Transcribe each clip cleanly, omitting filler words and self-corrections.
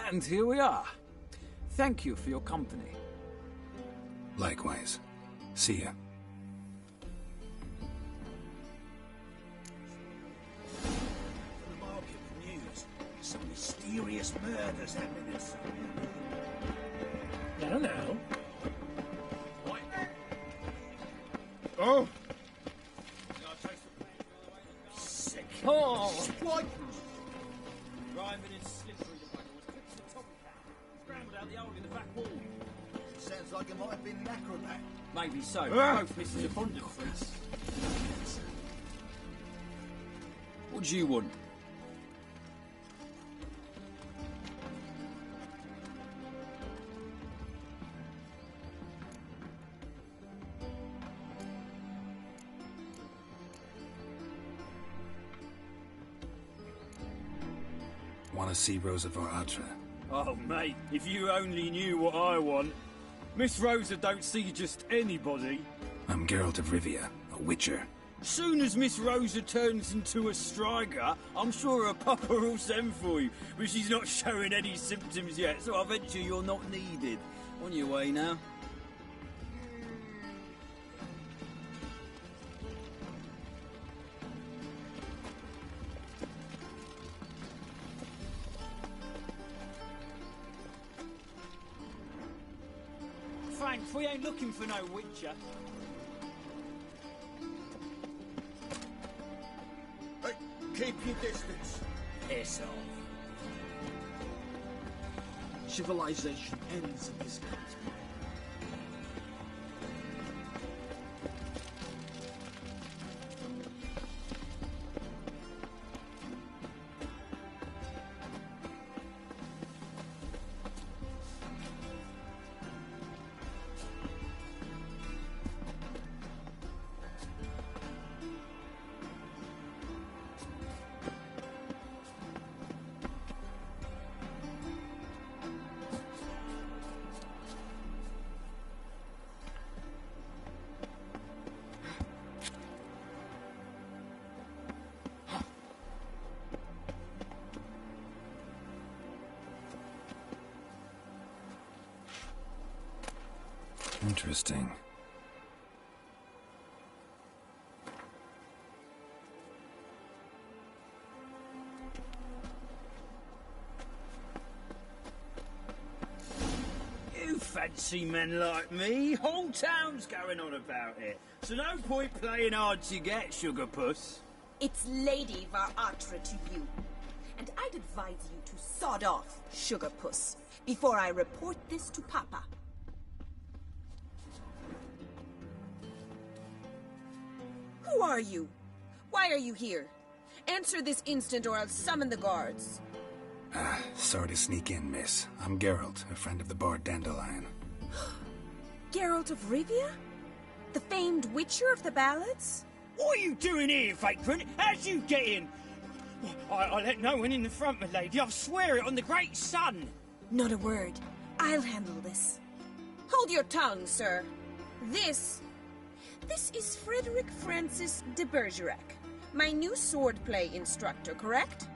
And here we are. Thank you for your company. Likewise. See ya. The market news. Some mysterious murders happening in some. Now. Oh! Sick. Oh! What? Rhyming and slippery the bugger was put to the top of that. Scrambled out the hole in the back wall. Sounds like it might have been an acrobat. Maybe so. Both misses are fond of fruits. What do you want? Want to see Rosa of Atra? Oh, mate, if you only knew what I want. Miss Rosa don't see just anybody. I'm Geralt of Rivia, a witcher. Soon as Miss Rosa turns into a striker, I'm sure her papa will send for you. But she's not showing any symptoms yet, so I venture you're not needed. On your way now. Thanks, we ain't looking for no witcher. Hey, keep your distance. Piss off. Civilization ends in this country. Interesting. You fancy men like me? Whole town's going on about it. So no point playing hard to get, sugar puss. It's Lady Atra to you. And I'd advise you to sod off, sugar puss, before I report this to Papa. Who are you? Why are you here? Answer this instant or I'll summon the guards. Sorry to sneak in, miss. I'm Geralt, a friend of the bard Dandelion. Geralt of Rivia? The famed witcher of the ballads? What are you doing here, vagrant? How'd you get in? I let no one in the front, my lady. I swear it on the great sun. Not a word. I'll handle this. Hold your tongue, sir. This is Frederick Francis de Bergerac, my new swordplay instructor, correct?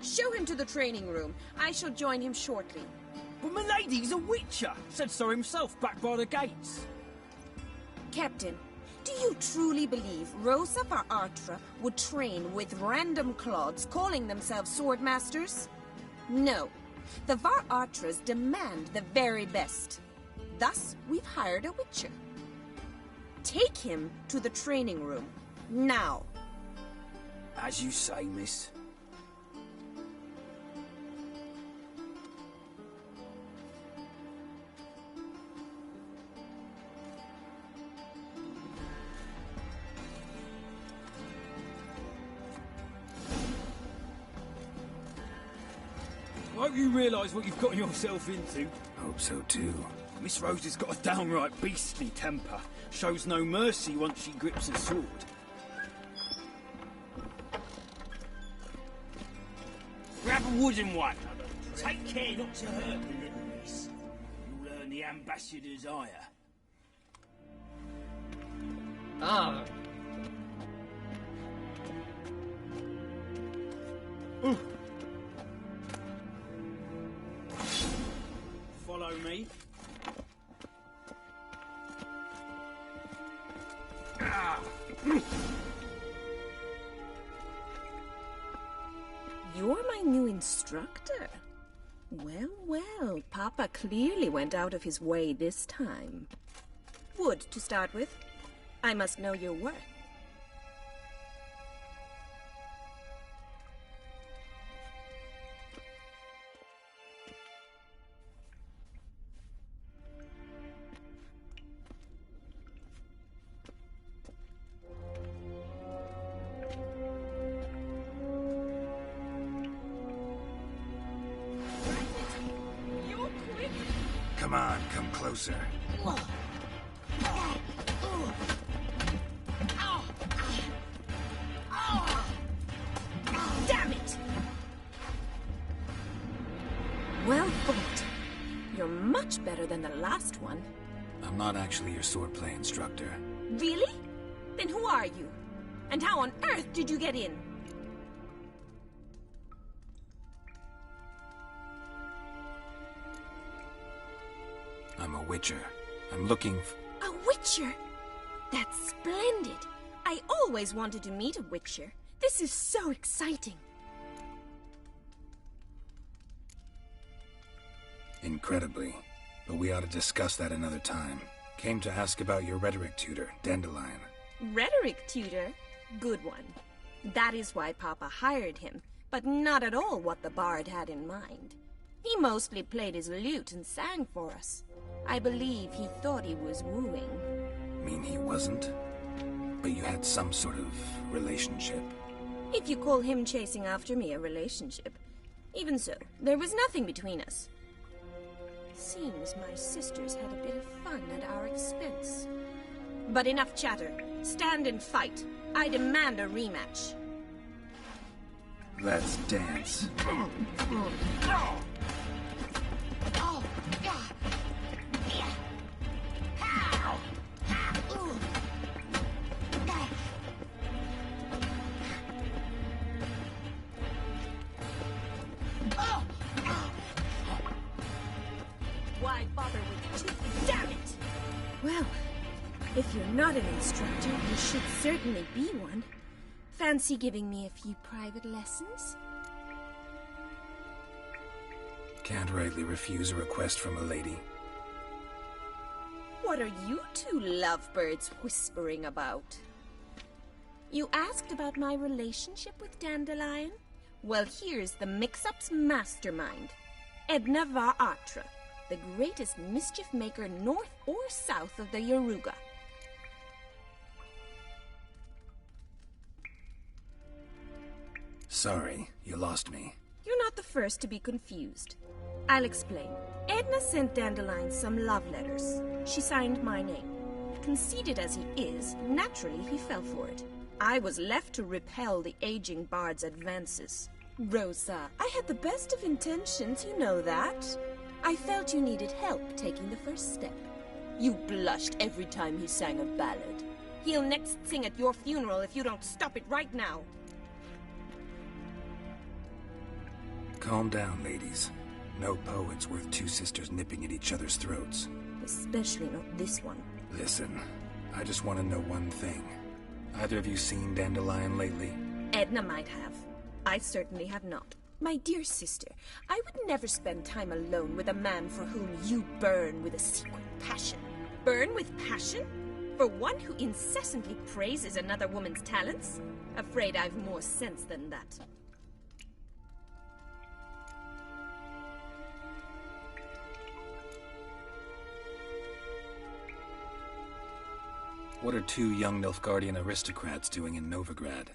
Show him to the training room. I shall join him shortly. But my lady's a witcher. Said so himself back by the gates. Captain, do you truly believe Rosa of Atra would train with random clods calling themselves swordmasters? No. The Var Atras demand the very best. Thus, we've hired a witcher. Take him to the training room. Now. As you say, miss. I hope you realise what you've got yourself into. Hope so too. Miss Rosa's got a downright beastly temper. Shows no mercy once she grips a sword. Grab a wooden one. Take care not to hurt the little miss. You'll earn the ambassador's ire. Ah. Ooh. follow me. You're my new instructor. Well, well, Papa clearly went out of his way this time. Wood, to start with. I must know your worth. Come on, come closer. Damn it! Well fought. You're much better than the last one. I'm not actually your swordplay instructor. Really? Then who are you? And how on earth did you get in? I'm a witcher. I'm looking A witcher? That's splendid. I always wanted to meet a witcher. This is so exciting. Incredibly. But we ought to discuss that another time. Came to ask about your rhetoric tutor, Dandelion. Rhetoric tutor? Good one. That is why Papa hired him, but not at all what the bard had in mind. He mostly played his lute and sang for us. I believe he thought he was wooing. Mean he wasn't? But you had some sort of relationship. If you call him chasing after me a relationship. Even so, there was nothing between us. Seems my sisters had a bit of fun at our expense. But enough chatter. Stand and fight. I demand a rematch. Let's dance. Why bother with two? Damn it! Well, if you're not an instructor, you should certainly be one. Fancy giving me a few private lessons? Can't rightly refuse a request from a lady. What are you two lovebirds whispering about? You asked about my relationship with Dandelion? Well, here's the mix-up's mastermind. Edna var Atra, the greatest mischief maker north or south of the Yaruga. Sorry, you lost me. You're not the first to be confused. I'll explain. Edna sent Dandelion some love letters. She signed my name. Conceited as he is, naturally he fell for it. I was left to repel the aging bard's advances. Rosa, I had the best of intentions, you know that. I felt you needed help taking the first step. You blushed every time he sang a ballad. He'll next sing at your funeral if you don't stop it right now. Calm down, ladies. No poet's worth two sisters nipping at each other's throats. Especially not this one. Listen, I just want to know one thing. Either of you seen Dandelion lately? Edna might have. I certainly have not. My dear sister, I would never spend time alone with a man for whom you burn with a secret passion. Burn with passion? For one who incessantly praises another woman's talents? Afraid I've more sense than that. What are two young Nilfgaardian aristocrats doing in Novigrad?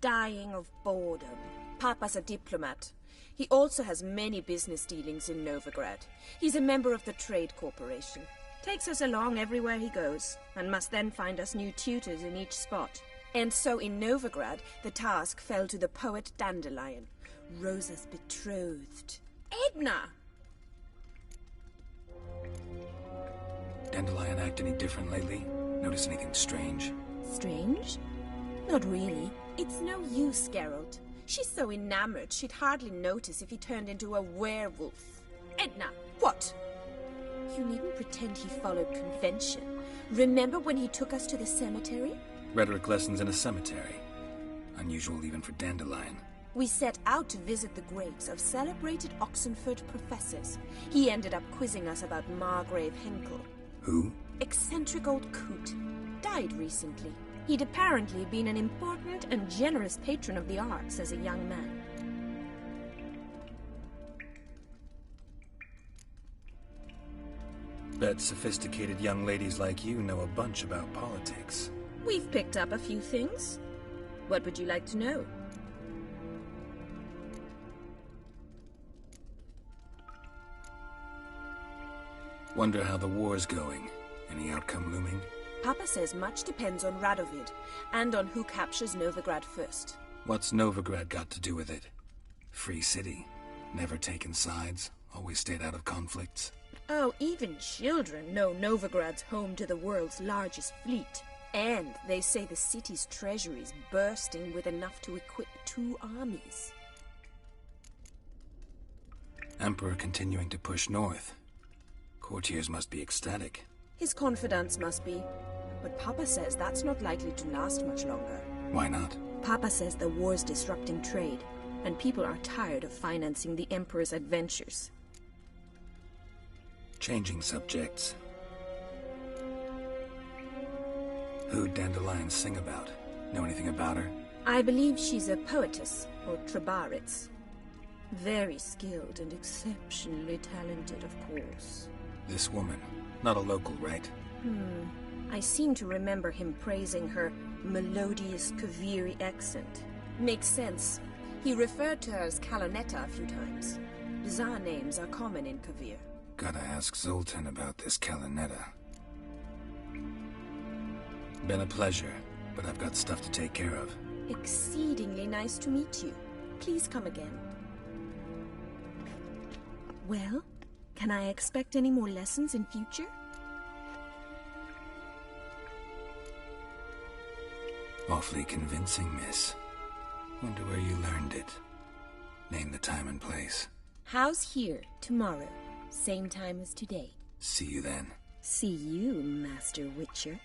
Dying of boredom. Papa's a diplomat. He also has many business dealings in Novigrad. He's a member of the Trade Corporation. Takes us along everywhere he goes, and must then find us new tutors in each spot. And so in Novigrad, the task fell to the poet Dandelion, Rosa's betrothed. Edna! Dandelion act any different lately? Notice anything strange? Strange? Not really. It's no use, Geralt. She's so enamored she'd hardly notice if he turned into a werewolf. Edna! What? You needn't pretend he followed convention. Remember when he took us to the cemetery? Rhetoric lessons in a cemetery. Unusual even for Dandelion. We set out to visit the graves of celebrated Oxenford professors. He ended up quizzing us about Margrave Henkel. Who? Eccentric old coot. Died recently. He'd apparently been an important and generous patron of the arts as a young man. Bet sophisticated young ladies like you know a bunch about politics. We've picked up a few things. What would you like to know? Wonder how the war's going. Any outcome looming? Papa says much depends on Radovid, and on who captures Novigrad first. What's Novigrad got to do with it? Free city. Never taken sides. Always stayed out of conflicts. Oh, even children know Novigrad's home to the world's largest fleet. And they say the city's treasury's bursting with enough to equip 2 armies. Emperor continuing to push north. Courtiers must be ecstatic. His confidants must be. But Papa says that's not likely to last much longer. Why not? Papa says the war's disrupting trade, and people are tired of financing the Emperor's adventures. Changing subjects. Who'd Dandelion sing about? Know anything about her? I believe she's a poetess, or Trebaritz. Very skilled and exceptionally talented, of course. This woman. Not a local, right? I seem to remember him praising her melodious Kaviri accent. Makes sense. He referred to her as Kalonetta a few times. Bizarre names are common in Kavir. Gotta ask Zoltan about this Kalonetta. Been a pleasure, but I've got stuff to take care of. Exceedingly nice to meet you. Please come again. Well, can I expect any more lessons in future? Awfully convincing, miss. Wonder where you learned it. Name the time and place. House here, tomorrow. Same time as today. See you then. See you, Master Witcher.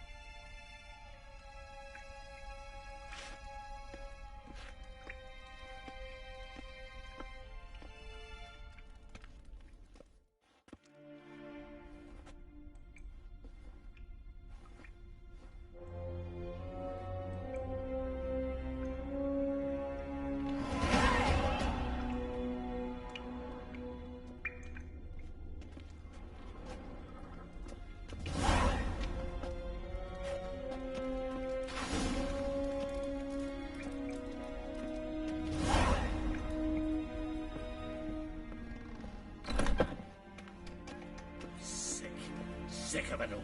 Sick of it all.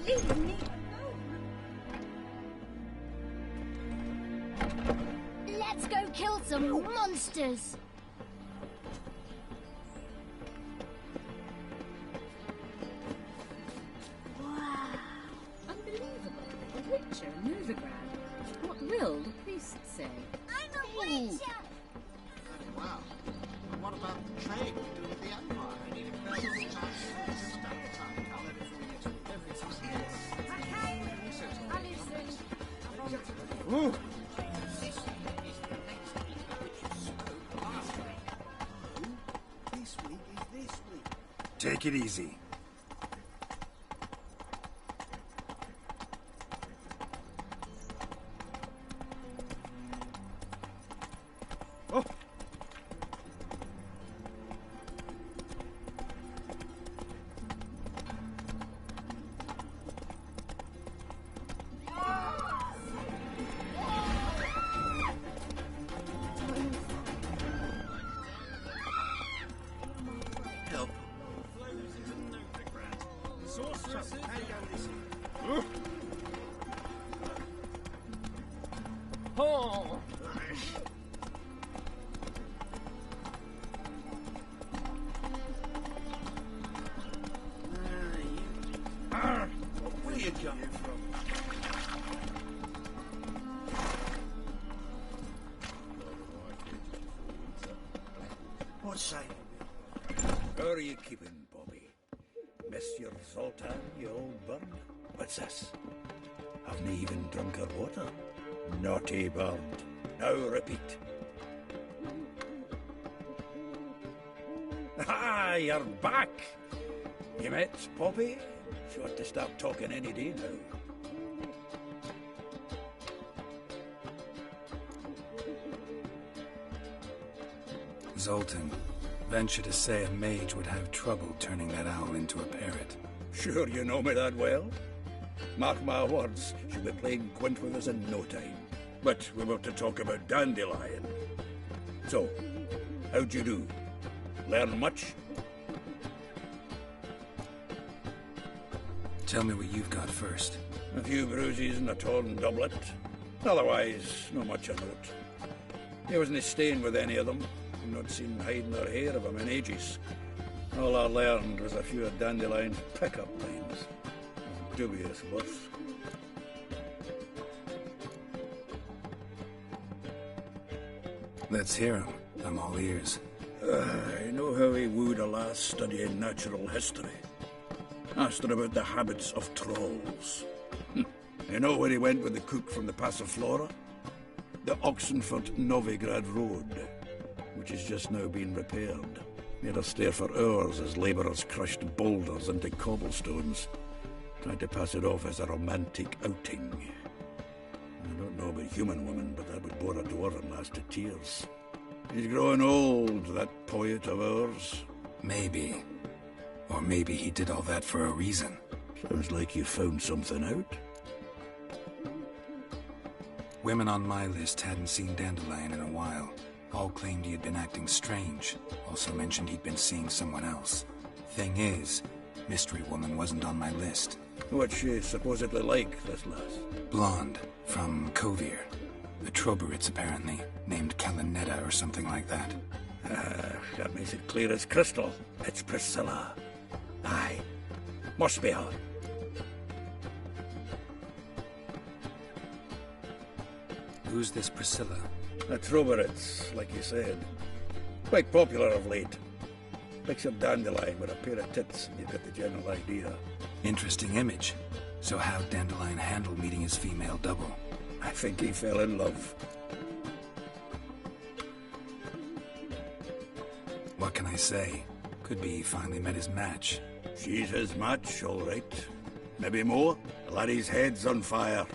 Leave me alone! Let's go kill some monsters! Wow! Unbelievable. A Witcher, Novigrad. What will the priests say? I'm a witcher! Wow. And what about the trade we do with the Empire? I need a better chance to start time. I'll let it for next week. Ooh. This week is this week. Take it easy. Oh. Help. Sorceresses. How you going this Oh. Where are you coming from? you keeping, Bobby? Miss your Zoltan, you old bird? What's this? Haven't even drunk her water? Naughty bird. Now repeat. Ah, you're back! You met Poppy? She ought to start talking any day now. Zoltan, venture to say a mage would have trouble turning that owl into a parrot. Sure you know me that well? Mark my words, she'll be playing quint with us in no time. But we were to talk about Dandelion. So, how'd you do? Learn much? Tell me what you've got first. A few bruises and a torn doublet. Otherwise, not much of note. He wasn't staying with any of them. I've not seen hiding or hair of him in ages. All I learned was a few of Dandelion's pick-up lines. Dubious worth. Let's hear him. I'm all ears. I know how he wooed a lass studying natural history. Asked her about the habits of trolls. You know where he went with the cook from the Passiflora? The Oxenford-Novigrad Road, which has just now been repaired. Made her stare for hours as labourers crushed boulders into cobblestones, tried to pass it off as a romantic outing. I don't know about human women, but that would bore a dwarven lass to tears. He's growing old, that poet of ours. Maybe. Or maybe he did all that for a reason. Sounds like you found something out. Women on my list hadn't seen Dandelion in a while. All claimed he had been acting strange. Also mentioned he'd been seeing someone else. Thing is, Mystery Woman wasn't on my list. What's she supposedly like, this lass? Blonde, from Kovir. The Troberits, apparently. Named Kalanetta or something like that. That makes it clear as crystal. It's Priscilla. Aye. Must be her. Who's this Priscilla? The Troberits, like you said. Quite popular of late. Picture Dandelion with a pair of tits and you get the general idea. Interesting image. So how'd Dandelion handle meeting his female double? I think he fell in love. What can I say? Could be he finally met his match. She's his match, all right. Maybe more. The laddie's head's on fire.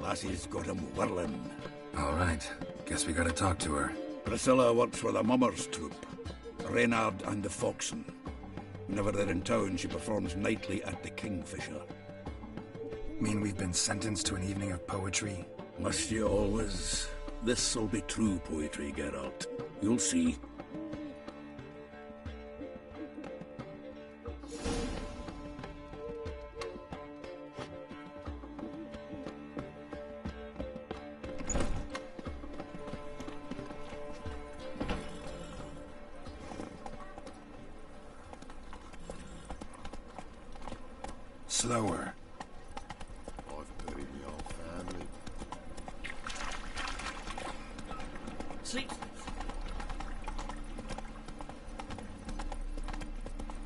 Lassie's got him whirling. All right. Guess we gotta talk to her. Priscilla works for the Mummers troupe. Reynard and the Foxen. Whenever they're in town, she performs nightly at the Kingfisher. Mean we've been sentenced to an evening of poetry? Must you always? This'll be true poetry, Geralt. You'll see. Slower. I've buried my old family. See?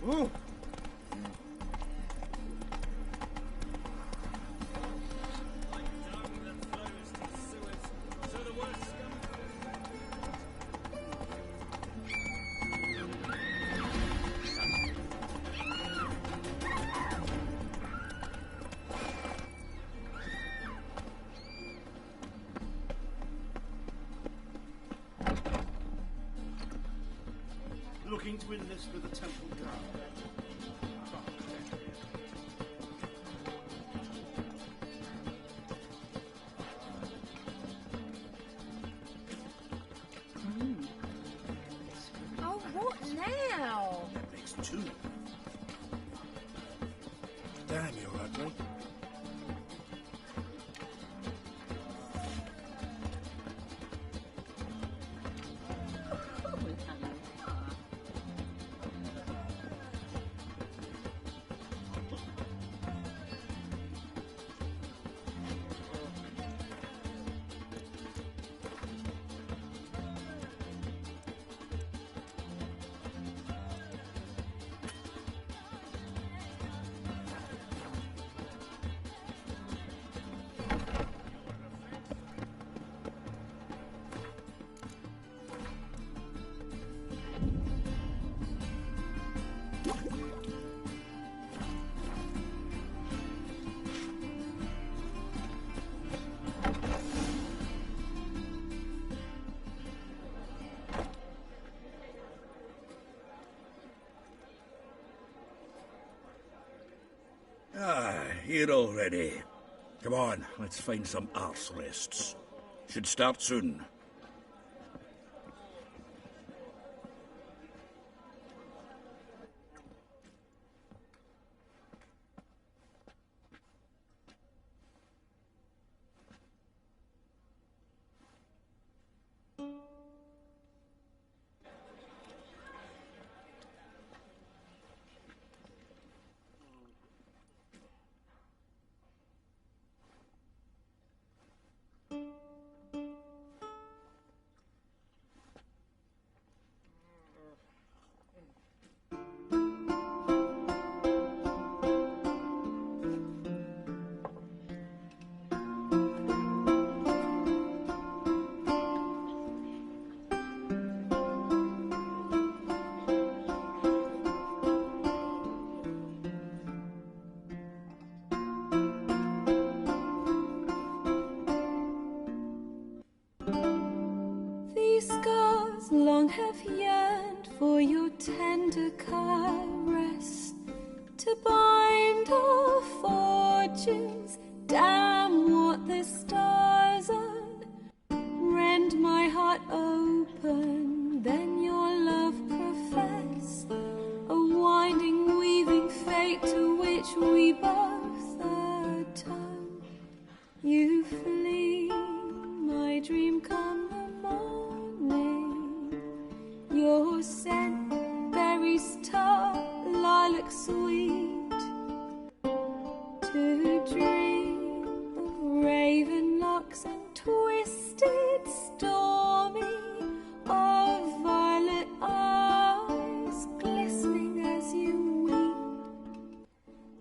Ooh. Looking to enlist with the Temple Guard. Oh, what now? That makes two. Damn, you're ugly. Ah, here already. Come on, let's find some arse rests. Should start soon. Long have yearned for your tender caress, to bind our fortunes. Damn what the stars are. Rend my heart open, then your love profess, a winding, weaving fate to which we both atone. You flee, my dream come the morning. Your scent, berries tart, lilac sweet, to dream of raven locks and twisted, stormy, of violet eyes glistening as you weep.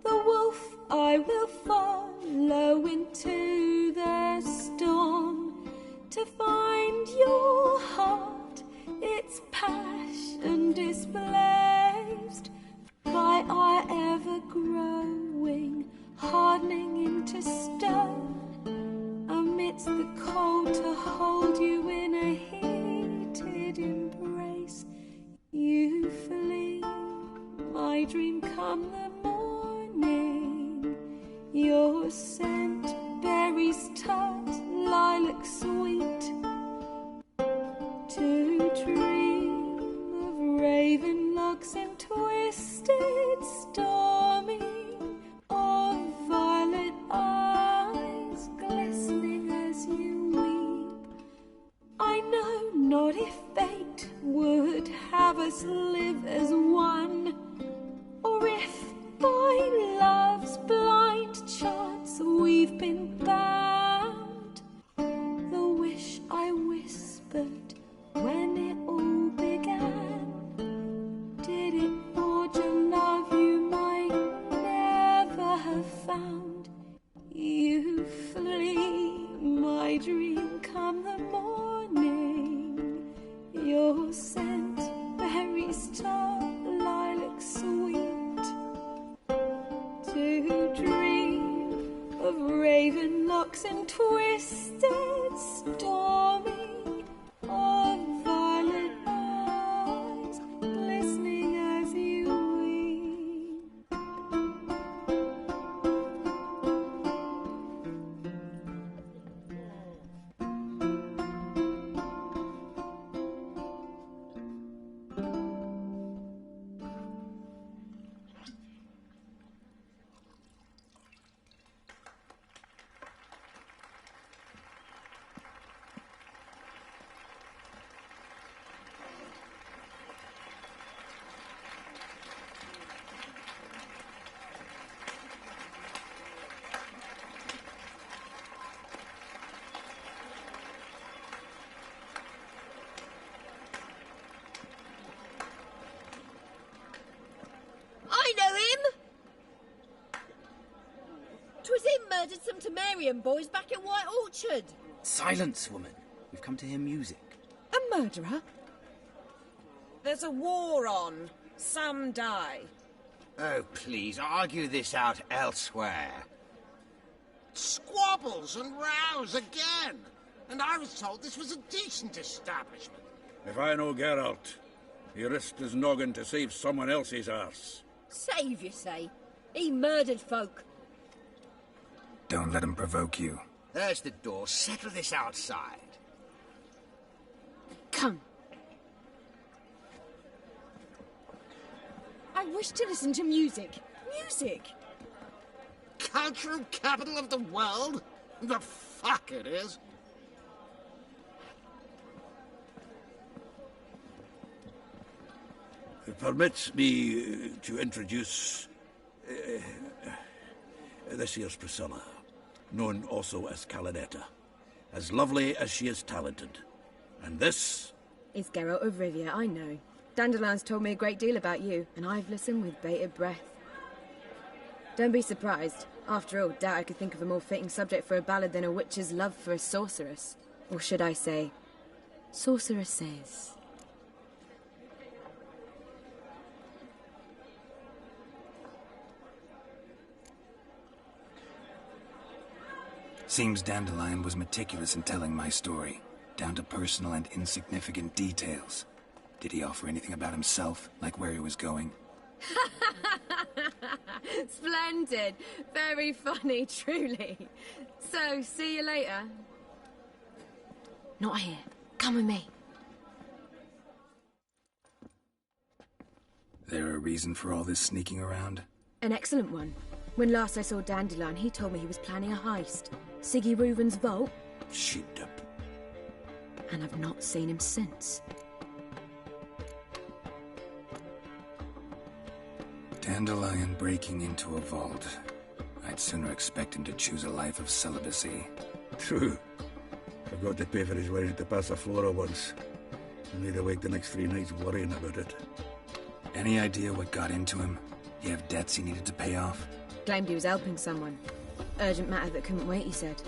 The wolf I will follow into the storm, to find your heart, its passion displaced by our ever-growing, hardening into stone, amidst the cold to hold you in a heated embrace. You flee, my dream come the morning, your scent, berries tart, lilac sweet, to dream of raven locks and twisted, stormy, of violet eyes glistening as you weep. I know not if fate would have us live as one, or if by love's blind chance we've been bound. The wish I whispered when it all began, did it forge a love you might never have found? You flee, my dream come the morning, your scent, berries tart, lilac sweet, to dream of raven locks and twisted, stormy, of violet eyes glistening as you weep. murdered some Temerian boys back at White Orchard. Silence, woman. We've come to hear music. A murderer? There's a war on. Some die. Oh, please, argue this out elsewhere. Squabbles and rows again. And I was told this was a decent establishment. If I know Geralt, he risked his noggin to save someone else's arse. Save, you say? He murdered folk. Don't let him provoke you. There's the door. Settle this outside. Come. I wish to listen to music. Music? Cultural capital of the world? The fuck it is. It permits me to introduce this here's Priscilla, known also as Calinetta, as lovely as she is talented. And this is Geralt of Rivia, I know. Dandelion's told me a great deal about you, and I've listened with bated breath. Don't be surprised. After all, doubt I could think of a more fitting subject for a ballad than a witch's love for a sorceress. Or should I say, sorceresses. Seems Dandelion was meticulous in telling my story, down to personal and insignificant details. Did he offer anything about himself, like where he was going? Splendid. Very funny, truly. So, see you later. Not here. Come with me. There a reason for all this sneaking around? An excellent one. When last I saw Dandelion, he told me he was planning a heist. Siggy Reuven's vault. sheeped up. And I've not seen him since. Dandelion breaking into a vault. I'd sooner expect him to choose a life of celibacy. True. Forgot to pay for his wedding to Passaflora once. I need to wait the next 3 nights worrying about it. Any idea what got into him? He have debts he needed to pay off? Claimed he was helping someone. Urgent matter that couldn't wait, he said.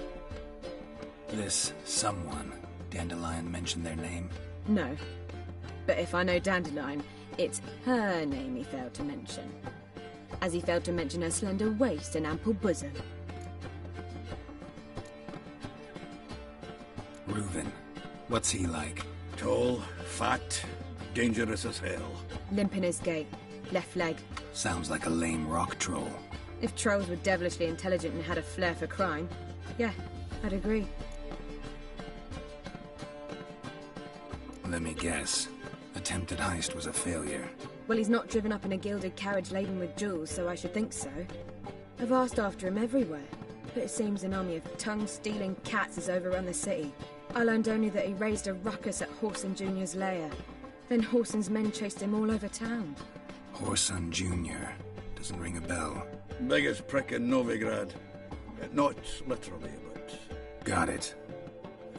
This someone, Dandelion mentioned their name? No. But if I know Dandelion, it's her name he failed to mention. As he failed to mention her slender waist and ample bosom. Reuven. What's he like? Tall, fat, dangerous as hell. Limp in his gait. Left leg. Sounds like a lame rock troll. If trolls were devilishly intelligent and had a flair for crime, yeah, I'd agree. Let me guess. Attempted heist was a failure. Well, he's not driven up in a gilded carriage laden with jewels, so I should think so. I've asked after him everywhere, but it seems an army of tongue-stealing cats has overrun the city. I learned only that he raised a ruckus at Whoreson Jr.'s lair. Then Whoreson's men chased him all over town. Whoreson Jr. Doesn't ring a bell. Biggest prick in Novigrad. Not literally, but... Got it.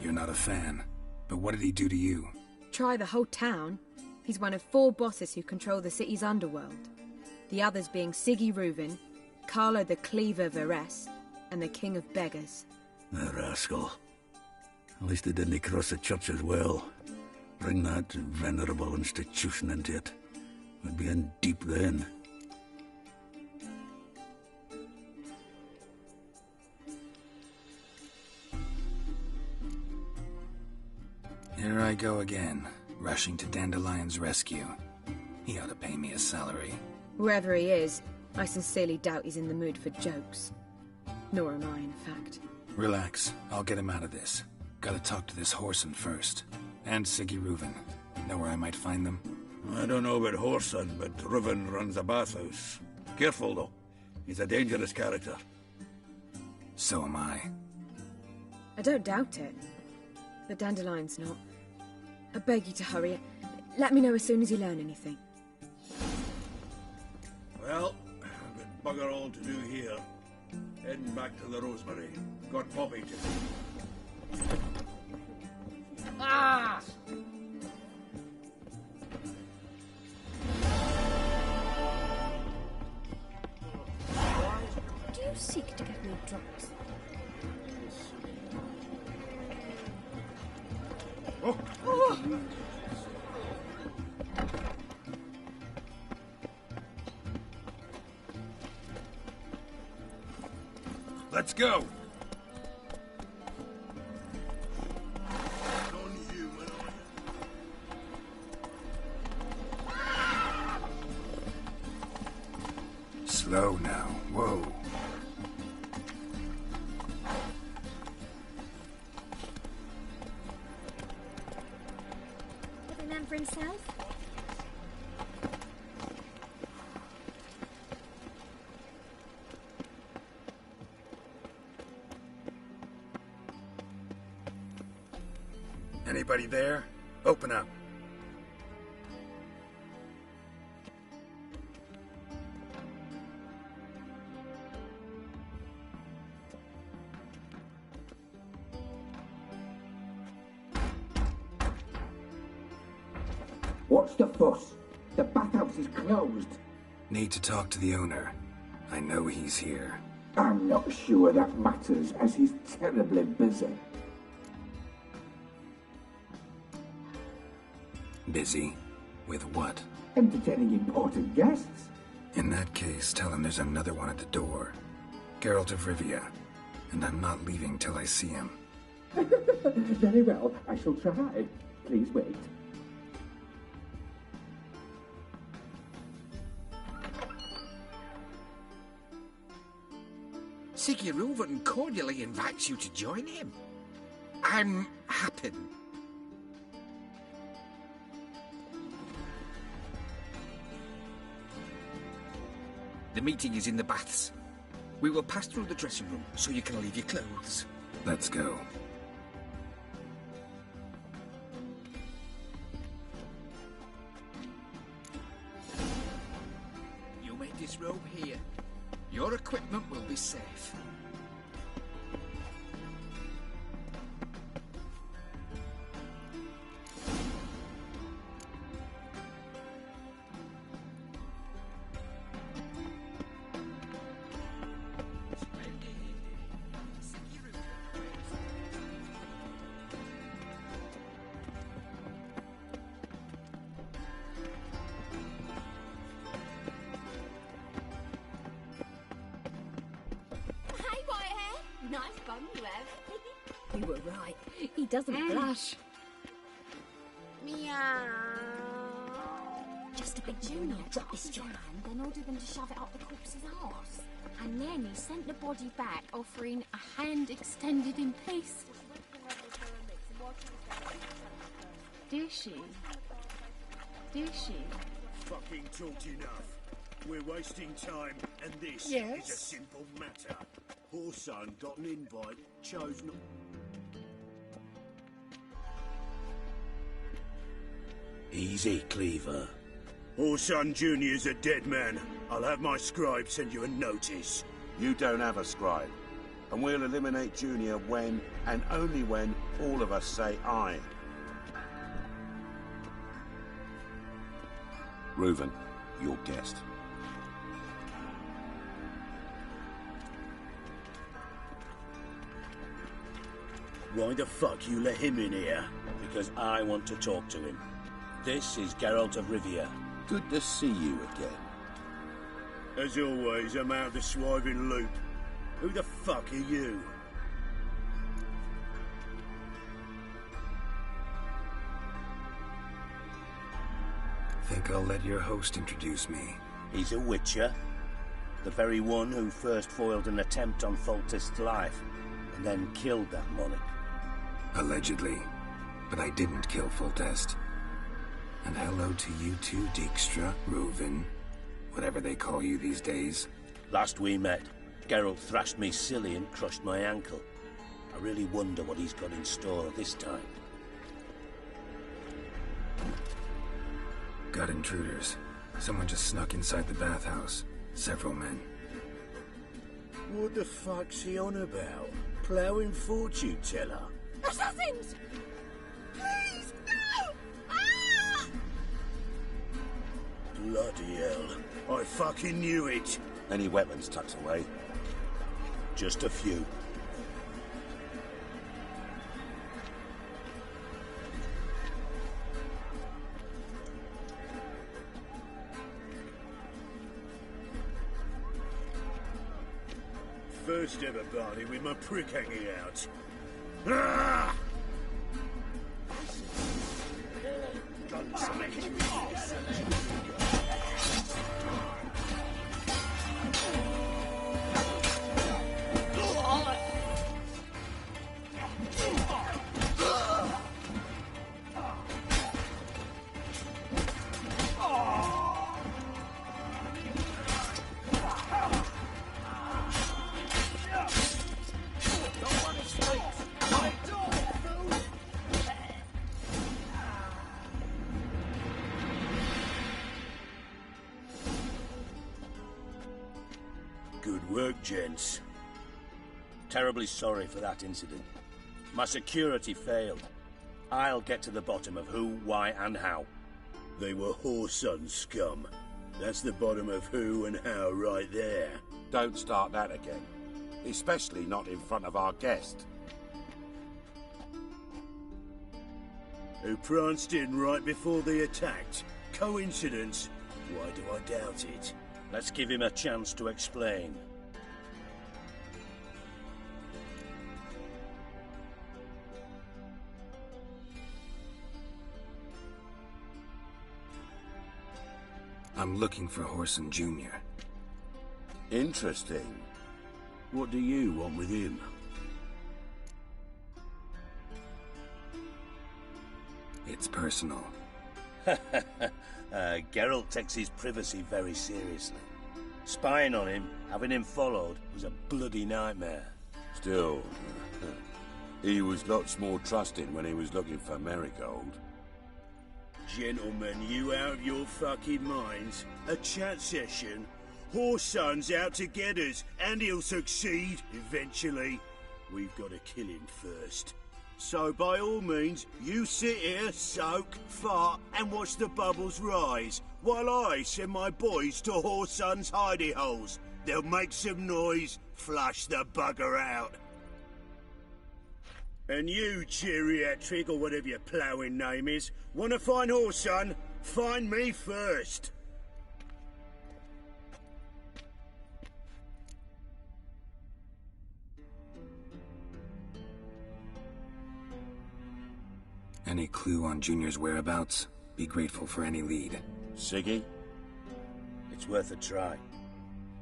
You're not a fan. But what did he do to you? Try the whole town. He's one of 4 bosses who control the city's underworld. The others being Siggy Reuven, Carlo the Cleaver Varese, and the King of Beggars. The rascal. At least they didn't cross the church as well. Bring that venerable institution into it. We'd be in deep then. Here I go again, rushing to Dandelion's rescue. He ought to pay me a salary. Wherever he is, I sincerely doubt he's in the mood for jokes. Nor am I, in fact. Relax, I'll get him out of this. Gotta talk to this Whoreson first. And Siggy Reuven. Know where I might find them? I don't know about Whoreson, but Reuven runs a bathhouse. Careful, though. He's a dangerous character. So am I. I don't doubt it. But Dandelion's not. I beg you to hurry. Let me know as soon as you learn anything. Well, I've got bugger all to do here. Heading back to the Rosemary. Got Poppy to see. Ah! Do you seek to get me drugs? Oh. Let's go! Slow now. myself. Anybody there? Open up. What's the fuss? The bathhouse is closed. Need to talk to the owner. I know he's here. I'm not sure that matters, as he's terribly busy. Busy? With what? Entertaining important guests. In that case, tell him there's another one at the door. Geralt of Rivia. And I'm not leaving till I see him. Very well, I shall try. Please wait. Yrden cordially invites you to join him. I'm happy. The meeting is in the baths. We will pass through the dressing room so you can leave your clothes. Let's go. You may disrobe here. Your equipment will be safe. Nice bum you have. You were right. He doesn't blush. Meow. Just a bit Junior dropped his hand, then ordered them to shove it up the corpse's arse. And then he sent the body back, offering a hand extended in peace. Did she? Did she? Fucking talked enough. We're wasting time, and this Yes? is a simple matter. Horson got an invite, chose not. Easy, Cleaver. Horson Jr.'s a dead man. I'll have my scribe send you a notice. You don't have a scribe. And we'll eliminate Junior when, and only when, all of us say aye. Reuven, your guest. Why the fuck you let him in here? Because I want to talk to him. This is Geralt of Rivia. Good to see you again. As always, I'm out of the swiving loop. Who the fuck are you? Think I'll let your host introduce me. He's a witcher. The very one who first foiled an attempt on Foltest's life, and then killed that monarch. Allegedly. But I didn't kill Foltest. And hello to you too, Dijkstra, Reuven, whatever they call you these days. Last we met, Geralt thrashed me silly and crushed my ankle. I really wonder what he's got in store this time. Got intruders. Someone just snuck inside the bathhouse. Several men. What the fuck's he on about? Ploughing fortune teller? Assassins! Please, no! Ah! Bloody hell. I fucking knew it. Any weapons tucked away? Just a few. First ever party with my prick hanging out. Ah! Good work, gents. Terribly sorry for that incident. My security failed. I'll get to the bottom of who, why, and how. They were whoreson scum. That's the bottom of who and how right there. Don't start that again. Especially not in front of our guest. Who pranced in right before they attacked. Coincidence? Why do I doubt it? Let's give him a chance to explain. I'm looking for Whoreson Jr. Interesting. What do you want with him? It's personal. Geralt takes his privacy very seriously. Spying on him, having him followed, was a bloody nightmare. Still, he was lots more trusting when he was looking for Marigold. Gentlemen, you out of your fucking minds? A chat session? Whoreson's out to get us, and he'll succeed, eventually. We've got to kill him first. So by all means, you sit here, soak, fart, and watch the bubbles rise, while I send my boys to Whoreson's hidey holes. They'll make some noise, flush the bugger out. And you, geriatric, or whatever your ploughing name is, want to find Whoreson? Find me first. Any clue on Junior's whereabouts? Be grateful for any lead. Siggy? It's worth a try.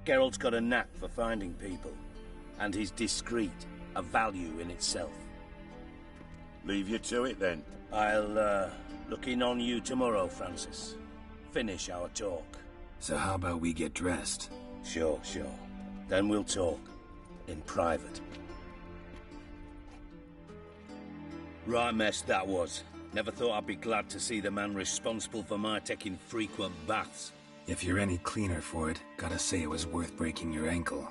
Geralt's got a knack for finding people. And he's discreet, a value in itself. Leave you to it, then. I'll, look in on you tomorrow, Francis. Finish our talk. So how about we get dressed? Sure. Then we'll talk. In private. Right mess that was. Never thought I'd be glad to see the man responsible for my taking frequent baths. If you're any cleaner for it, gotta say it was worth breaking your ankle.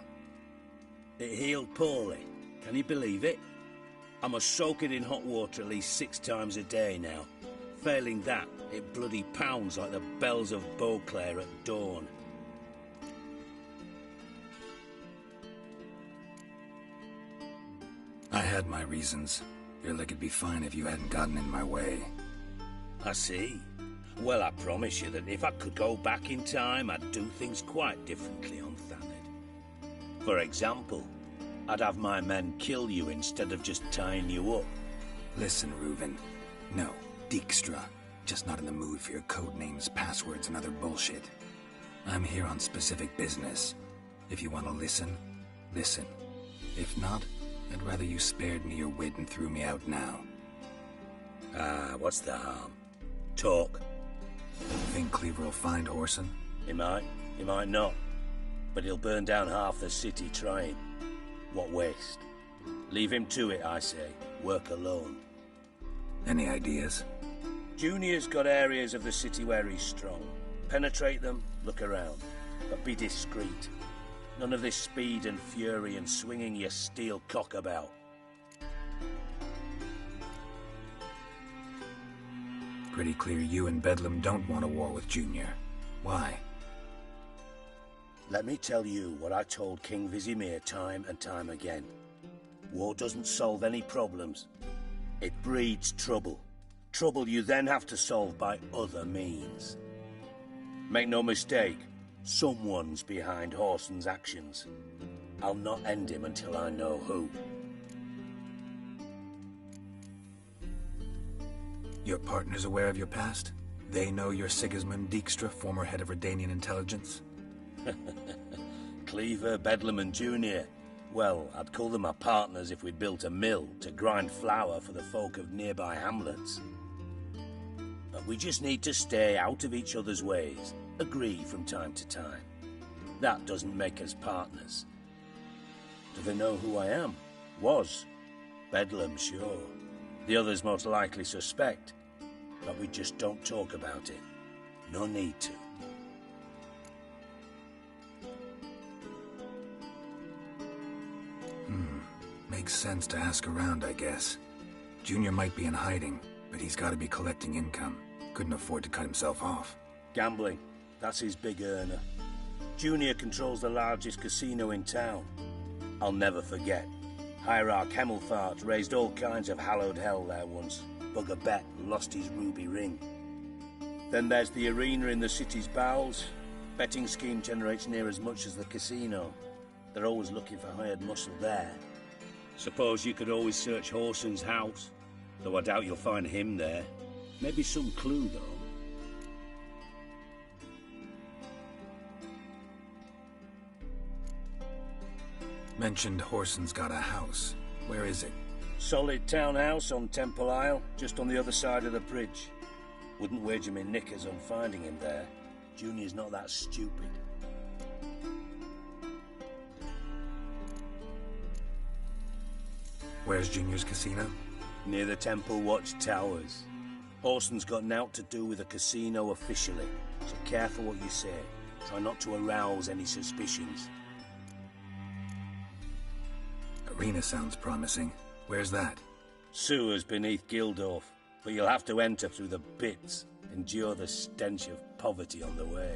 It healed poorly. Can you believe it? I must soak it in hot water at least 6 times a day now. Failing that, it bloody pounds like the bells of Beauclair at dawn. I had my reasons. Your leg would be fine if you hadn't gotten in my way. I see. Well, I promise you that if I could go back in time, I'd do things quite differently on Thanedd. For example, I'd have my men kill you instead of just tying you up. Listen, Reuven. No, Dijkstra. Just not in the mood for your code names, passwords, and other bullshit. I'm here on specific business. If you want to listen, listen. If not, I'd rather you spared me your wit and threw me out now. What's the harm? Talk. Think Cleaver will find Whoreson? He might not. But he'll burn down half the city trying. What waste? Leave him to it, I say. Work alone. Any ideas? Junior's got areas of the city where he's strong. Penetrate them, look around. But be discreet. None of this speed and fury and swinging your steel cock about. Pretty clear you and Bedlam don't want a war with Junior. Why? Let me tell you what I told King Vizimir time and time again. War doesn't solve any problems. It breeds trouble. Trouble you then have to solve by other means. Make no mistake, someone's behind Whoreson's actions. I'll not end him until I know who. Your partner's aware of your past? They know you're Sigismund Dijkstra, former head of Redanian intelligence? Cleaver, Bedlam and Junior. Well, I'd call them my partners if we'd built a mill to grind flour for the folk of nearby hamlets. But we just need to stay out of each other's ways, agree from time to time. That doesn't make us partners. Do they know who I am? Was. Bedlam, sure. The others most likely suspect. But we just don't talk about it. No need to. Makes sense to ask around, I guess. Junior might be in hiding, but he's got to be collecting income. Couldn't afford to cut himself off. Gambling. That's his big earner. Junior controls the largest casino in town. I'll never forget. Hierarch Hemmelfart raised all kinds of hallowed hell there once. Bugger bet lost his ruby ring. Then there's the arena in the city's bowels. Betting scheme generates near as much as the casino. They're always looking for hired muscle there. Suppose you could always search Horson's house, though I doubt you'll find him there. Maybe some clue, though. Mentioned Horson's got a house. Where is it? Solid townhouse on Temple Isle, just on the other side of the bridge. Wouldn't wager me knickers on finding him there. Junior's not that stupid. Where's Junior's casino? Near the Temple Watch Towers. Horson's got naught to do with the casino officially, so careful what you say. Try not to arouse any suspicions. Arena sounds promising. Where's that? Sewers beneath Gildorf, but you'll have to enter through the bits, endure the stench of poverty on the way.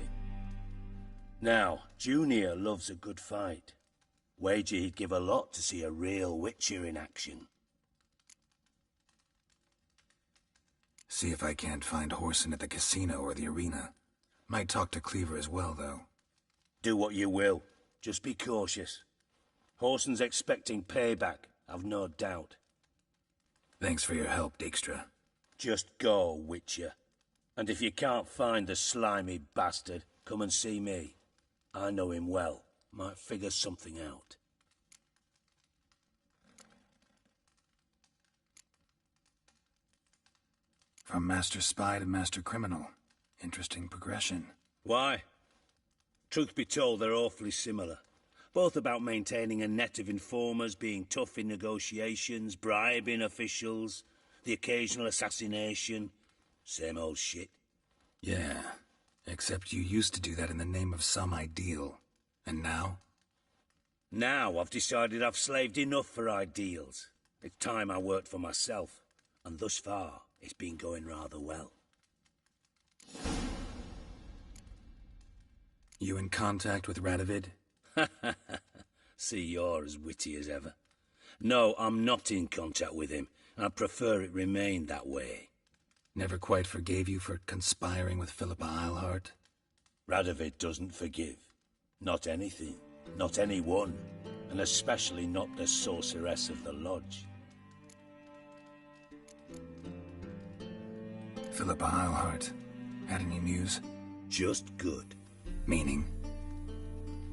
Now, Junior loves a good fight. Wager he'd give a lot to see a real Witcher in action. See if I can't find Horson at the casino or the arena. Might talk to Cleaver as well, though. Do what you will. Just be cautious. Horson's expecting payback, I've no doubt. Thanks for your help, Dijkstra. Just go, Witcher. And if you can't find the slimy bastard, come and see me. I know him well. Might figure something out. From Master Spy to Master Criminal. Interesting progression. Why? Truth be told, they're awfully similar. Both about maintaining a net of informers, being tough in negotiations, bribing officials, the occasional assassination. Same old shit. Yeah, except you used to do that in the name of some ideal. And now? Now I've decided I've slaved enough for ideals. It's time I worked for myself. And thus far, it's been going rather well. You in contact with Radovid? See, you're as witty as ever. No, I'm not in contact with him. I prefer it remained that way. Never quite forgave you for conspiring with Philippa Eilhart? Radovid doesn't forgive. Not anything. Not anyone. And especially not the sorceress of the lodge. Philippa Eilhart. Had any news? Just good. Meaning?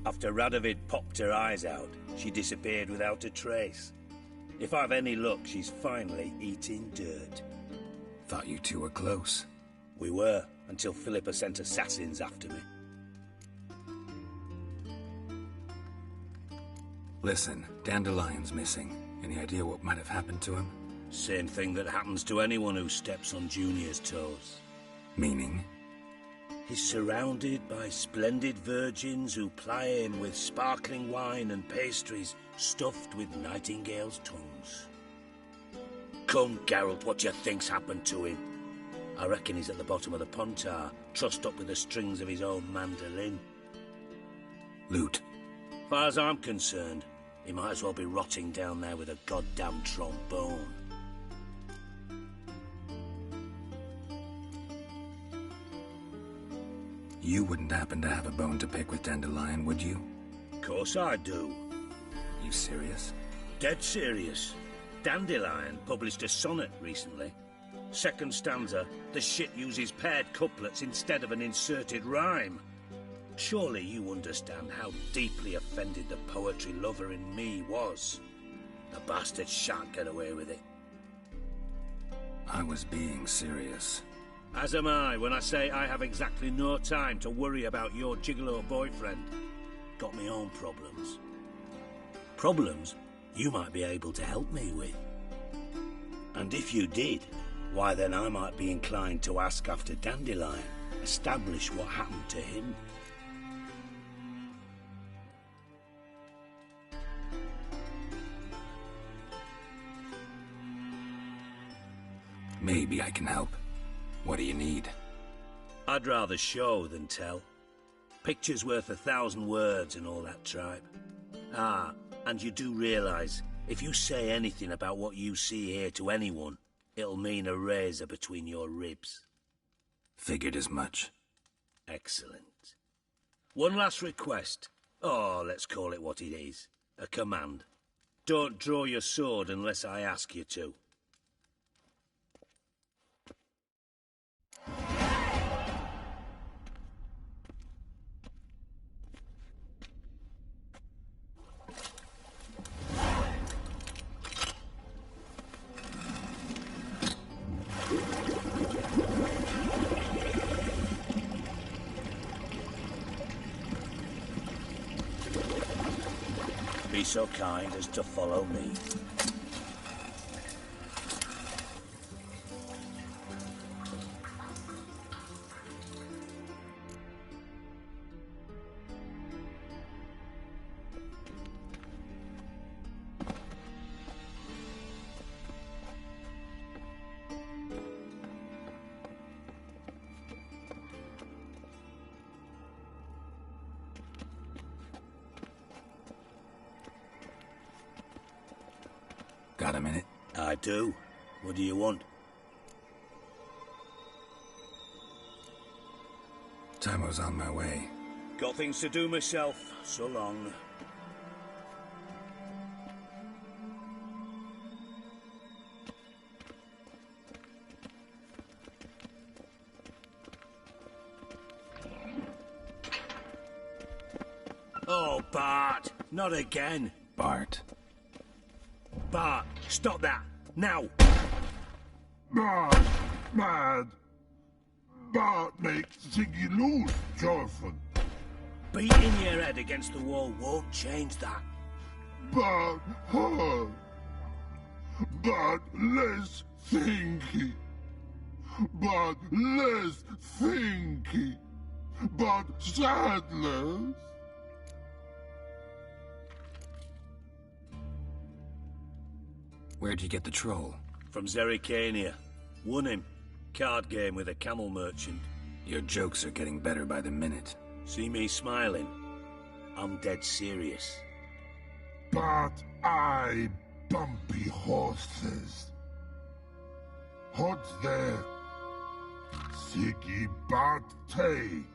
After Radovid popped her eyes out, she disappeared without a trace. If I've any luck, she's finally eating dirt. Thought you two were close. We were, until Philippa sent assassins after me. Listen, Dandelion's missing. Any idea what might have happened to him? Same thing that happens to anyone who steps on Junior's toes. Meaning? He's surrounded by splendid virgins who ply him with sparkling wine and pastries stuffed with nightingales' tongues. Come, Geralt, what do you think's happened to him? I reckon he's at the bottom of the Pontar, trussed up with the strings of his own mandolin. Loot. Far as I'm concerned, he might as well be rotting down there with a goddamn trombone. You wouldn't happen to have a bone to pick with Dandelion, would you? Course I do. You serious? Dead serious. Dandelion published a sonnet recently. Second stanza, the shit uses paired couplets instead of an inserted rhyme. Surely you understand how deeply offended the poetry lover in me was. The bastard shan't get away with it. I was being serious. As am I when I say I have exactly no time to worry about your gigolo boyfriend. Got me own problems. Problems you might be able to help me with. And if you did, why then I might be inclined to ask after Dandelion, establish what happened to him. Maybe I can help. What do you need? I'd rather show than tell. Picture's worth 1,000 words and all that tripe. Ah, and you do realise, if you say anything about what you see here to anyone, it'll mean a razor between your ribs. Figured as much. Excellent. One last request. Oh, let's call it what it is. A command. Don't draw your sword unless I ask you to. Be so kind as to follow me. Got a minute? I do. What do you want? Time's on my way. Got things to do myself. So long. Oh, Bart! Not again! Bart. Bart, stop that! Now! Bart, mad! Bart makes Ziggy lose, Jorfin. Beating your head against the wall won't change that. Bart hard. Bart less thinky. Bart less thinky. Bart sadless. Where'd you get the troll? From Zerrikania. Won him. Card game with a camel merchant. Your jokes are getting better by the minute. See me smiling? I'm dead serious. But I bumpy horses. What's there? Siggy Bart take.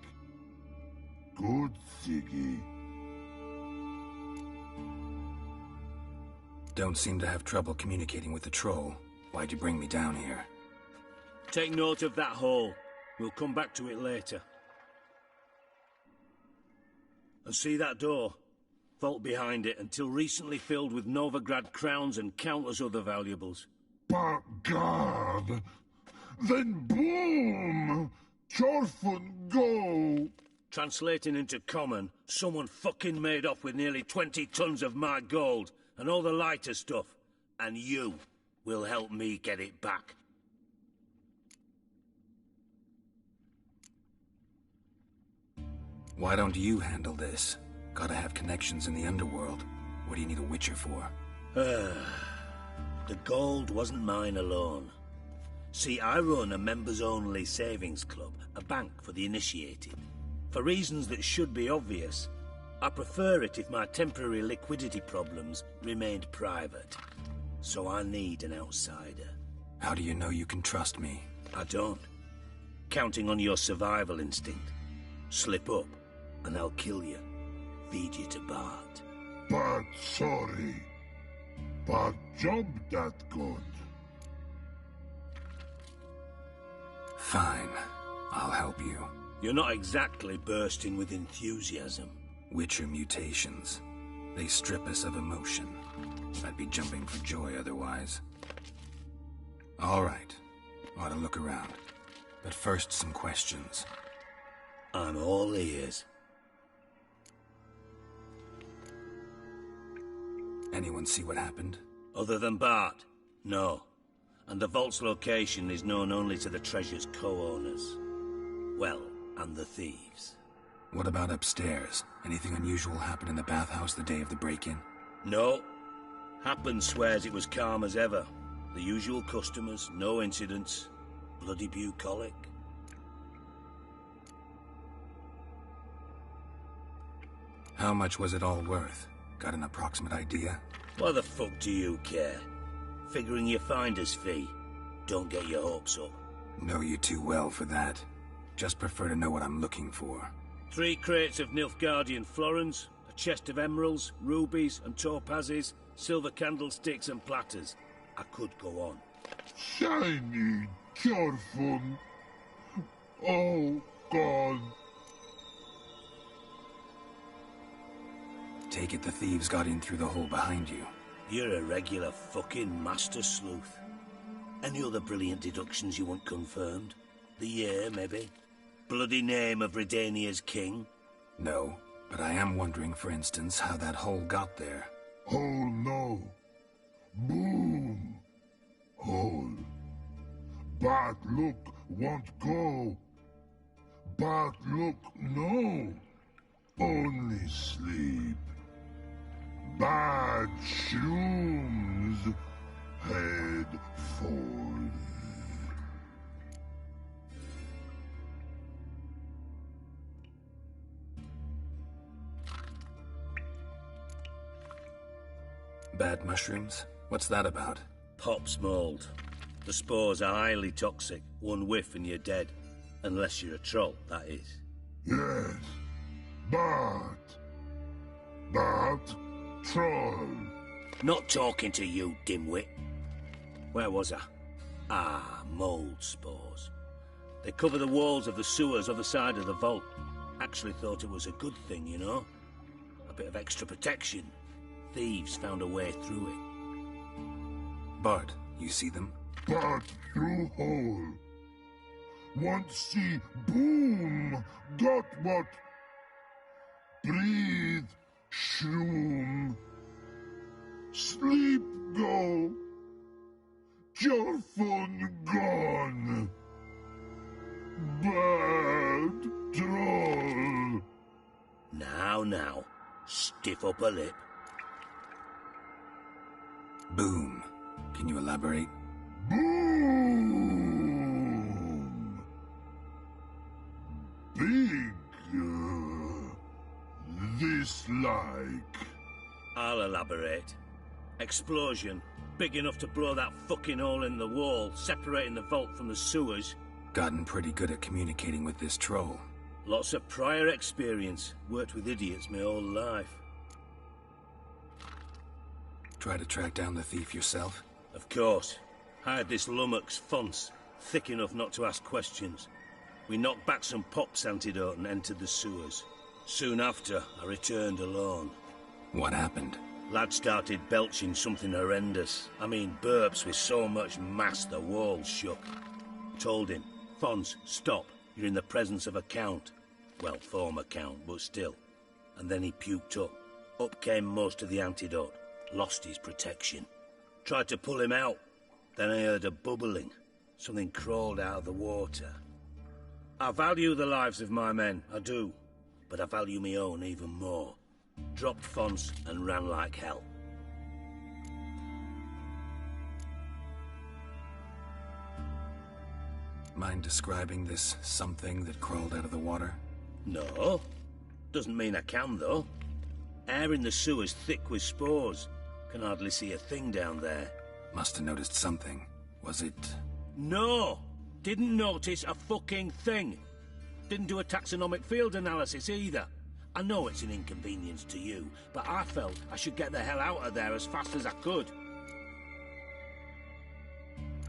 Good Siggy. Don't seem to have trouble communicating with the troll. Why'd you bring me down here? Take note of that hole. We'll come back to it later. And see that door? Vault behind it, until recently filled with Novigrad crowns and countless other valuables. But God! Then boom! Jorfun go! Translating into common, someone fucking made off with nearly 20 tons of my gold, and all the lighter stuff. And you will help me get it back. Why don't you handle this? Gotta have connections in the underworld. What do you need a witcher for? The gold wasn't mine alone. See, I run a members-only savings club, a bank for the initiated. For reasons that should be obvious, I prefer it if my temporary liquidity problems remained private. So I need an outsider. How do you know you can trust me? I don't. Counting on your survival instinct. Slip up, and I'll kill you. Feed you to Bart. But sorry. But job that good. Fine. I'll help you. You're not exactly bursting with enthusiasm. Witcher mutations. They strip us of emotion. I'd be jumping for joy otherwise. All right. Ought to look around. But first, some questions. I'm all ears. Anyone see what happened? Other than Bart? No. And the vault's location is known only to the treasure's co-owners. Well, and the thieves. What about upstairs? Anything unusual happen in the bathhouse the day of the break-in? No. Happen swears it was calm as ever. The usual customers, no incidents. Bloody bucolic. How much was it all worth? Got an approximate idea? Why the fuck do you care? Figuring your finder's fee. Don't get your hopes up. Know you too well for that. Just prefer to know what I'm looking for. 3 crates of Nilfgaardian florins, a chest of emeralds, rubies and topazes, silver candlesticks and platters. I could go on. Shiny Jorfun. Oh, God. Take it the thieves got in through the hole behind you. You're a regular fucking master sleuth. Any other brilliant deductions you want confirmed? The year, maybe? Bloody name of Redania's king? No, but I am wondering, for instance, how that hole got there. Hole no. Boom. Hole. Bad look won't go. Bad look no. Only sleep. Bad shrooms head forth. Bad mushrooms? What's that about? Pop's mold. The spores are highly toxic. One whiff and you're dead. Unless you're a troll, that is. Yes. But troll. Not talking to you, dimwit. Where was I? Ah, mold spores. They cover the walls of the sewers other side of the vault. Actually thought it was a good thing, you know? A bit of extra protection. Thieves found a way through it. Bart, you see them? Bart through hole. Want see boom. Got what? Breathe. Shroom. Sleep go. Jorfun gone. Bad troll. Now. Stiff upper lip. Boom. Can you elaborate? Boom. Big. This like. I'll elaborate. Explosion. Big enough to blow that fucking hole in the wall, separating the vault from the sewers. Gotten pretty good at communicating with this troll. Lots of prior experience. Worked with idiots my whole life. Try to track down the thief yourself? Of course. Hired this lummox, Fons, thick enough not to ask questions. We knocked back some Pop's antidote and entered the sewers. Soon after, I returned alone. What happened? Lad started belching something horrendous. I mean, burps with so much mass the walls shook. Told him, Fons, stop. You're in the presence of a count. Well, former count, but still. And then he puked up. Up came most of the antidote. Lost his protection. Tried to pull him out. Then I heard a bubbling. Something crawled out of the water. I value the lives of my men, I do. But I value my own even more. Dropped Fons and ran like hell. Mind describing this something that crawled out of the water? No. Doesn't mean I can, though. Air in the sewer's thick with spores. Can hardly see a thing down there. Must have noticed something. Was it... No! Didn't notice a fucking thing. Didn't do a taxonomic field analysis either. I know it's an inconvenience to you, but I felt I should get the hell out of there as fast as I could.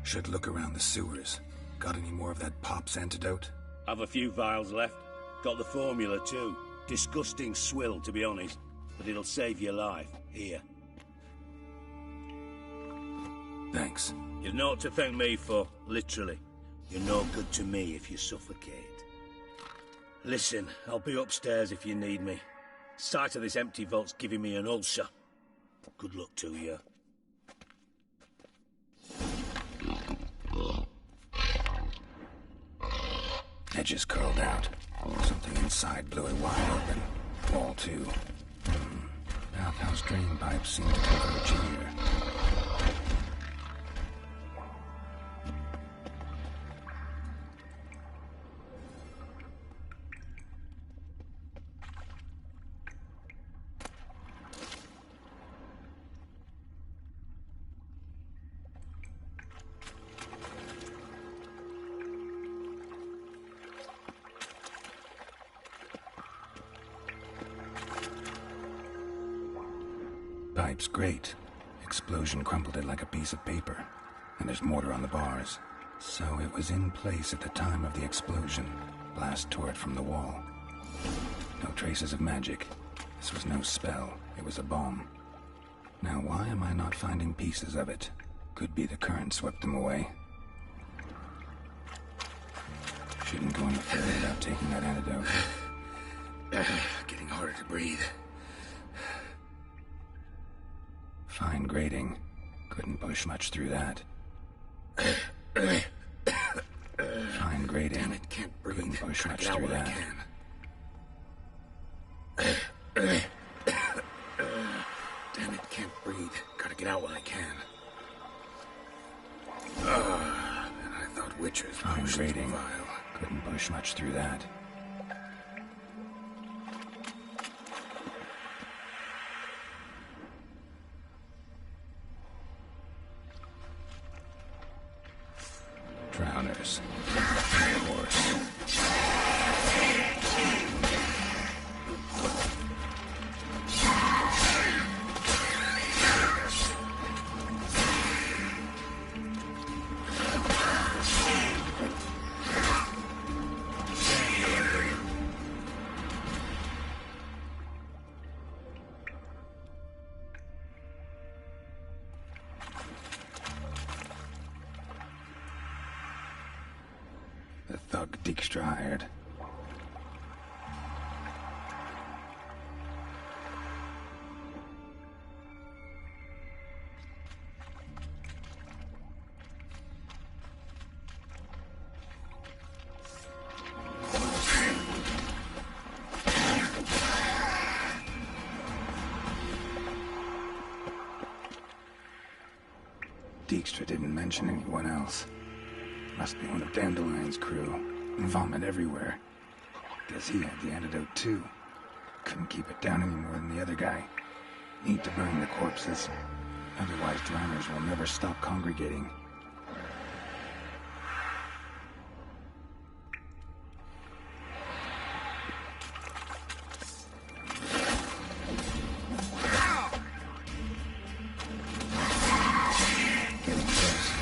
Should look around the sewers. Got any more of that Pop's antidote? Have a few vials left. Got the formula too. Disgusting swill, to be honest. But it'll save your life. Here. Thanks. You've naught to thank me for, literally. You're no good to me if you suffocate. Listen, I'll be upstairs if you need me. Sight of this empty vault's giving me an ulcer. Good luck to you. Edges curled out. Something inside blew it wide open. Wall too. Outhouse drain pipes seem to converge here. pipe's grate. Explosion crumpled it like a piece of paper. And there's mortar on the bars. So it was in place at the time of the explosion. Blast tore it from the wall. No traces of magic. This was no spell. It was a bomb. Now why am I not finding pieces of it? Could be the current swept them away. Shouldn't go any further without taking that antidote. Getting harder to breathe. Fine grating. Couldn't push much through that. Fine grating. Damn it, can't breathe. Couldn't push Trying much to get out through while I that. Damn it, can't breathe. Gotta get out while I can. And I thought witchers Fine pushed grating. vile. Couldn't push much through that. Drowners. Of course. The thug Dijkstra hired. Dijkstra didn't mention anyone else. Must be one of Dandelion's crew. Vomit everywhere. Guess he had the antidote too. Couldn't keep it down any more than the other guy. Need to burn the corpses. Otherwise drowners will never stop congregating. Getting close.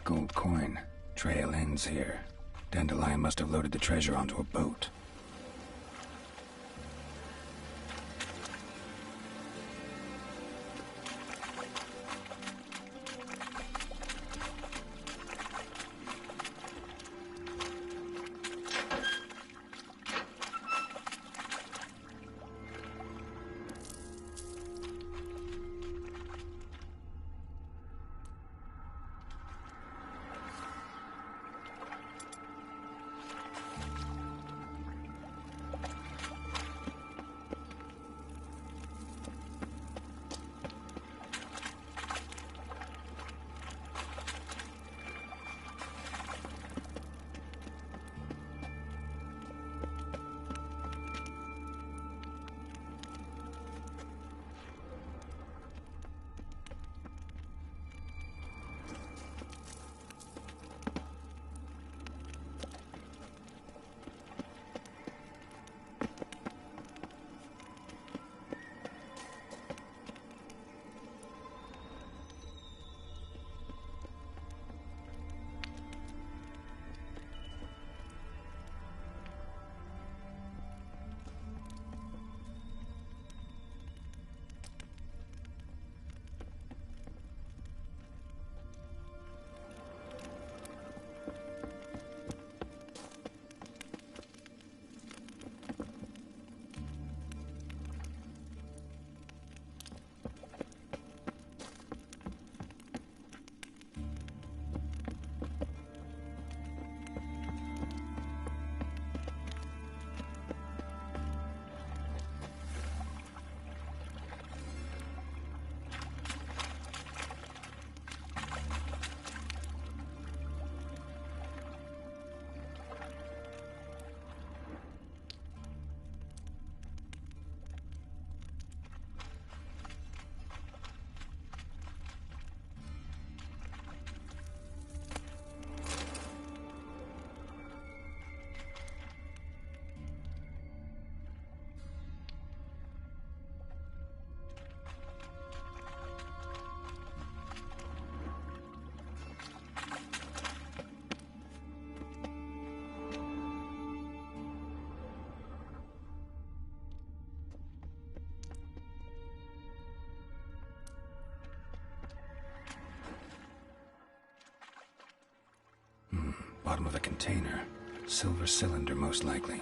Gold coin. Trail ends here. Dandelion must have loaded the treasure onto a boat. Bottom of a container. Silver cylinder, most likely.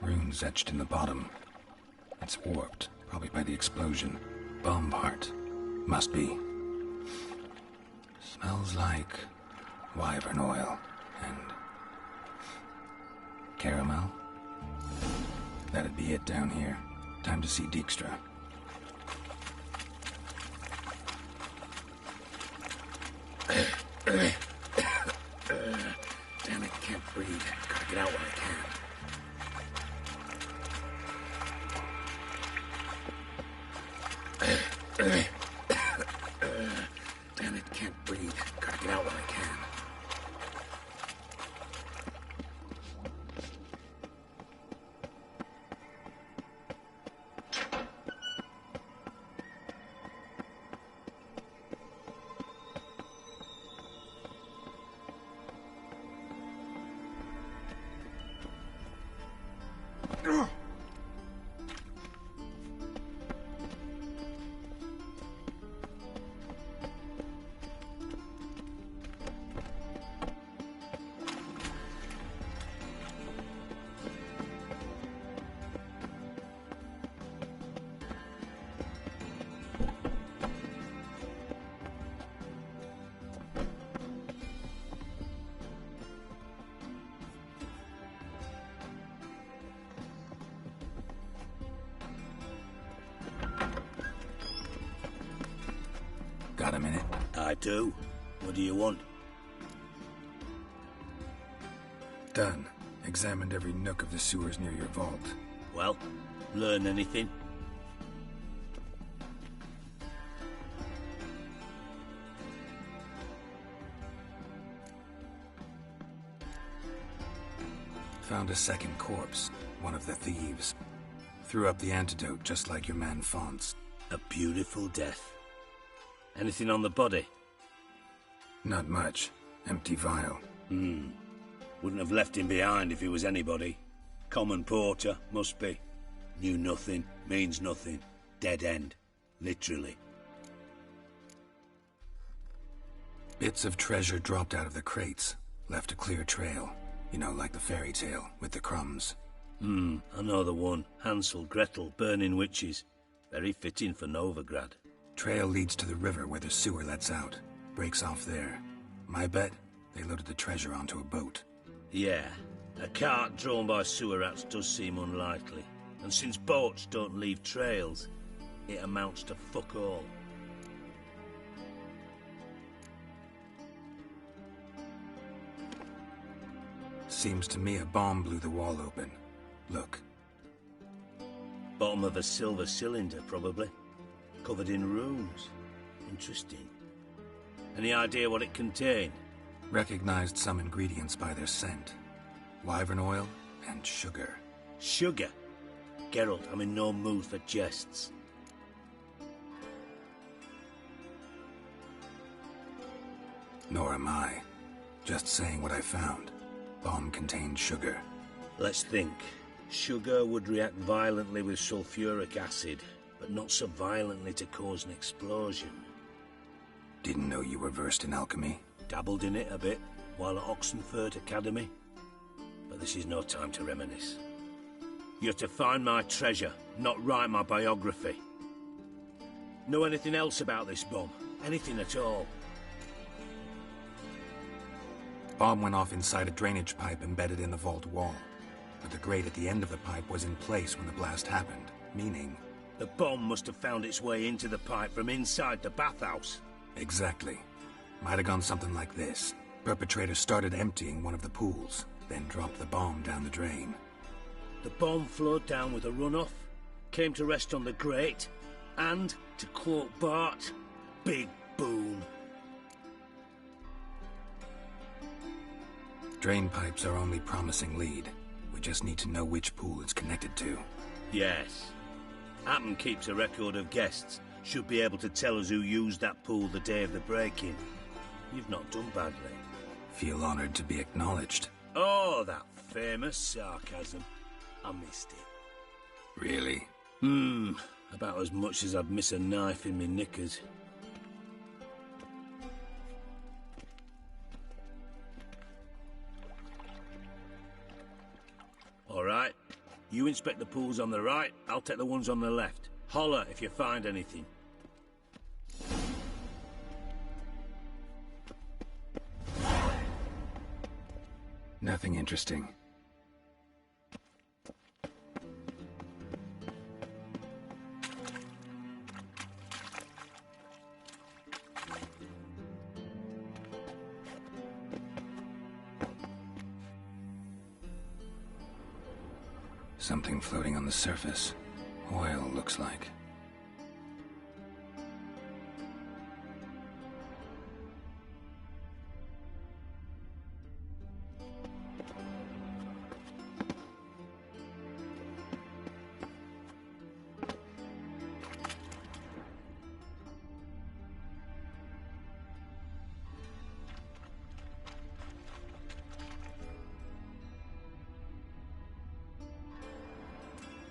Runes etched in the bottom. It's warped, probably by the explosion. Bomb part. Must be. Smells like wyvern oil and caramel. That'd be it down here. Time to see Dijkstra. Damn it, can't breathe. Gotta get out while I can. Damn it, can't breathe. Gotta get out while I can. Got a minute? I do. What do you want? Done. Examined every nook of the sewers near your vault. Well, learn anything? Found a second corpse. One of the thieves. Threw up the antidote just like your man Fonz. A beautiful death. Anything on the body? Not much. Empty vial. Wouldn't have left him behind if he was anybody. Common porter, must be. Knew nothing, means nothing. Dead end. Literally. Bits of treasure dropped out of the crates. Left a clear trail. You know, like the fairy tale, with the crumbs. I know the one. Hansel, Gretel, burning witches. Very fitting for Novigrad. Trail leads to the river where the sewer lets out. Breaks off there. My bet, they loaded the treasure onto a boat. Yeah. A cart drawn by sewer rats does seem unlikely. And since boats don't leave trails, it amounts to fuck all. Seems to me a bomb blew the wall open. Look. Bottom of a silver cylinder, probably. Covered in runes. Interesting. Any idea what it contained? Recognized some ingredients by their scent. Wyvern oil and sugar. Sugar? Geralt, I'm in no mood for jests. Nor am I. Just saying what I found. Bomb contained sugar. Let's think. Sugar would react violently with sulfuric acid, but not so violently to cause an explosion. Didn't know you were versed in alchemy. Dabbled in it a bit, while at Oxenford Academy. But this is no time to reminisce. You're to find my treasure, not write my biography. Know anything else about this bomb? Anything at all? Bomb went off inside a drainage pipe embedded in the vault wall. But the grate at the end of the pipe was in place when the blast happened, meaning... The bomb must have found its way into the pipe from inside the bathhouse. Exactly. Might have gone something like this. Perpetrator started emptying one of the pools, then dropped the bomb down the drain. The bomb flowed down with a runoff, came to rest on the grate, and, to quote Bart, big boom. Drain pipes are only promising lead. We just need to know which pool it's connected to. Yes. Appen keeps a record of guests. Should be able to tell us who used that pool the day of the break-in. You've not done badly. Feel honored to be acknowledged. Oh, that famous sarcasm. I missed it. Really? About as much as I'd miss a knife in me knickers. You inspect the pools on the right, I'll take the ones on the left. Holler if you find anything. Nothing interesting. Something floating on the surface. Oil, looks like.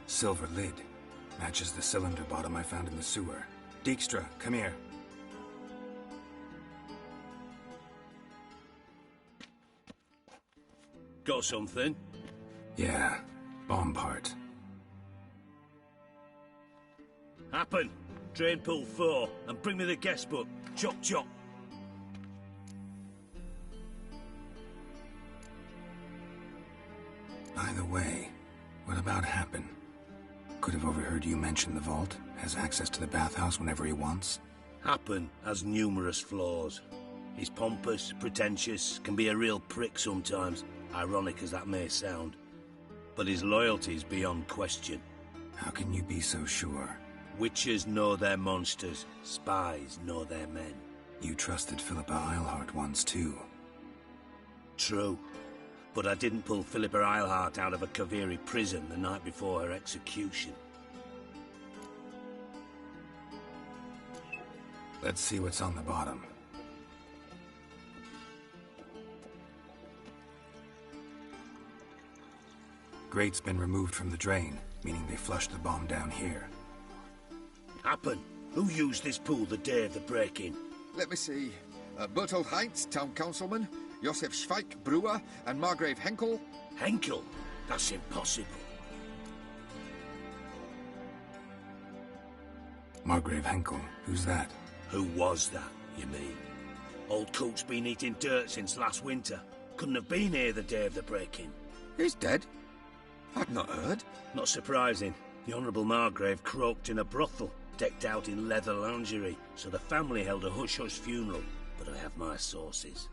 Silver lid. Matches the cylinder bottom I found in the sewer. Dijkstra, come here. Got something? Yeah, bomb part. Happen. Drain pool 4, and bring me the guest book. Chop chop. By the way, what about Happen? Could have overheard you mention the vault. Has access to the bathhouse whenever he wants. Happen has numerous flaws. He's pompous, pretentious, can be a real prick sometimes, ironic as that may sound. But his loyalty's beyond question. How can you be so sure? Witches know their monsters, spies know their men. You trusted Philippa Eilhart once too. True. But I didn't pull Philippa Eilhart out of a Kaviri prison the night before her execution. Let's see what's on the bottom. Grate's been removed from the drain, meaning they flushed the bomb down here. Happen. Who used this pool the day of the break-in? Let me see. Bertold Heinz, town councilman, Josef Schweik, brewer, and Margrave Henkel. Henkel? That's impossible. Margrave Henkel? Who's that? Who was that, you mean? Old coot's been eating dirt since last winter. Couldn't have been here the day of the break-in. He's dead? I've not heard. Not surprising. The Honourable Margrave croaked in a brothel, decked out in leather lingerie, so the family held a hush-hush funeral. But I have my sources.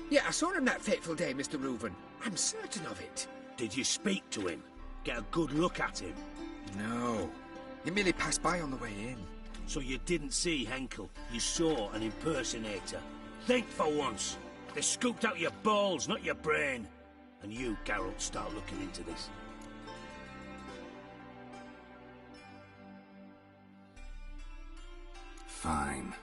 Yeah, I saw him that fateful day, Mr. Reuven. I'm certain of it. Did you speak to him? Get a good look at him? No. He merely passed by on the way in. So you didn't see Henkel. You saw an impersonator. Think for once. They scooped out your balls, not your brain. And you, Geralt, start looking into this. Fine.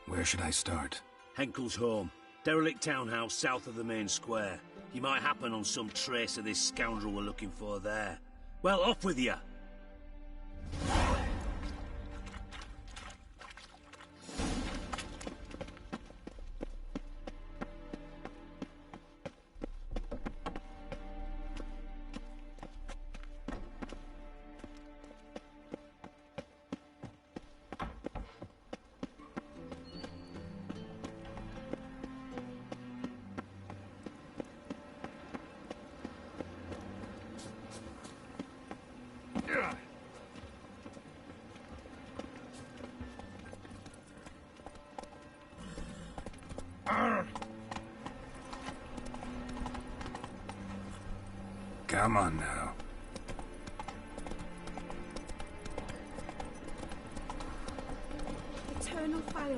Where should I start? Henkel's home. Derelict townhouse south of the main square. You might happen on some trace of this scoundrel we're looking for there. Well, off with you! Come on now. Eternal fire.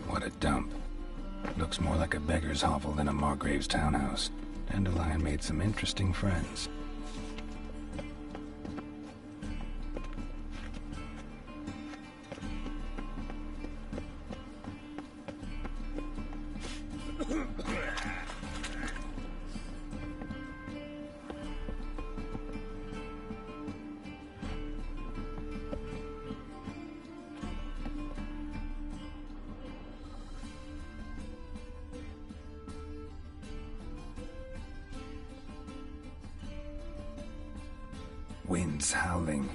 What a dump. Looks more like a beggar's hovel than a Margrave's townhouse. Dandelion made some interesting friends. Winds howling.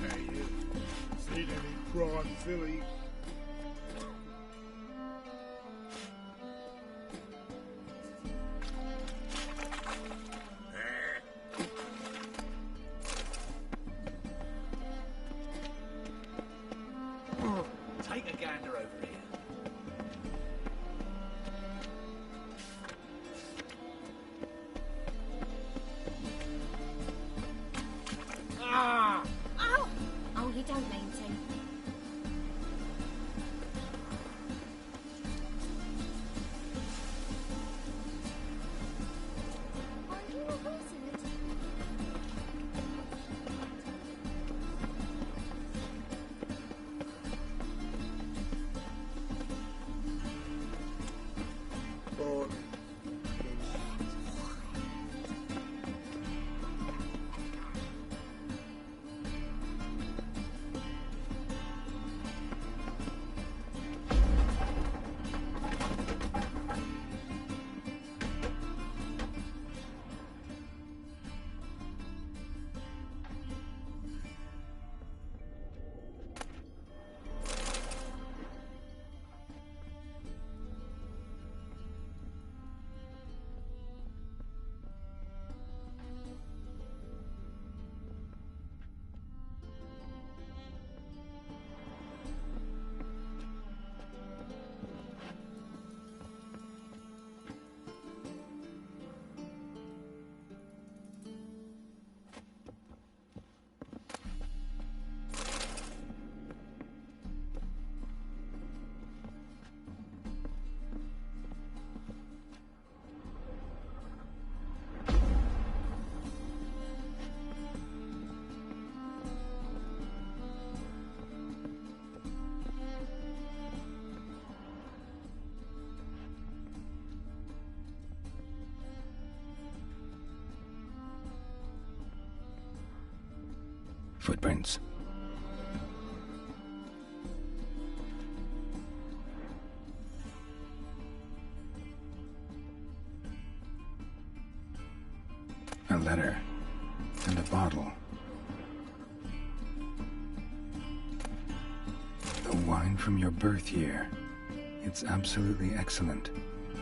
Hey, you. Seen any prawn filly? Take a gander over here. Ah! Ow! Oh, you don't mean to. Are you a wizard? Or... Footprints. A letter. And a bottle. The wine from your birth year. It's absolutely excellent.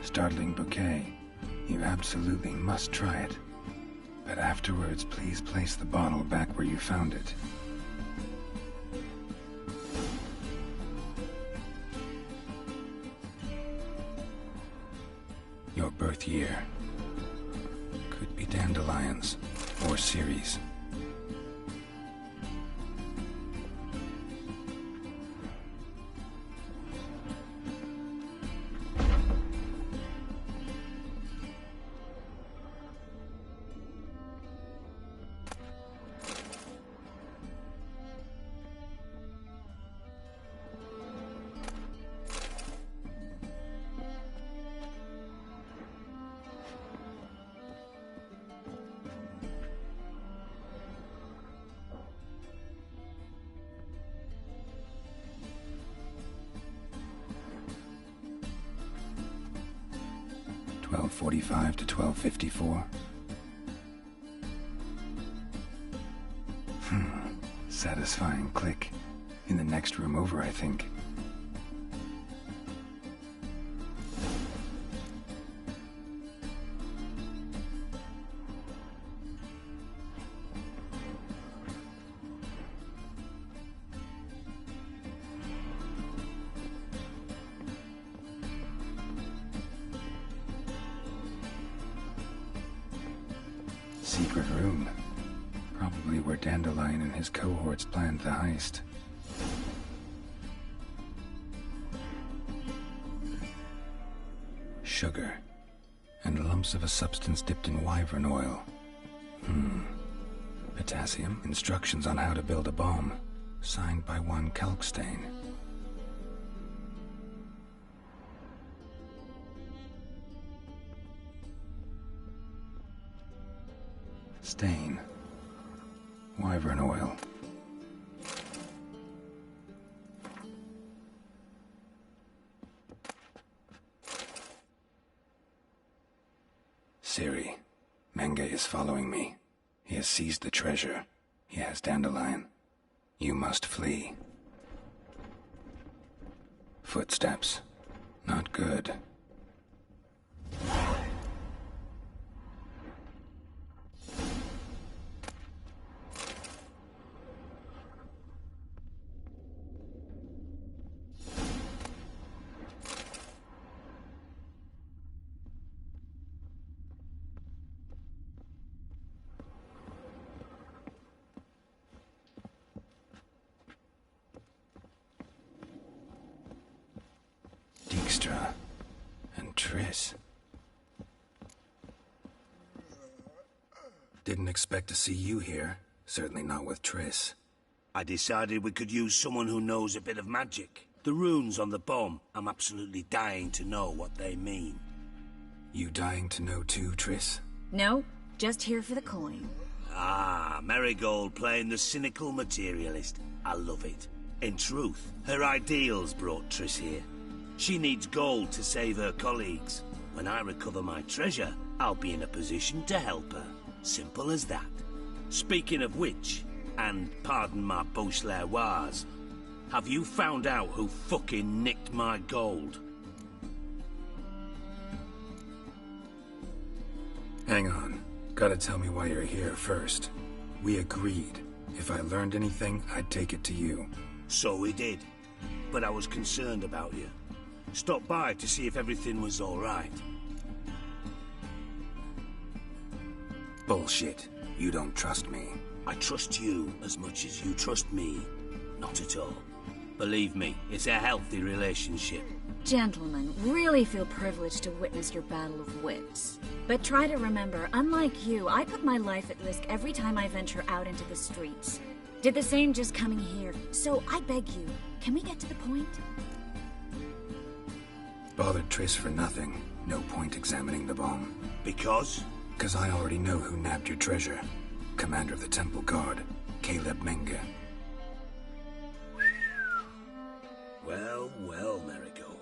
Startling bouquet. You absolutely must try it. But afterwards, please place the bottle back where you found it. Your birth year. Could be dandelions or Ciri's. .45 to 12:54. Satisfying click. In the next room over, I think. Secret room. Probably where Dandelion and his cohorts planned the heist. Sugar. And lumps of a substance dipped in wyvern oil. Potassium. Instructions on how to build a bomb. Signed by one Kalkstain. Stain. Wyvern oil. Ciri, Menge is following me. He has seized the treasure. He has Dandelion. You must flee. Footsteps. Not good. And Triss. Didn't expect to see you here. Certainly not with Triss. I decided we could use someone who knows a bit of magic. The runes on the bomb, I'm absolutely dying to know what they mean. You dying to know too, Triss? No, just here for the coin. Ah, Marigold playing the cynical materialist. I love it. In truth, her ideals brought Triss here. She needs gold to save her colleagues. When I recover my treasure, I'll be in a position to help her. Simple as that. Speaking of which, and pardon my Beauclervoise, have you found out who fucking nicked my gold? Hang on. Gotta tell me why you're here first. We agreed. If I learned anything, I'd take it to you. So we did. But I was concerned about you. Stopped by to see if everything was all right. Bullshit. You don't trust me. I trust you as much as you trust me. Not at all. Believe me, it's a healthy relationship. Gentlemen, really feel privileged to witness your battle of wits. But try to remember, unlike you, I put my life at risk every time I venture out into the streets. Did the same just coming here. So I beg you, can we get to the point? Bothered Triss for nothing. No point examining the bomb. Because? Because I already know who nabbed your treasure. Commander of the Temple Guard, Caleb Menge. Well, well, Marigold.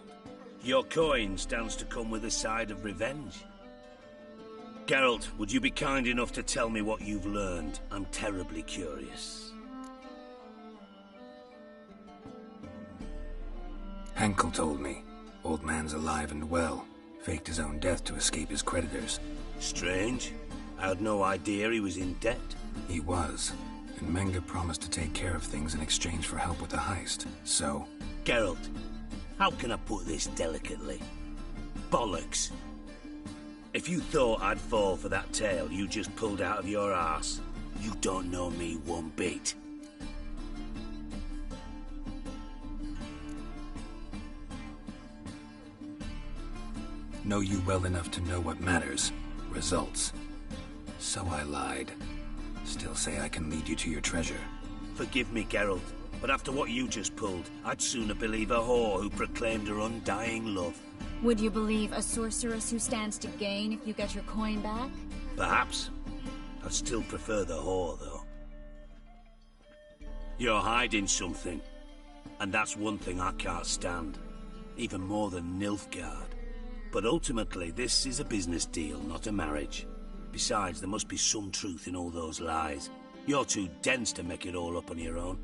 Your coin stands to come with a side of revenge. Geralt, would you be kind enough to tell me what you've learned? I'm terribly curious. Henkel told me. Old man's alive and well. Faked his own death to escape his creditors. Strange. I had no idea he was in debt. He was. And Menge promised to take care of things in exchange for help with the heist. So... Geralt, how can I put this delicately? Bollocks. If you thought I'd fall for that tale you just pulled out of your arse, you don't know me one bit. Know you well enough to know what matters. Results. So I lied. Still say I can lead you to your treasure. Forgive me, Geralt, but after what you just pulled, I'd sooner believe a whore who proclaimed her undying love. Would you believe a sorceress who stands to gain if you get your coin back? Perhaps. I'd still prefer the whore, though. You're hiding something. And that's one thing I can't stand. Even more than Nilfgaard. But ultimately, this is a business deal, not a marriage. Besides, there must be some truth in all those lies. You're too dense to make it all up on your own.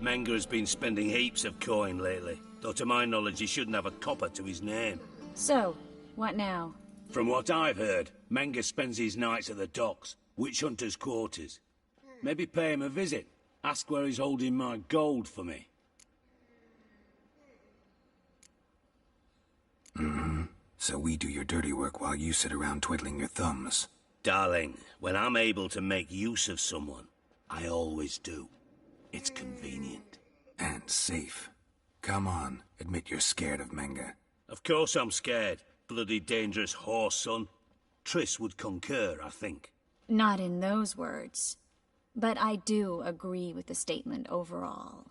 Menge has been spending heaps of coin lately. Though to my knowledge, he shouldn't have a copper to his name. So, what now? From what I've heard, Menge spends his nights at the docks, witch hunters' quarters. Maybe pay him a visit. Ask where he's holding my gold for me. So we do your dirty work while you sit around twiddling your thumbs. Darling, when I'm able to make use of someone, I always do. It's convenient. And safe. Come on, admit you're scared of Menge. Of course I'm scared. Bloody dangerous whore, son. Triss would concur, I think. Not in those words. But I do agree with the statement overall.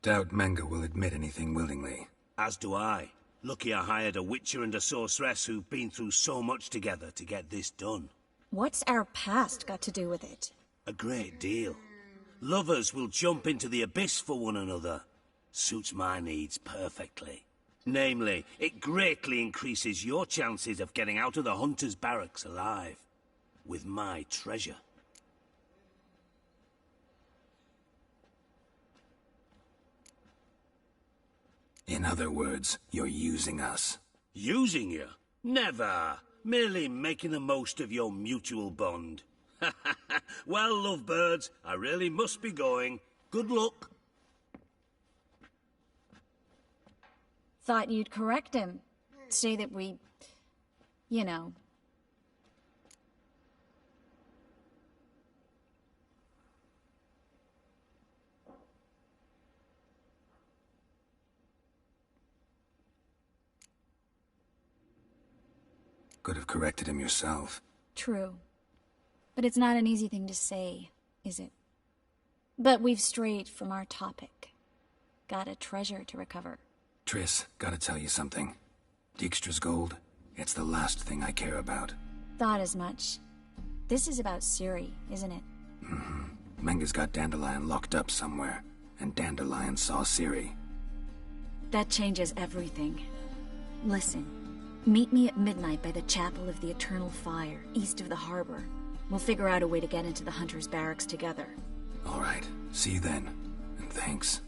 Doubt Menge will admit anything willingly. As do I. Lucky I hired a witcher and a sorceress who've been through so much together to get this done. What's our past got to do with it? A great deal. Lovers will jump into the abyss for one another. Suits my needs perfectly. Namely, it greatly increases your chances of getting out of the Hunter's barracks alive. With my treasure. In other words, you're using us. Using you? Never. Merely making the most of your mutual bond. Well, lovebirds, I really must be going. Good luck. Thought you'd correct him. Say that we... you know... Could have corrected him yourself. True. But it's not an easy thing to say, is it? But we've strayed from our topic. Got a treasure to recover. Triss, gotta tell you something. Dijkstra's gold, it's the last thing I care about. Thought as much. This is about Ciri, isn't it? Mm-hmm. Menga's got Dandelion locked up somewhere, and Dandelion saw Ciri. That changes everything. Listen. Meet me at midnight by the Chapel of the Eternal Fire, east of the harbor. We'll figure out a way to get into the Hunter's barracks together. All right. See you then. And thanks.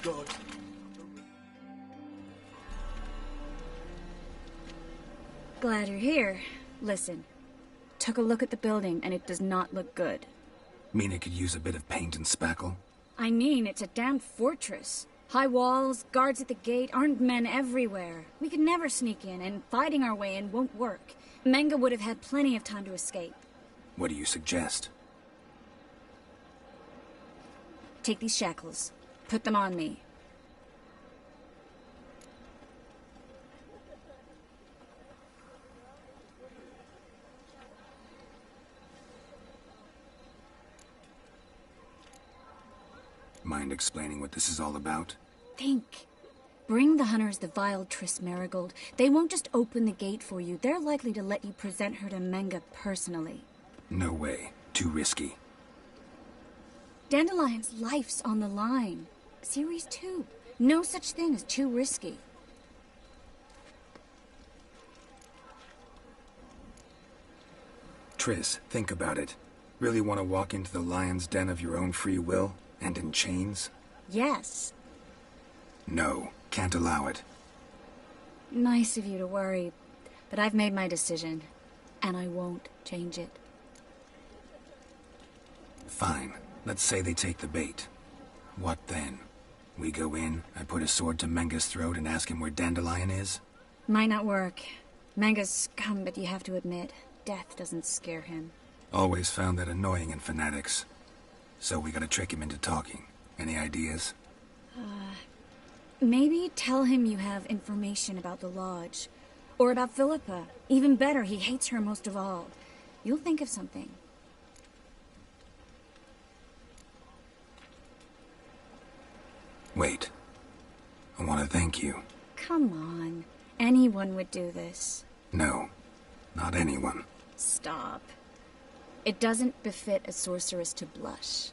God. Glad you're here. Listen. Took a look at the building, and it does not look good. Mean it could use a bit of paint and spackle? I mean, it's a damn fortress. High walls, guards at the gate, armed men everywhere. We could never sneak in, and fighting our way in won't work. Menga would have had plenty of time to escape. What do you suggest? Take these shackles. Put them on me. Mind explaining what this is all about? Think. Bring the hunters the vile Triss Marigold. They won't just open the gate for you. They're likely to let you present her to Menga personally. No way. Too risky. Dandelion's life's on the line. Ciri's too. No such thing as too risky. Triss, think about it. Really want to walk into the lion's den of your own free will? And in chains? Yes. No, can't allow it. Nice of you to worry, but I've made my decision, and I won't change it. Fine. Let's say they take the bait. What then? We go in, I put a sword to Menga's throat and ask him where Dandelion is? Might not work. Menga's scum, but you have to admit, death doesn't scare him. Always found that annoying in fanatics. So we gotta trick him into talking. Any ideas? Maybe tell him you have information about the Lodge. Or about Philippa. Even better, he hates her most of all. You'll think of something. Wait. I want to thank you. Come on. Anyone would do this. No. Not anyone. Stop. It doesn't befit a sorceress to blush.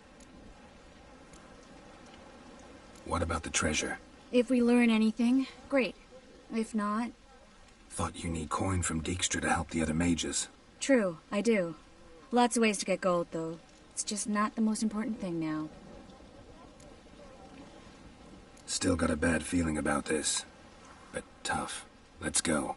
What about the treasure? If we learn anything, great. If not... Thought you need coin from Dijkstra to help the other mages. True, I do. Lots of ways to get gold, though. It's just not the most important thing now. Still got a bad feeling about this. But tough. Let's go.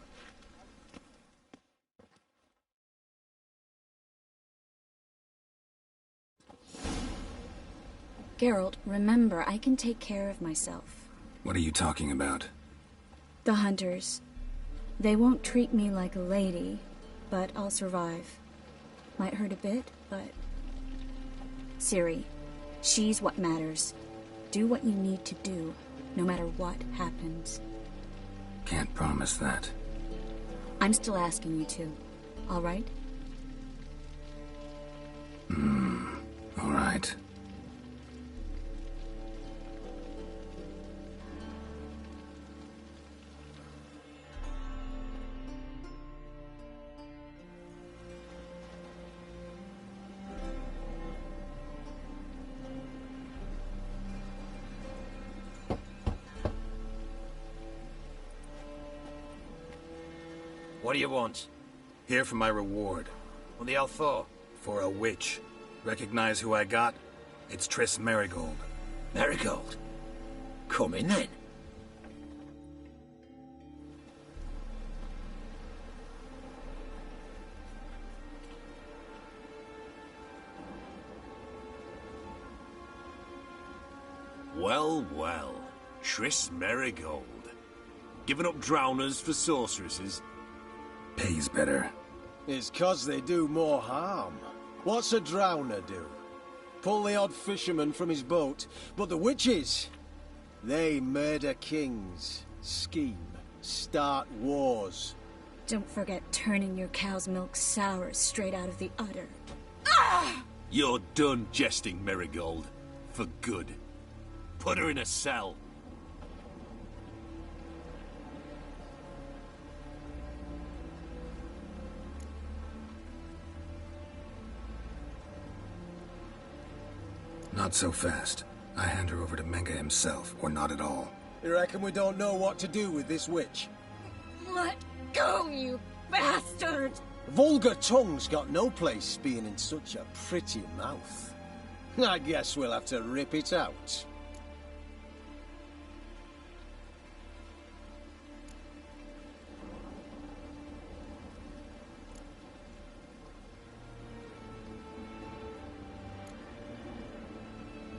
Geralt, remember, I can take care of myself. What are you talking about? The hunters. They won't treat me like a lady, but I'll survive. Might hurt a bit, but... Ciri, she's what matters. Do what you need to do, no matter what happens. Can't promise that. I'm still asking you to, all right? All right. What do you want? Here for my reward. What the hell for? For a witch. Recognize who I got? It's Triss Merigold. Merigold? Come in then. Well, well. Triss Merigold. Giving up drowners for sorceresses? Pays better. It's 'cause they do more harm. What's a drowner do? Pull the odd fisherman from his boat. But the witches, they murder kings, scheme, start wars. Don't forget turning your cow's milk sour straight out of the udder. You're done jesting, Merigold. For good. Put her in a cell. Not so fast. I hand her over to Menge himself, or not at all. You reckon we don't know what to do with this witch? Let go, you bastard! Vulgar tongue's got no place being in such a pretty mouth. I guess we'll have to rip it out.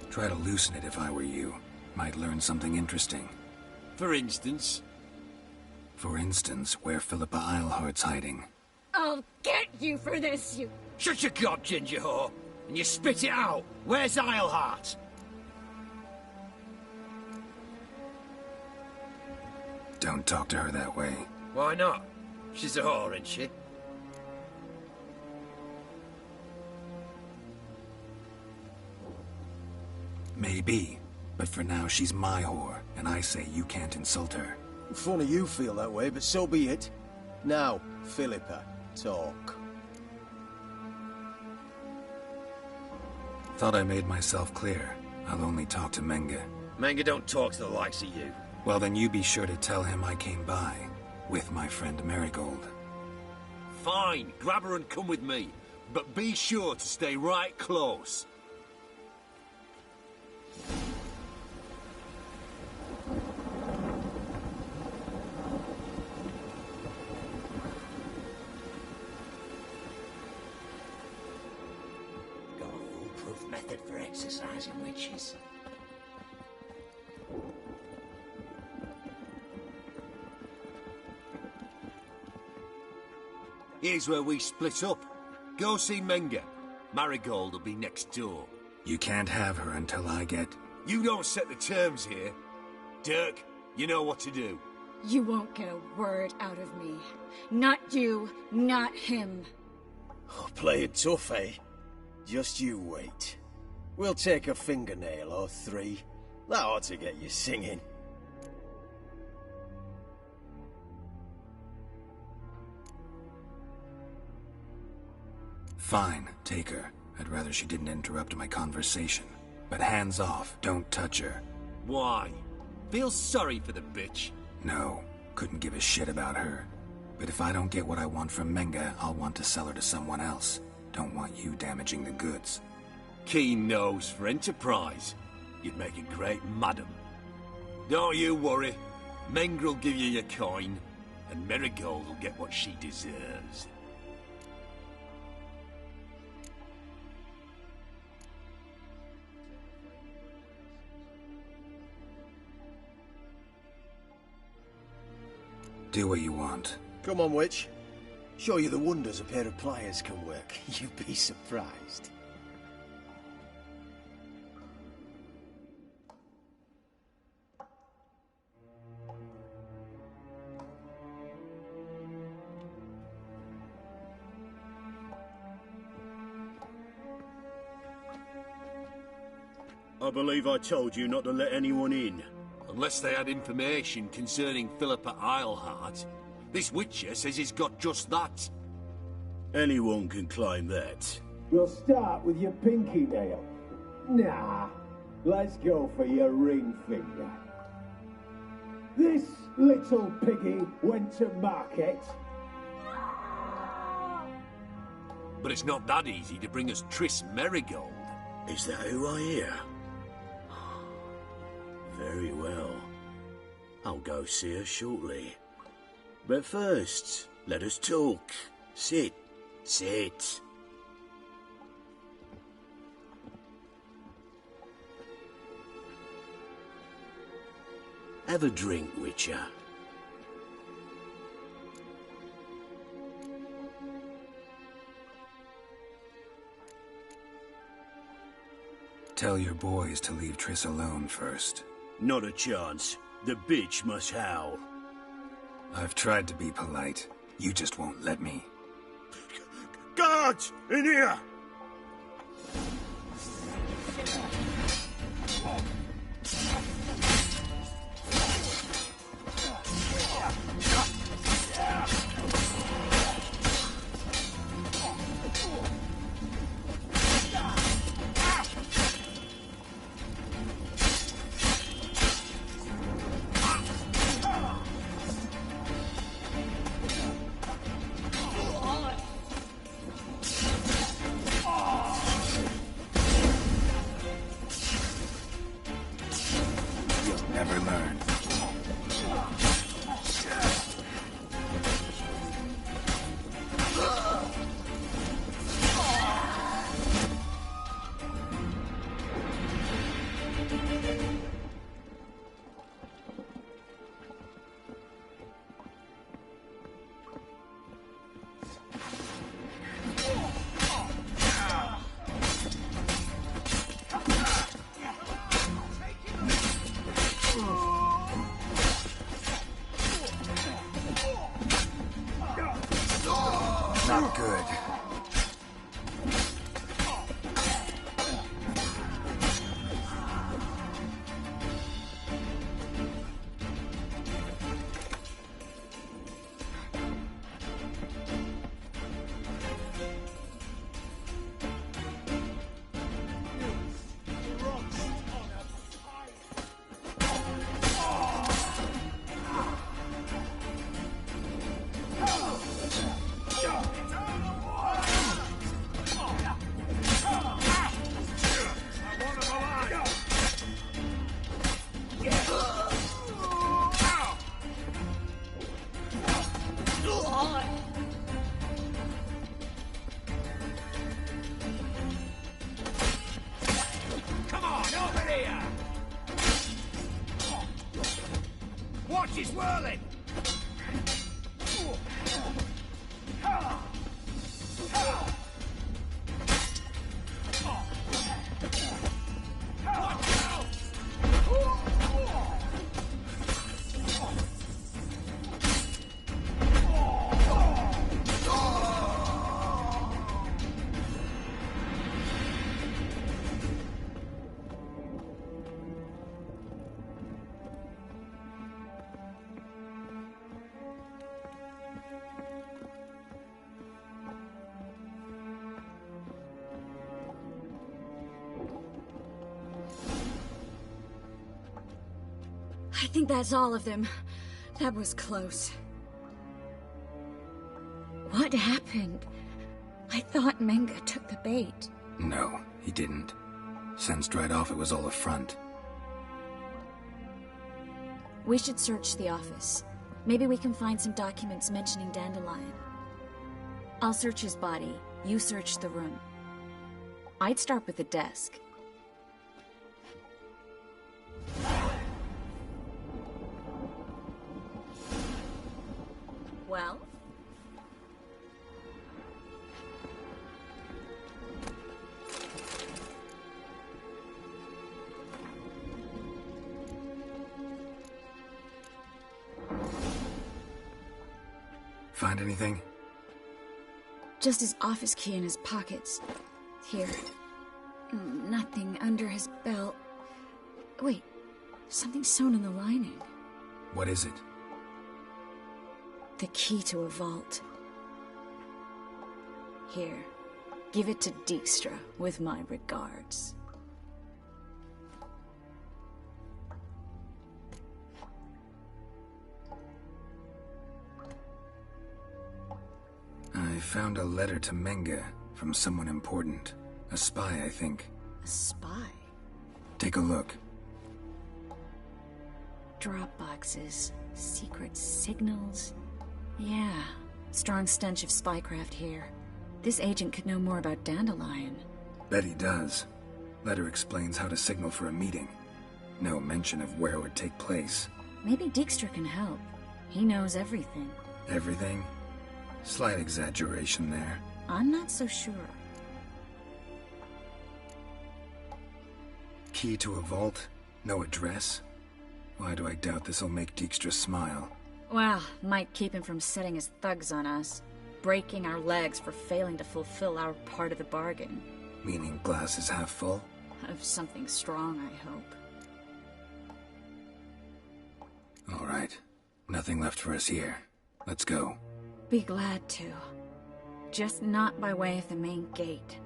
Try to loosen it if I were you. Might learn something interesting. For instance? For instance, where Philippa Eilhart's hiding. I'll get you for this, you... Shut your gob, ginger whore, and you spit it out. Where's Eilhart? Don't talk to her that way. Why not? She's a whore, isn't she? Maybe, but for now she's my whore, and I say you can't insult her. Funny you feel that way, but so be it. Now, Philippa, talk. Thought I made myself clear. I'll only talk to Menge. Menge don't talk to the likes of you. Well, then you be sure to tell him I came by, with my friend Merigold. Fine, grab her and come with me. But be sure to stay right close. Method for exercising witches. Here's where we split up. Go see Menge. Marigold will be next door. You can't have her until I get... You don't set the terms here. Dirk, you know what to do. You won't get a word out of me. Not you, not him. Oh, play it tough, eh? Just you wait. We'll take a fingernail or three. That ought to get you singing. Fine, take her. I'd rather she didn't interrupt my conversation. But hands off, don't touch her. Why? Feel sorry for the bitch? No, couldn't give a shit about her. But if I don't get what I want from Menge, I'll want to sell her to someone else. Don't want you damaging the goods. Keen nose for enterprise. You'd make a great madam. Don't you worry. Mengrel give you your coin, and Merigold will get what she deserves. Do what you want. Come on, witch. Show you the wonders a pair of pliers can work. You'd be surprised. I believe I told you not to let anyone in. Unless they had information concerning Philippa Eilhart. This witcher says he's got just that. Anyone can claim that. We'll start with your pinky nail. Nah, let's go for your ring finger. This little piggy went to market. But it's not that easy to bring us Triss Merigold. Is that who I hear? Very well. I'll go see her shortly. But first, let us talk. Sit. Sit. Have a drink, Witcher. Tell your boys to leave Triss alone first. Not a chance. The bitch must howl. I've tried to be polite. You just won't let me. Guards! In here! Never learn. Not good. Watch his whirling! I think that's all of them. That was close. What happened? I thought Menga took the bait. No, he didn't. Sensed right off it was all a front. We should search the office. Maybe we can find some documents mentioning Dandelion. I'll search his body. You search the room. I'd start with the desk. Well? Find anything? Just his office key in his pockets. Here. Nothing under his belt. Wait, something sewn in the lining. What is it? The key to a vault. Here, give it to Dijkstra with my regards. I found a letter to Menga from someone important. A spy, I think. A spy? Take a look. Drop boxes, secret signals. Yeah, strong stench of spycraft here. This agent could know more about Dandelion. Bet he does. Letter explains how to signal for a meeting. No mention of where it would take place. Maybe Dijkstra can help. He knows everything. Everything? Slight exaggeration there. I'm not so sure. Key to a vault? No address? Why do I doubt this'll make Dijkstra smile? Well, might keep him from setting his thugs on us. Breaking our legs for failing to fulfill our part of the bargain. Meaning glass is half full? Of something strong, I hope. All right. Nothing left for us here. Let's go. Be glad to. Just not by way of the main gate.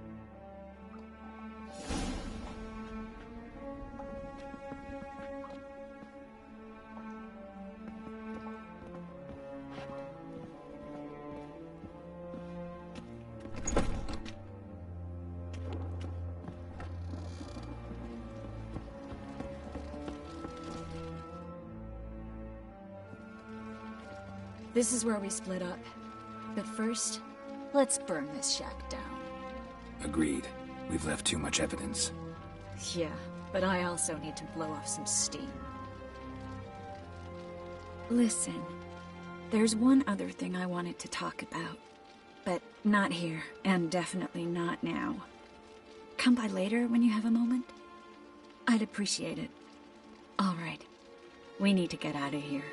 This is where we split up. But first, let's burn this shack down. Agreed. We've left too much evidence. Yeah, but I also need to blow off some steam. Listen, there's one other thing I wanted to talk about. But not here, and definitely not now. Come by later when you have a moment? I'd appreciate it. All right. We need to get out of here.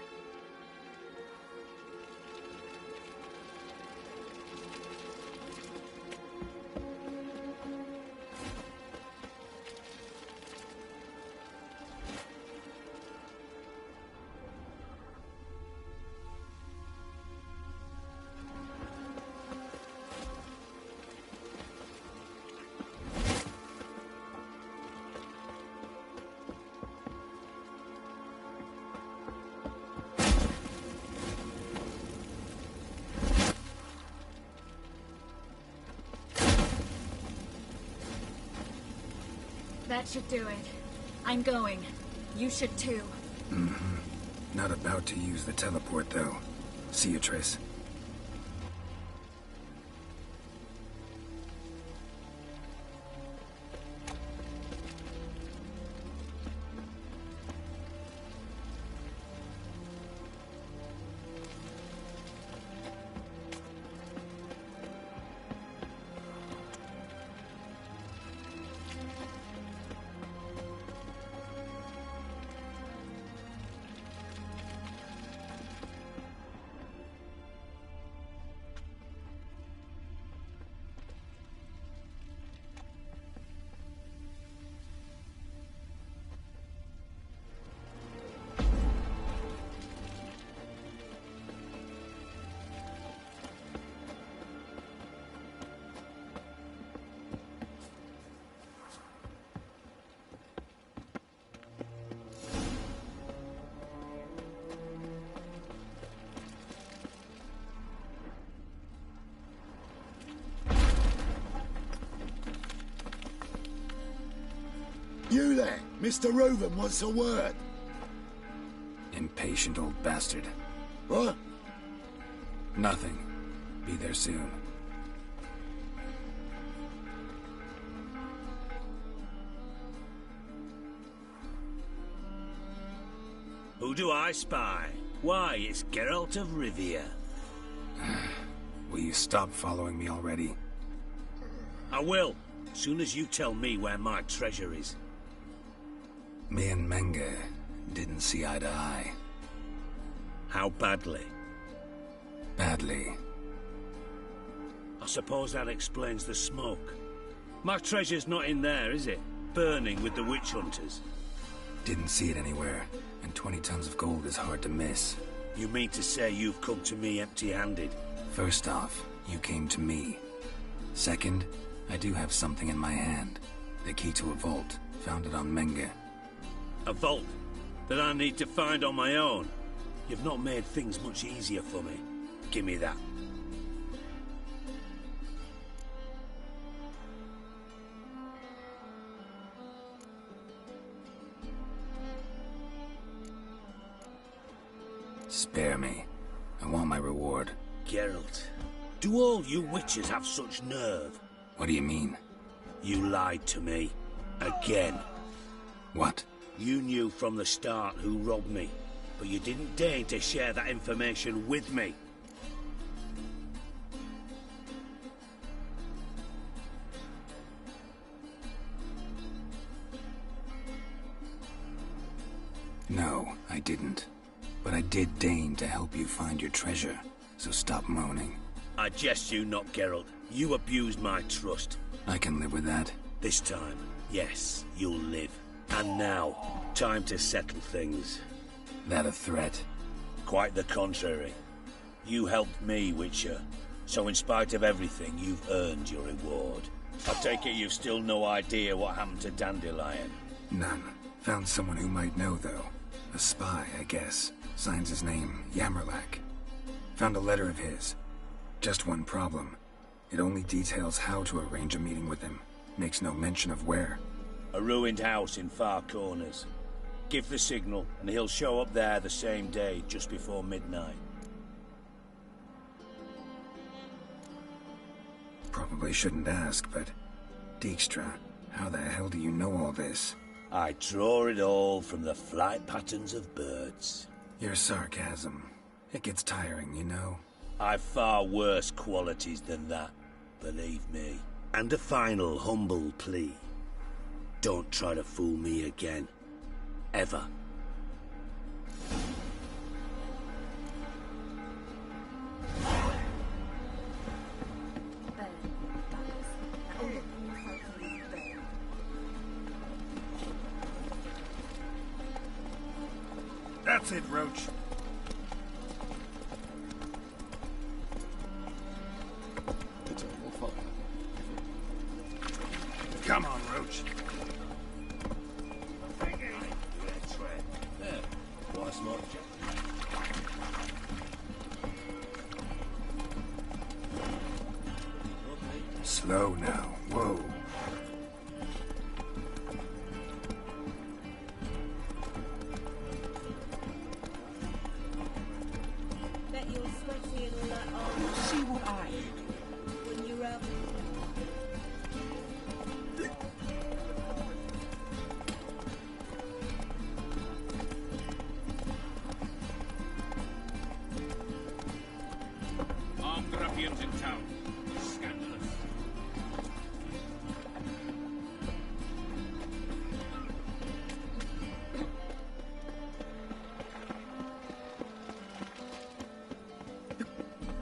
That should do it. I'm going. You should too. Mm-hmm. Not about to use the teleport, though. See you, Triss. You there, Mr. Reuven wants a word. Impatient old bastard. What? Nothing. Be there soon. Who do I spy? Why, it's Geralt of Rivia. Will you stop following me already? I will, soon as you tell me where my treasure is. Me and Menge didn't see eye to eye. How badly? Badly. I suppose that explains the smoke. My treasure's not in there, is it? Burning with the witch hunters. Didn't see it anywhere, and 20 tons of gold is hard to miss. You mean to say you've come to me empty-handed? First off, you came to me. Second, I do have something in my hand. The key to a vault, found it on Menge. A vault that I need to find on my own? You've not made things much easier for me. Give me that. Spare me. I want my reward. Geralt, do all you witches have such nerve? What do you mean? You lied to me. Again. What? You knew from the start who robbed me, but you didn't deign to share that information with me. No, I didn't. But I did deign to help you find your treasure, so stop moaning. I jest you not, Geralt. You abused my trust. I can live with that. This time, yes, you'll live. And now, time to settle things. That a threat? Quite the contrary. You helped me, Witcher. So in spite of everything, you've earned your reward. I take it you've still no idea what happened to Dandelion? None. Found someone who might know, though. A spy, I guess. Signs his name, Yammerlack. Found a letter of his. Just one problem. It only details how to arrange a meeting with him. Makes no mention of where. A ruined house in Far Corners. Give the signal, and he'll show up there the same day, just before midnight. Probably shouldn't ask, but... Dijkstra, how the hell do you know all this? I draw it all from the flight patterns of birds. Your sarcasm. It gets tiring, you know. I've far worse qualities than that, believe me. And a final humble plea. Don't try to fool me again. Ever. That's it, Roach. Come on, Roach. Slow now. Whoa. Bet you're sweaty and all that armour. See what I do? Wouldn't you, Ralph? Armed ruffians in town. Scandalous.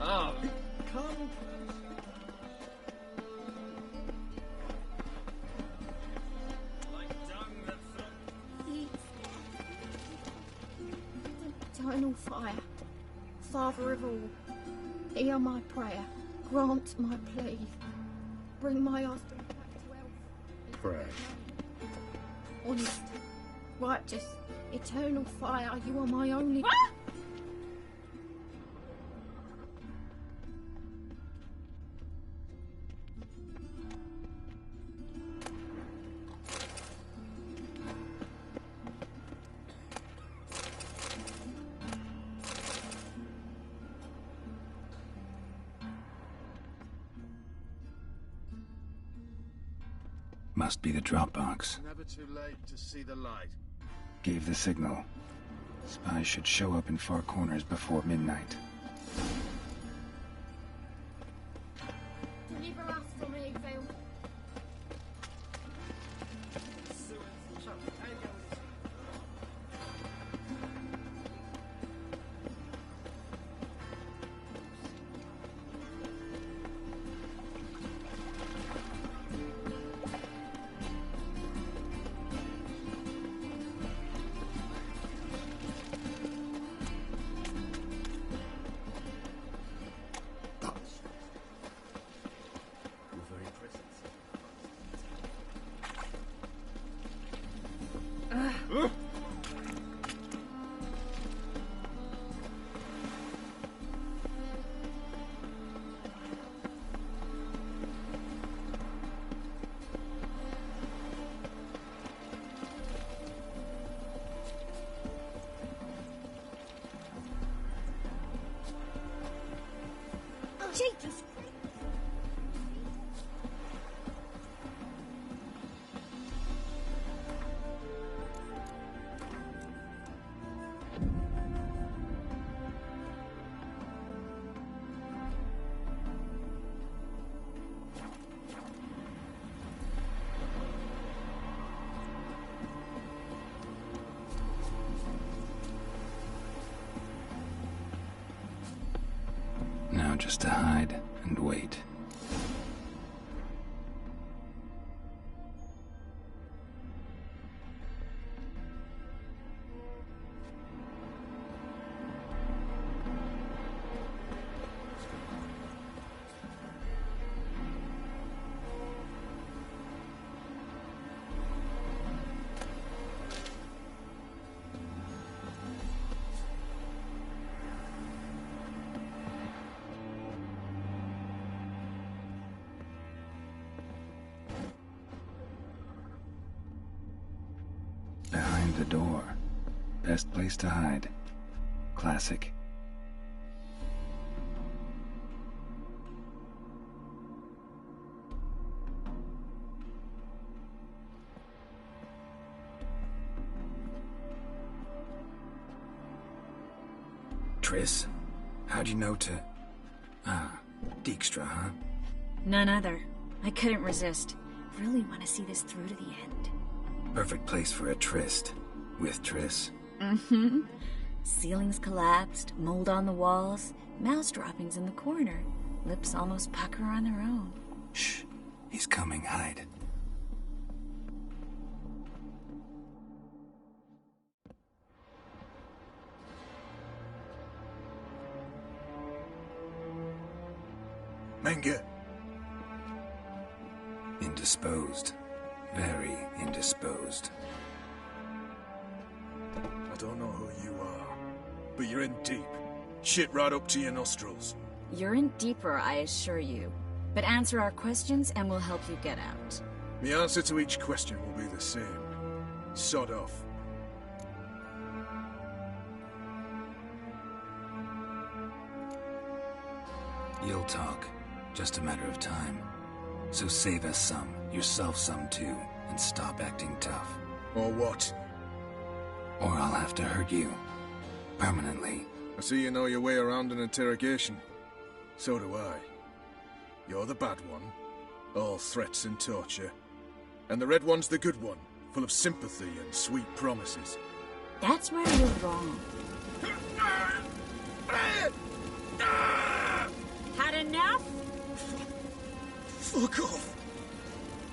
Ah, come. Eternal fire, Father of all, hear my prayer, grant my plea, bring my husband back to health. Pray. Honest, righteous, eternal fire, you are my only... Must be the drop box. Never too late to see the light. Gave the signal. Spies should show up in Far Corners before midnight. just to hide and wait. Behind the door. Best place to hide. Classic. Triss? How'd you know to... Dijkstra, huh? None other. I couldn't resist. Really want to see this through to the end. Perfect place for a tryst. With Triss. Mm-hmm. Ceilings collapsed, mold on the walls, mouse droppings in the corner. Lips almost pucker on their own. Shh. He's coming. Hide. Menge. Indisposed. Very indisposed. I don't know who you are, but you're in deep. Shit right up to your nostrils. You're in deeper, I assure you. But answer our questions and we'll help you get out. The answer to each question will be the same. Sod off. You'll talk. Just a matter of time. So save us some, yourself some too, and stop acting tough. Or what? Or I'll have to hurt you. Permanently. I see you know your way around an interrogation. So do I. You're the bad one. All threats and torture. And the red one's the good one, full of sympathy and sweet promises. That's where you're wrong. Had enough? Fuck off.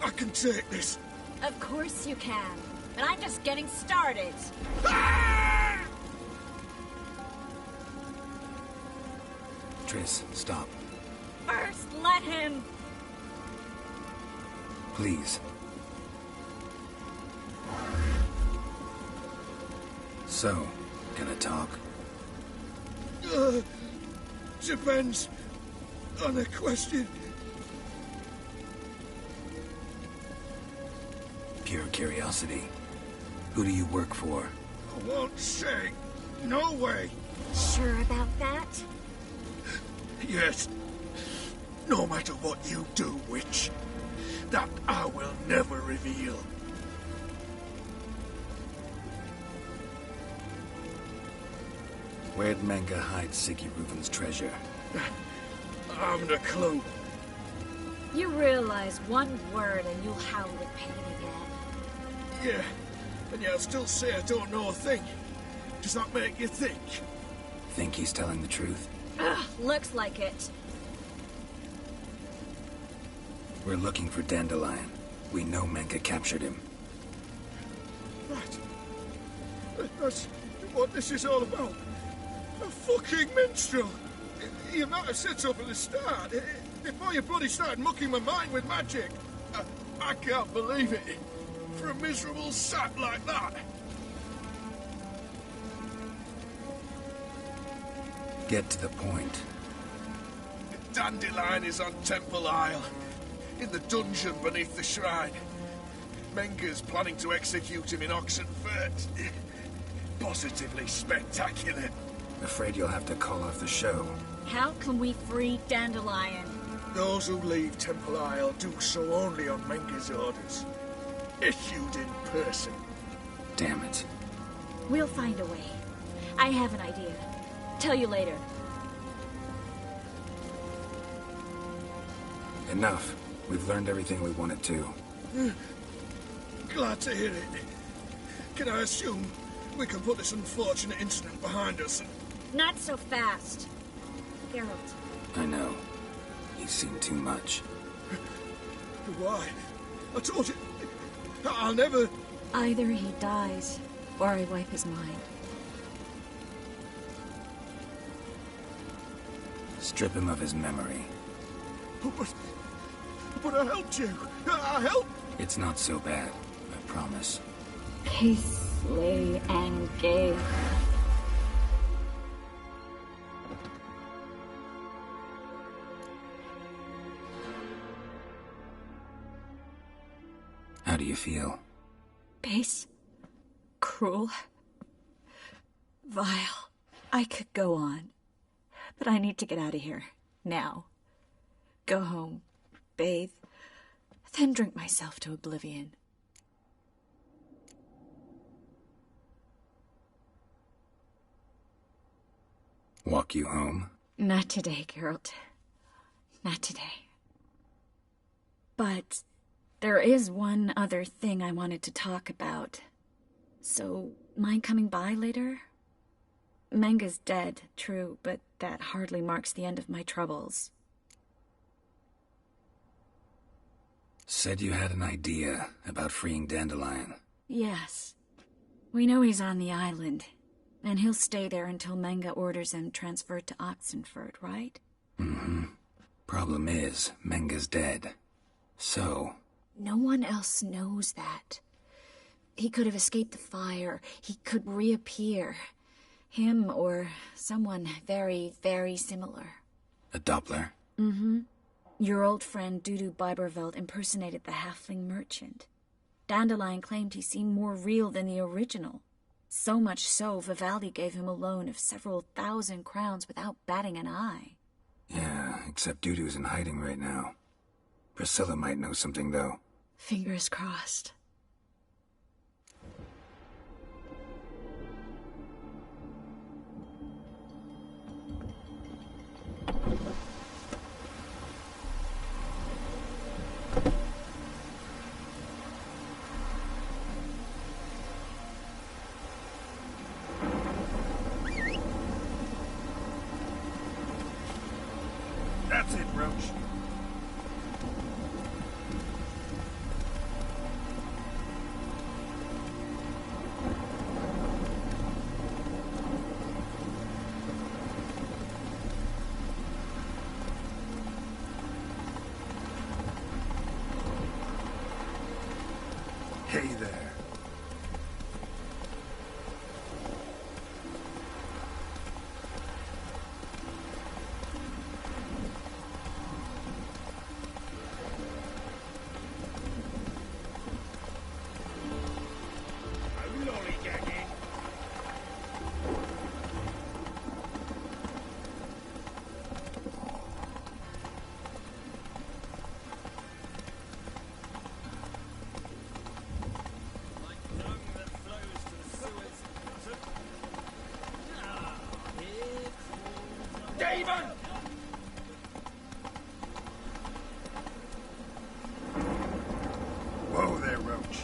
I can take this. Of course you can. But I'm just getting started. Triss, stop. First, let him. Please. So, gonna talk? Depends on the question. Pure curiosity. Who do you work for? I won't say. No way. Sure about that? Yes. No matter what you do, witch. That I will never reveal. Where'd Menge hide Siggy Reuven's treasure? I haven't a clue. You realize one word and you'll howl with pain again. Yeah, and yet I'll still say I don't know a thing. Does that make you think? Think he's telling the truth? Ugh, looks like it. We're looking for Dandelion. We know Menge captured him. Right. That's what this is all about. A fucking minstrel! You might have said so from the start, before you bloody started mucking my mind with magic. I can't believe it. For a miserable sap like that. Get to the point. Dandelion is on Temple Isle, in the dungeon beneath the shrine. Menge's planning to execute him in Oxenfurt. Positively spectacular. Afraid you'll have to call off the show. How can we free Dandelion? Those who leave Temple Isle do so only on Menge's orders. Issued in person. Damn it. We'll find a way. I have an idea. Tell you later. Enough. We've learned everything we wanted to. Glad to hear it. Can I assume we can put this unfortunate incident behind us? Not so fast. Geralt. I know. He's seen too much. Why? I told you, I'll never... Either he dies, or I wipe his mind. Strip him of his memory. But I helped you. I helped... It's not so bad, I promise. Peacefully engage. How do you feel? Base. Cruel. Vile. I could go on. But I need to get out of here. Now. Go home. Bathe. Then drink myself to oblivion. Walk you home? Not today, Geralt. Not today. But there is one other thing I wanted to talk about. So, mind coming by later? Menga's dead, true, but that hardly marks the end of my troubles. Said you had an idea about freeing Dandelion. Yes. We know he's on the island, and he'll stay there until Menga orders him transferred to Oxenford, right? Mm-hmm. Problem is, Menga's dead. So... No one else knows that. He could have escaped the fire. He could reappear. Him or someone very, very similar. A Doppler? Mm-hmm. Your old friend Dudu Biberveld impersonated the halfling merchant. Dandelion claimed he seemed more real than the original. So much so, Vivaldi gave him a loan of several thousand crowns without batting an eye. Yeah, except Dudu's in hiding right now. Priscilla might know something, though. Fingers crossed. That's it, Roach. Hey there. Whoa there, Roach.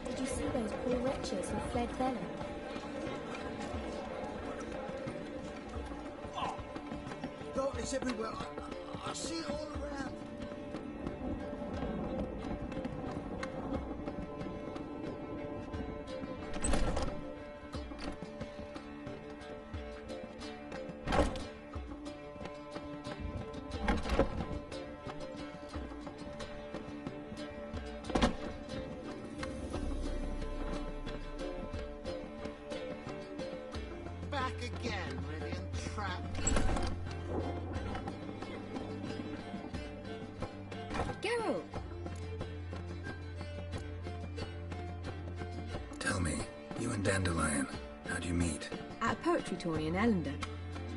Did you see those poor wretches who fled Velen? Darkness everywhere. I see it all around. Back again, Rivian trap. Geralt! Tell me, you and Dandelion, how'd you meet? At a poetry tourney in Ellendon.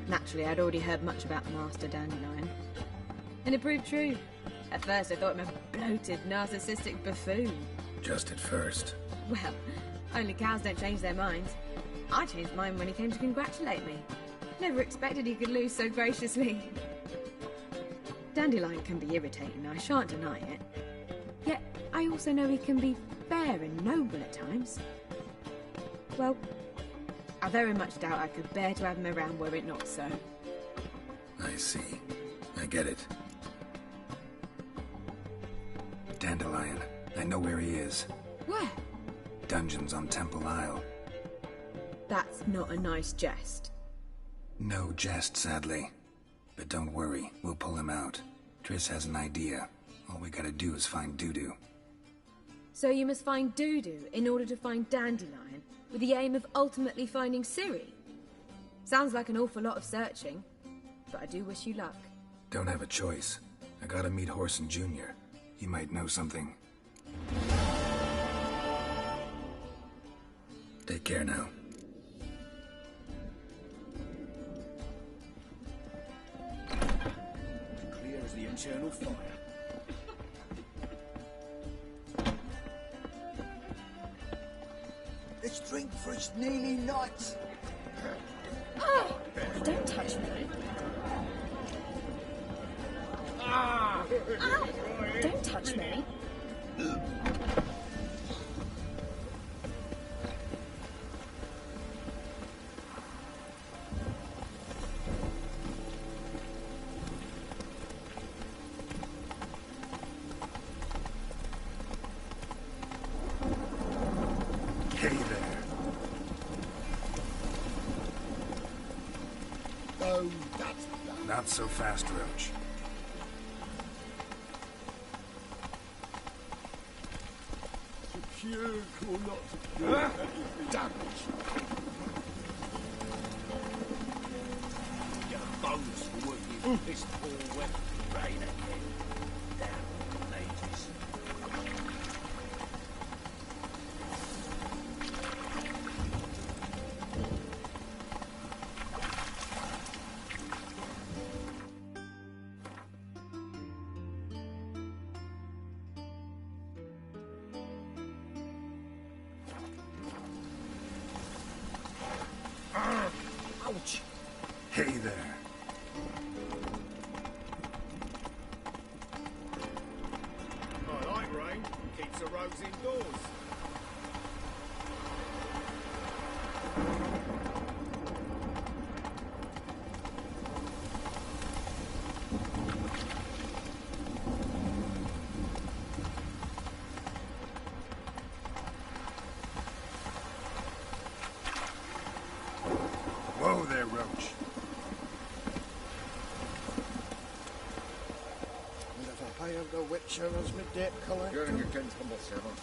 Naturally, I'd already heard much about Master Dandelion. And it proved true. At first, I thought him a bloated, narcissistic buffoon. Just at first. Well, only cows don't change their minds. I changed mine when he came to congratulate me. Never expected he could lose so graciously. Dandelion can be irritating, I shan't deny it. I also know he can be fair and noble at times. Well, I very much doubt I could bear to have him around were it not so. I see. I get it. Dandelion. I know where he is. Where? Dungeons on Temple Isle. That's not a nice jest. No jest, sadly. But don't worry, we'll pull him out. Triss has an idea. All we gotta do is find Dudu. So you must find Dudu in order to find Dandelion, with the aim of ultimately finding Ciri? Sounds like an awful lot of searching, but I do wish you luck. Don't have a choice. I gotta meet Horson Jr. He might know something. Take care now. Clear as the internal fire. Let's drink for its nearly night. Oh, don't touch me. Ah! Ow! Don't touch me. Hey there. Oh, that's... Not so fast, Roach. Secure or not secure? That is the damage. Get a bonus for working with this poor weapon. Rain again. Damn mages. Ouch! Hey there. I like rain. Keeps the roads indoors. Whoa there, Roach. And if I hire the Witcher as my debt collector... Yrden and Quen's humble servant.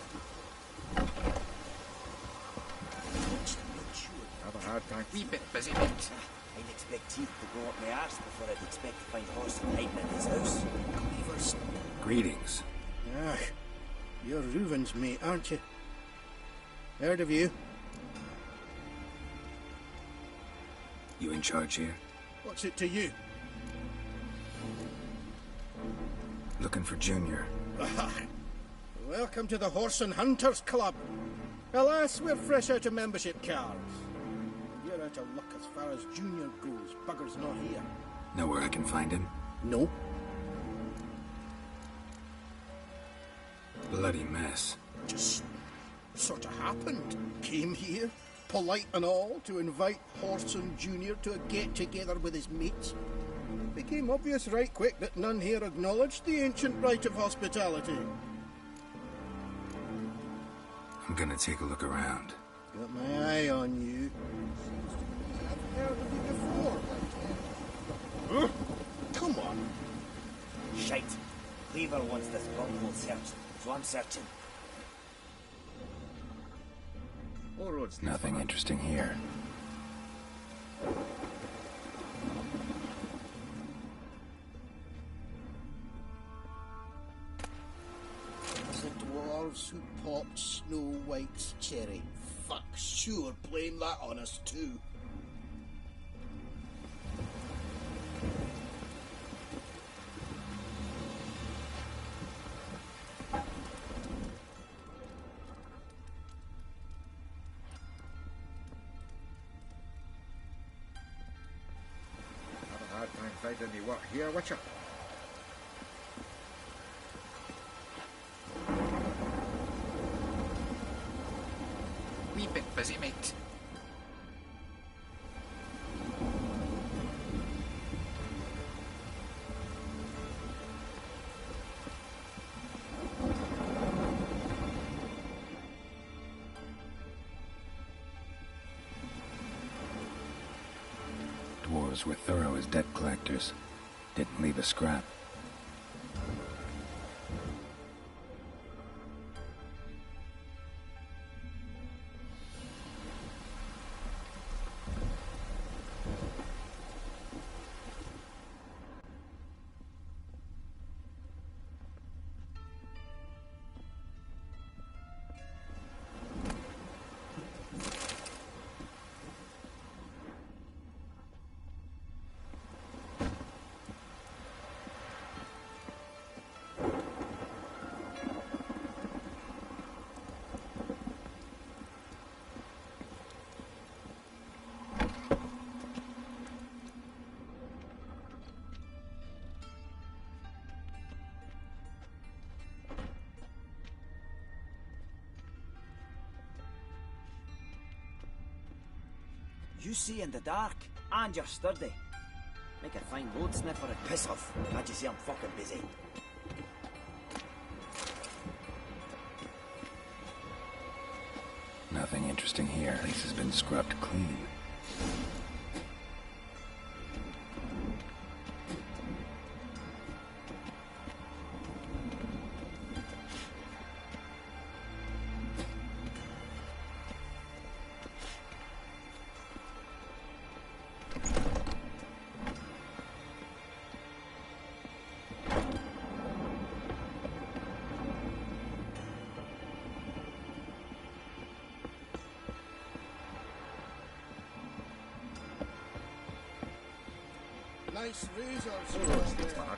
Have a hard time. Wee bit busy, mate. I'd expect teeth to go up my arse before I'd expect to find Horson hiding in his house. Cleavers. Greetings. Ah, you're Reuven's mate, aren't you? Heard of you. You in charge here? What's it to you? Looking for Junior. Welcome to the Horse and Hunters Club. Alas, we're fresh out of membership cards. You're out of luck as far as Junior goes. Bugger's not here. Know where I can find him? No. Bloody mess. Just sort of happened. Came here, polite and all, to invite Horson Jr. to a get-together with his mates. Became obvious right quick that none here acknowledged the ancient right of hospitality. I'm gonna take a look around. Got my eye on you. I've heard of you before. Huh? Come on. Shite. Cleaver wants this bunghole searched, so I'm searching. All roads. Nothing interesting here. The dwarves who popped Snow White's cherry. Fuck, sure, blame that on us too. Have a hard time finding any work here, Witcher. busy, mate. Dwarves were thorough as debt collectors. Didn't leave a scrap. You see in the dark, and you're sturdy. Make a fine road sniffer and piss off. Can't you see I'm fucking busy? Nothing interesting here. Place has been scrubbed clean. Nice razors there.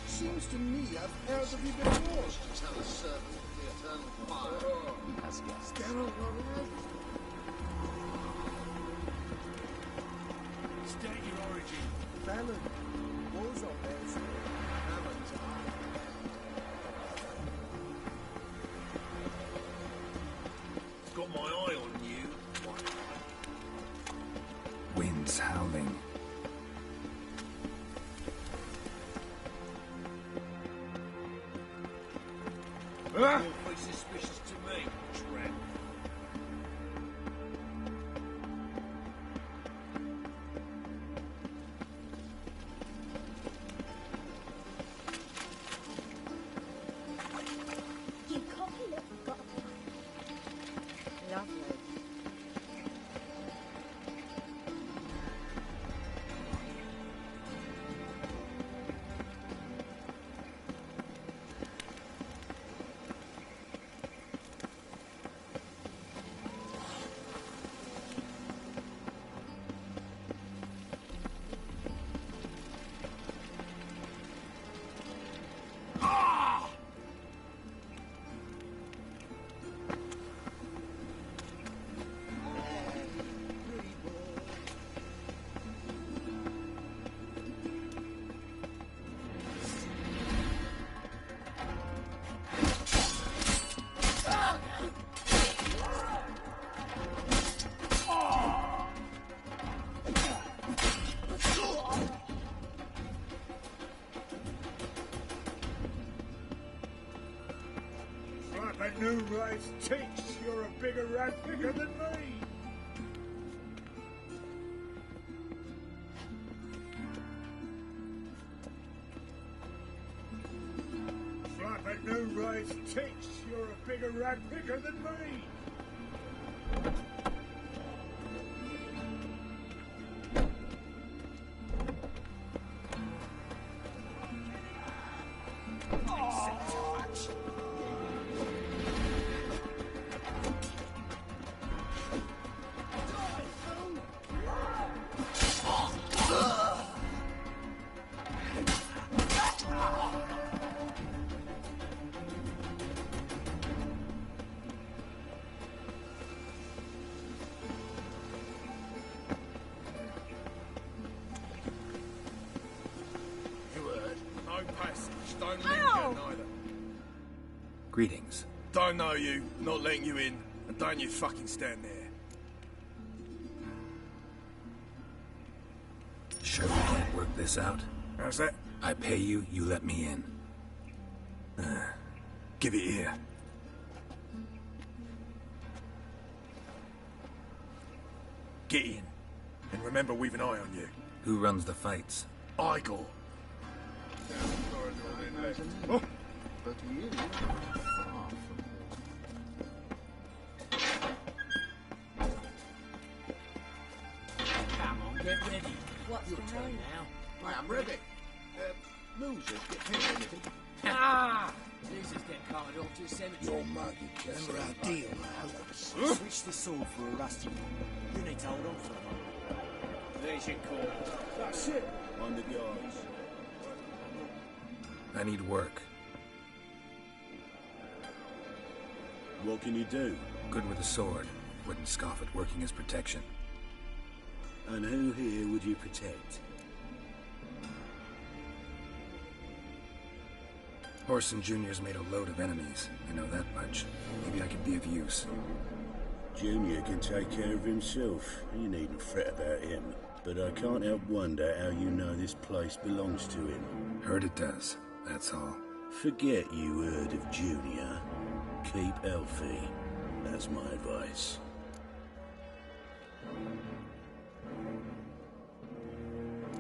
Seems to me I've heard of you before. Tell a servant of the eternal fire. As guessed. Geralt of Rivia. State your origin. Felon. Those are theirs. Felons are. Got my eye on you. Winds howling. You'll be suspicious to me, tramp. You cocky little god. Lovely. Flap a new rice teats. You're a bigger rat picker than me. Flap a new rice teats. You're a bigger rat picker than me. Greetings. Don't know you, not letting you in. And don't you fucking stand there. Sure we can't work this out? How's that? I pay you, you let me in. Give it here. Get in. And remember, we've an eye on you. Who runs the fights? Igor. Oh. But you are far from Come on, get ready. What's Your the turn hurry? now. I am ready. Losers get paid anything. Ah! Losers get carted off to a cemetery. Your market just Remember our deal, Huh? Switch the sword for a rusty one. You need to hold on for a moment. There's your call. That's it. on the guards. I need work. What can you do? Good with a sword. Wouldn't scoff at working as protection. And who here would you protect? Horson Jr.'s made a load of enemies. I know that much. Maybe I could be of use. Junior can take care of himself. You needn't fret about him. But I can't help wonder how you know this place belongs to him. Heard it does, that's all. Forget you heard of Junior. Keep healthy. That's my advice.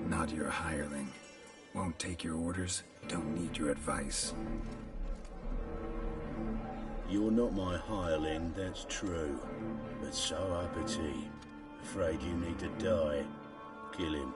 Not your hireling. Won't take your orders, don't need your advice. You're not my hireling, that's true. But so uppity. Afraid you need to die. Kill him.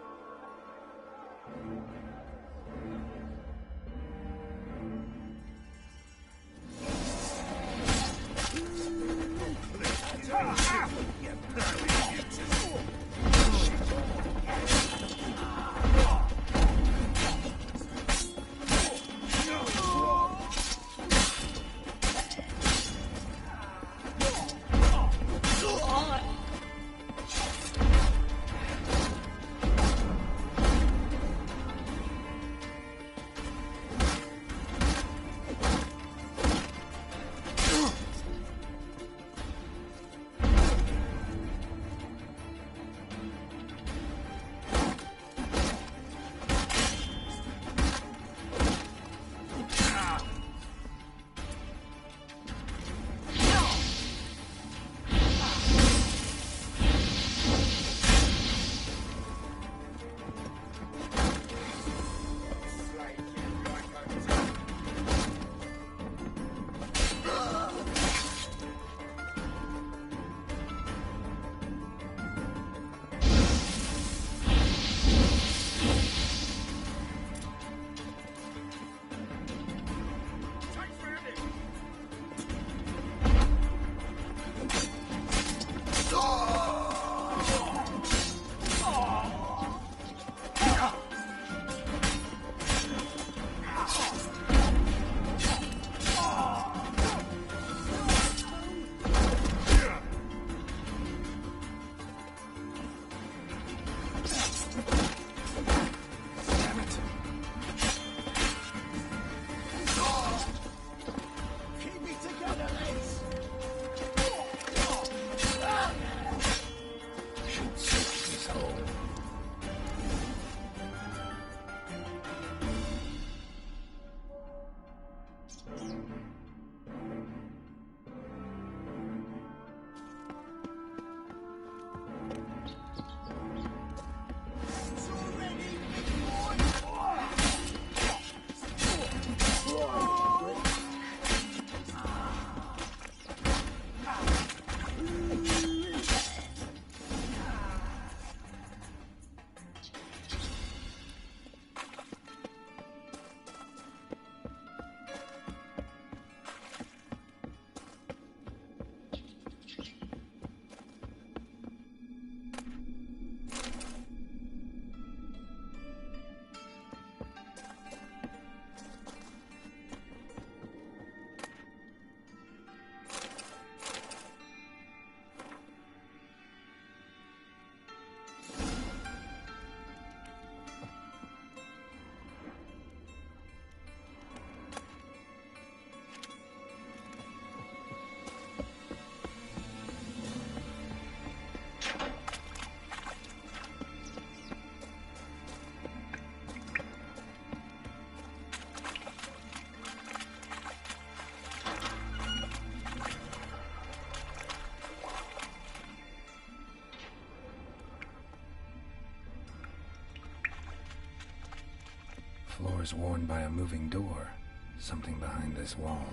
Yours worn by a moving door. Something behind this wall.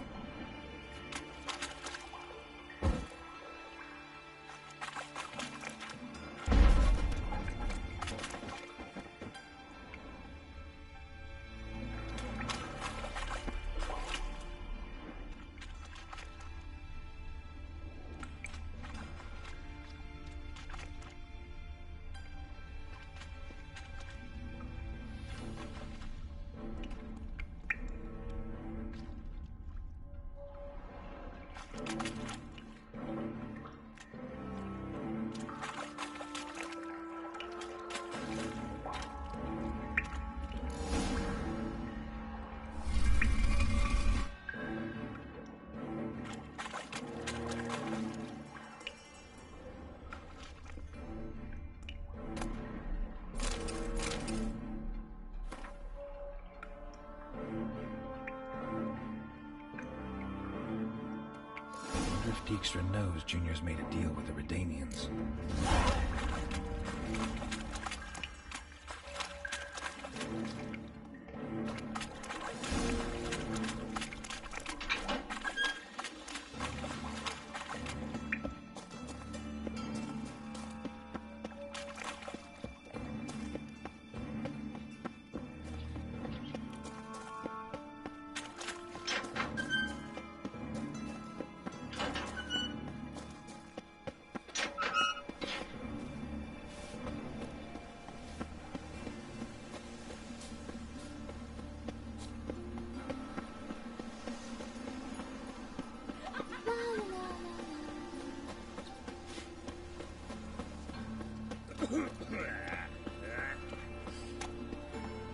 Dijkstra knows Junior's made a deal with the Redanians.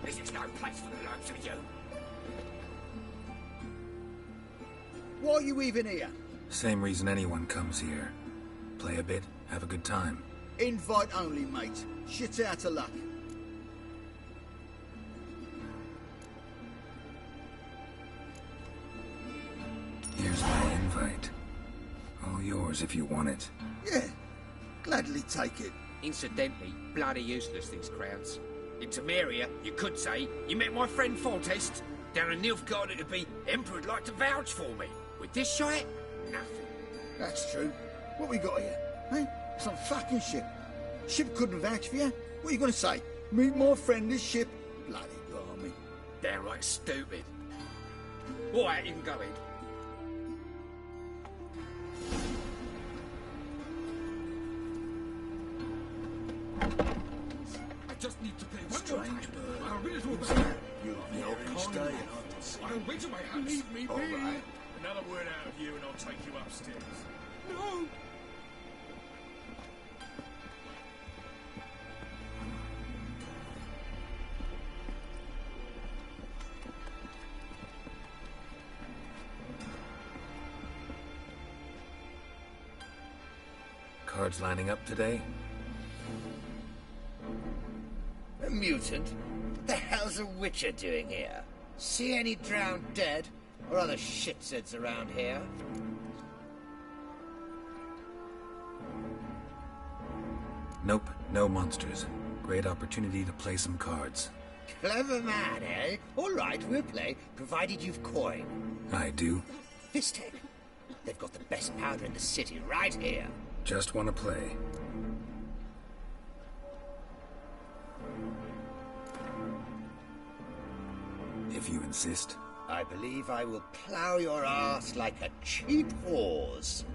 This is no place for the likes of you. Why are you even here? Same reason anyone comes here. Play a bit, have a good time. Invite only, mate. Shit out of luck. Here's my invite. All yours if you want it. Yeah, gladly take it. Incidentally, bloody useless, these crowds. In Temeria, you could say, you met my friend Foltest. Down in Nilfgaard, it'd be, Emperor'd like to vouch for me. With this shite, nothing. That's true. What we got here? Eh? Some fucking ship. Ship couldn't vouch for you? What are you going to say? Meet my friend, this ship? Bloody blimey. Downright stupid. All right, you can go in. I just need to play one more time. I'll read it all. You'll stay. I'll wait till my house. Leave me be. All right. Another word out of you and I'll take you upstairs. No! Cards lining up today? A mutant? What the hell's a witcher doing here? See any drowned dead? Or other shitsuds around here? Nope, no monsters. Great opportunity to play some cards. Clever man, eh? All right, we'll play, provided you've coin. I do. Fistech. They've got the best powder in the city right here. Just want to play. If you insist. I believe I will plough your ass like a cheap horse.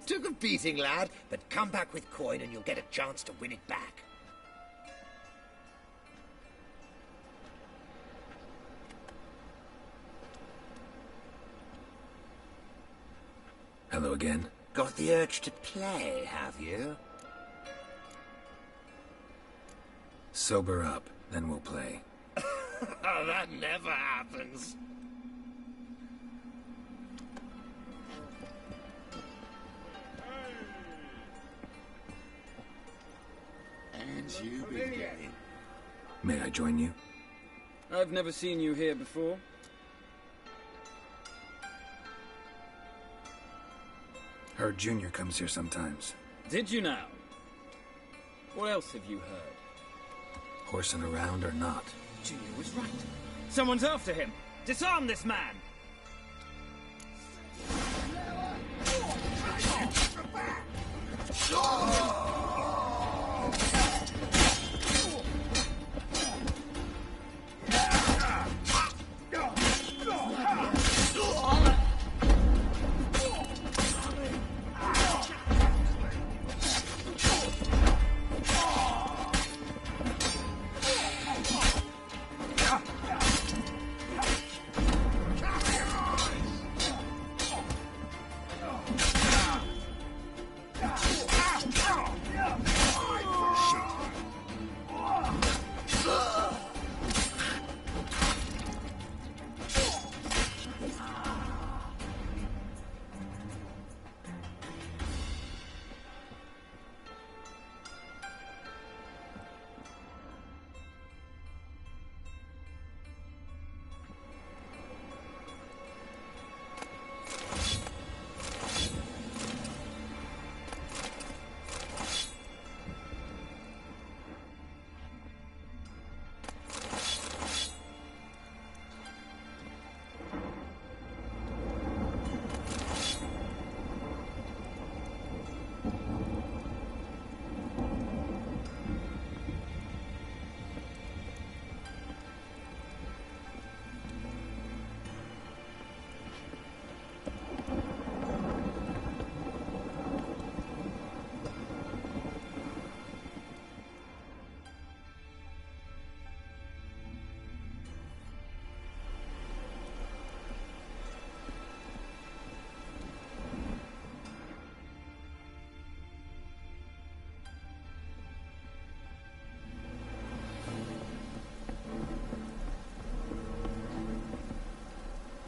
Took a beating, lad, but come back with coin and you'll get a chance to win it back. Hello again. Got the urge to play, have you? Sober up, then we'll play. Oh, that never happens. friends you've been getting. May I join you? I've never seen you here before. Heard Junior comes here sometimes. Did you now? What else have you heard? Horsing around or not. Junior was right. Someone's after him. Disarm this man!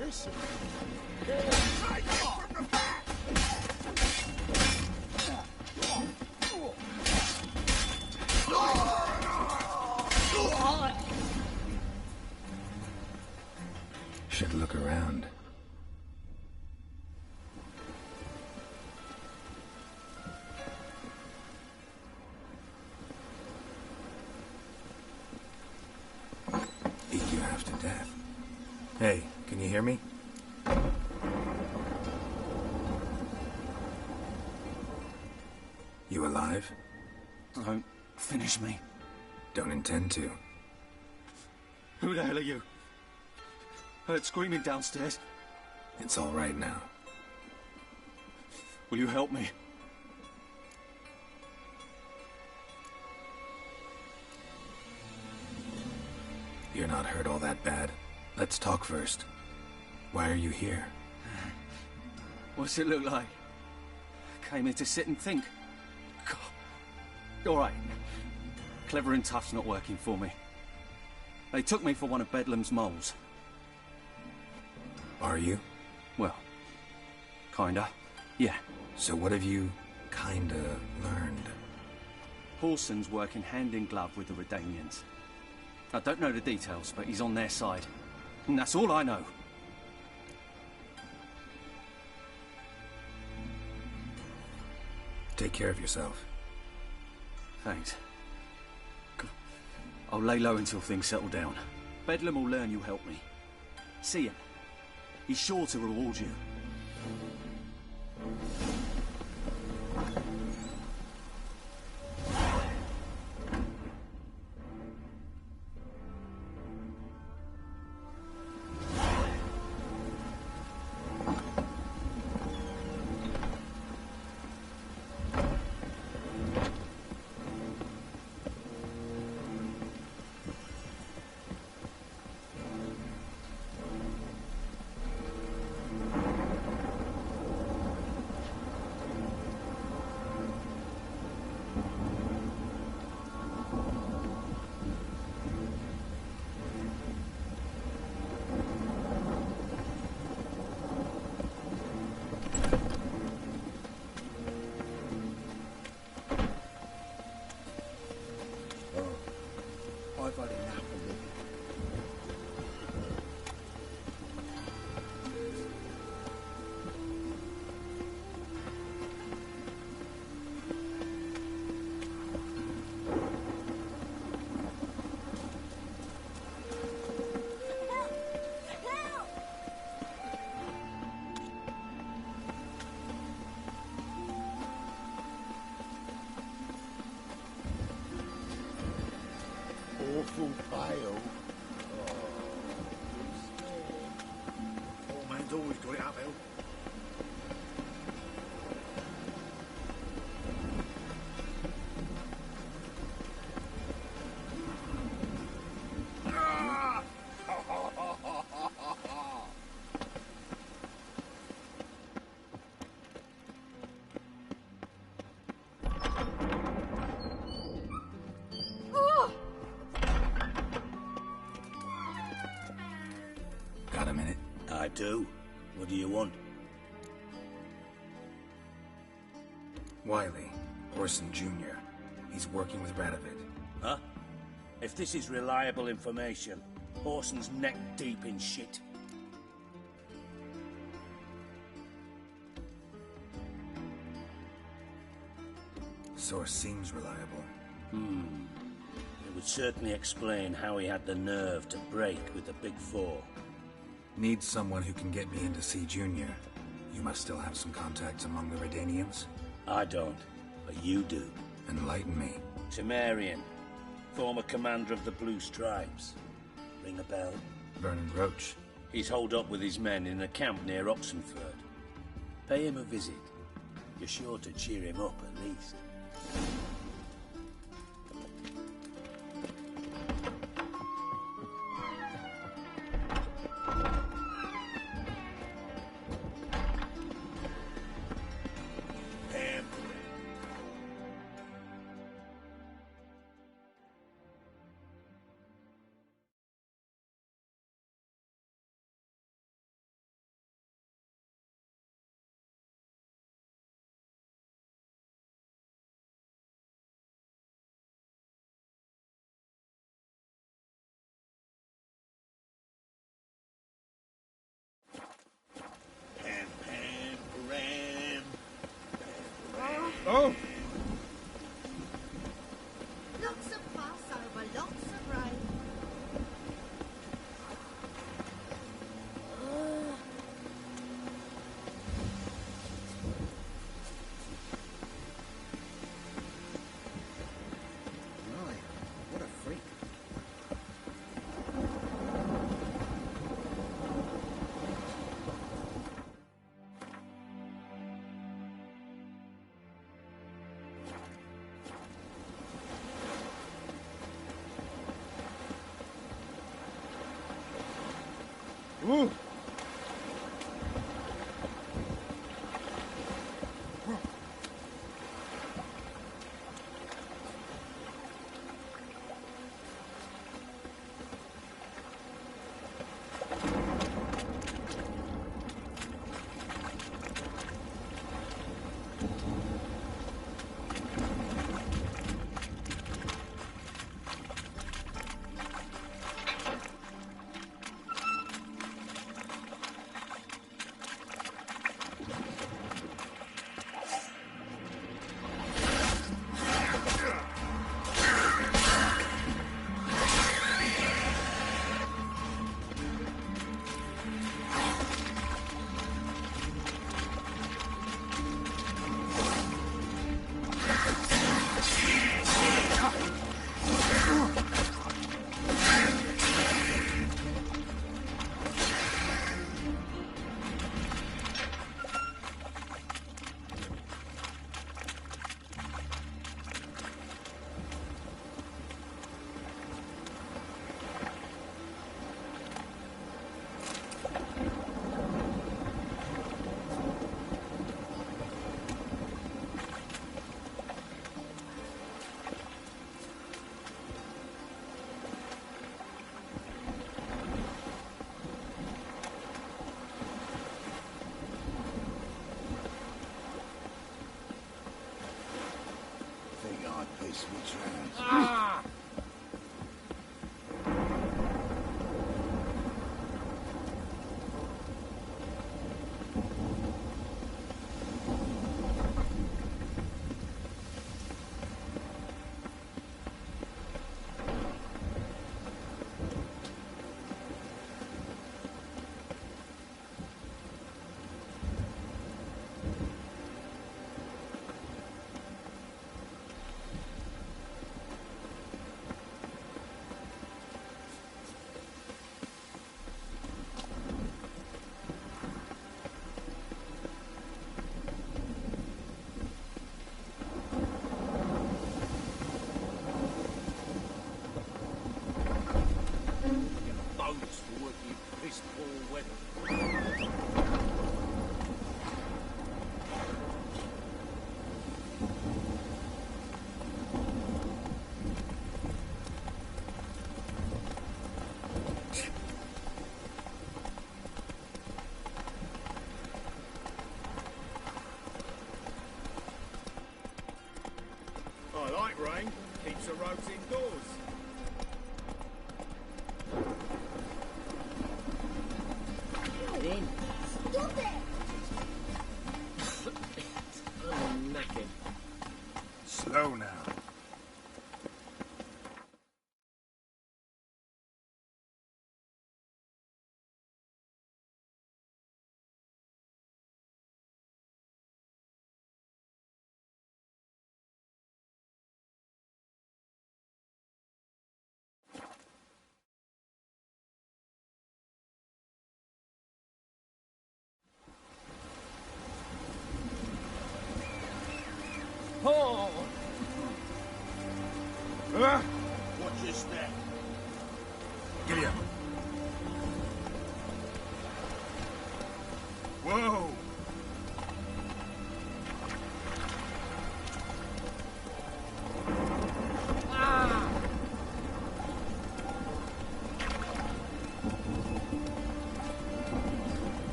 Listen. Should look around. Eat you half to death. Hey, can you hear me? You alive? Don't finish me. Don't intend to. Who the hell are you? Heard screaming downstairs. It's all right now. Will you help me? You're not hurt all that bad. Let's talk first. Why are you here? What's it look like? Came here to sit and think. God. All right. Clever and tough's not working for me. They took me for one of Bedlam's moles. Are you? Well, kinda. Yeah. So what have you kinda learned? Whoreson's working hand in glove with the Redanians. I don't know the details, but he's on their side. And that's all I know. Take care of yourself. Thanks. I'll lay low until things settle down. Bedlam will learn you helped me. See him. He's sure to reward you. I've had enough of it. Awful pale. Poor man's always got it uphill. Got a minute? I do. What do you want? Wiley, Orson Jr. He's working with Radovid. Huh? If this is reliable information, Orson's neck deep in shit. Source seems reliable. It would certainly explain how he had the nerve to break with the Big Four. Need someone who can get me in to see Junior. You must still have some contacts among the Redanians? I don't, but you do. Enlighten me. Temerian, former commander of the Blue Stripes. Ring a bell? Vernon Roach. He's holed up with his men in a camp near Oxenford. Pay him a visit. You're sure to cheer him up at least. Oh! Lots of Passover, lots of rain. Right, what a freak. Ooh! piss poor weather. I like rain. Keeps the roads indoors. Get in. Stop it! I'm knackered. Slow now. Oh! Watch your step. Giddy up. Whoa!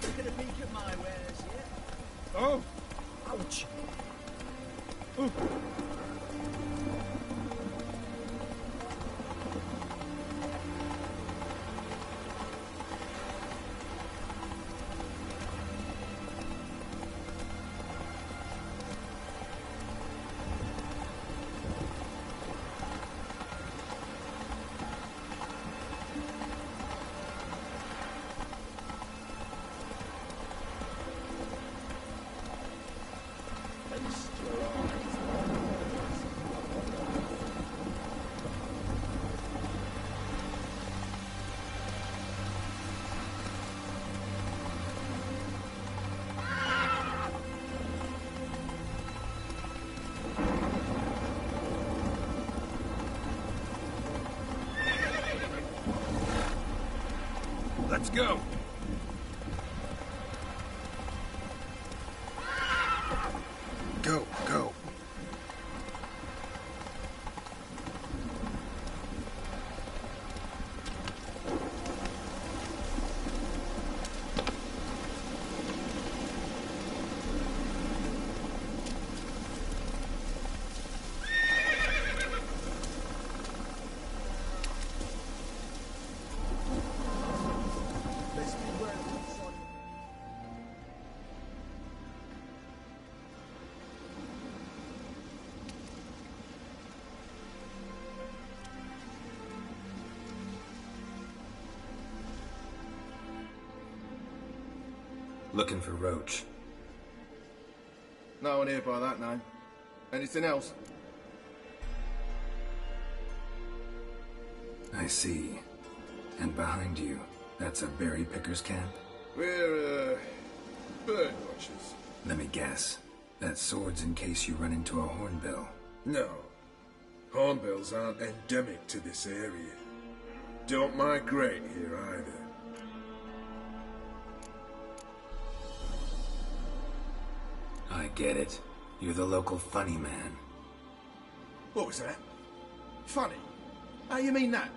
Taking a peek at my wares yet? Oh! Ouch! Let's go! Go, go. Looking for Roach. No one here by that name. Anything else? I see. And behind you, that's a berry picker's camp? We're, bird watchers. Let me guess. That sword's in case you run into a hornbill. No. Hornbills aren't endemic to this area. Don't migrate here either. I get it. You're the local funny man. What was that? Funny? How you mean that?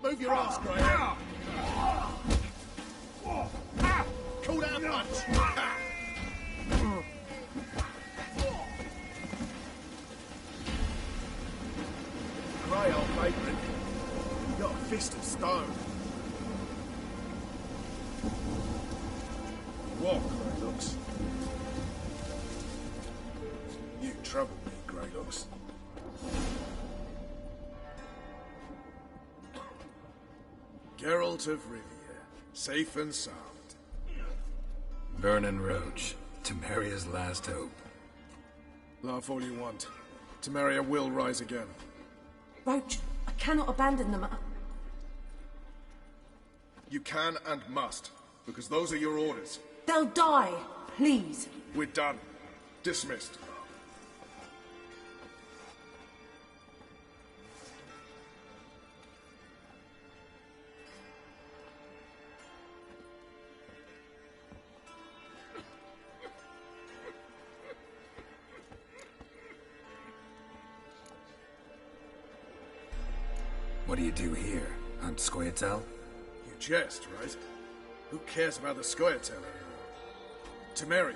Move your ass, Grey. Call that a punch! Grey, old favourite. You got a fist of stone. What, Grey looks? You trouble me, Grey looks. Geralt of Rivia, safe and sound. Vernon Roach, Temeria's last hope. Laugh all you want. Temeria will rise again. Roach, I cannot abandon them. You can and must, because those are your orders. They'll die, please. We're done. Dismissed. What do you do here? Hunt Scoia'tael? You jest, right? Who cares about the Scoia'tael anymore? Temeria,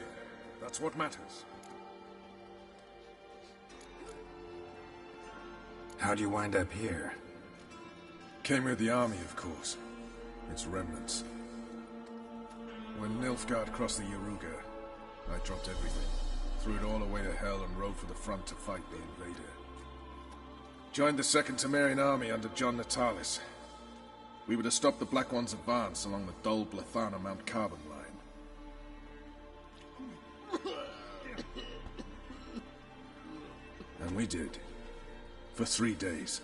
that's what matters. How'd you wind up here? Came with the army, of course. Its remnants. When Nilfgaard crossed the Yaruga, I dropped everything. Threw it all away to hell and rode for the front to fight the invader. Joined the 2nd Temerian army under John Natalis. We were to stop the Black One's advance along the Dol Blathana Mount Carbon line. And we did. For 3 days.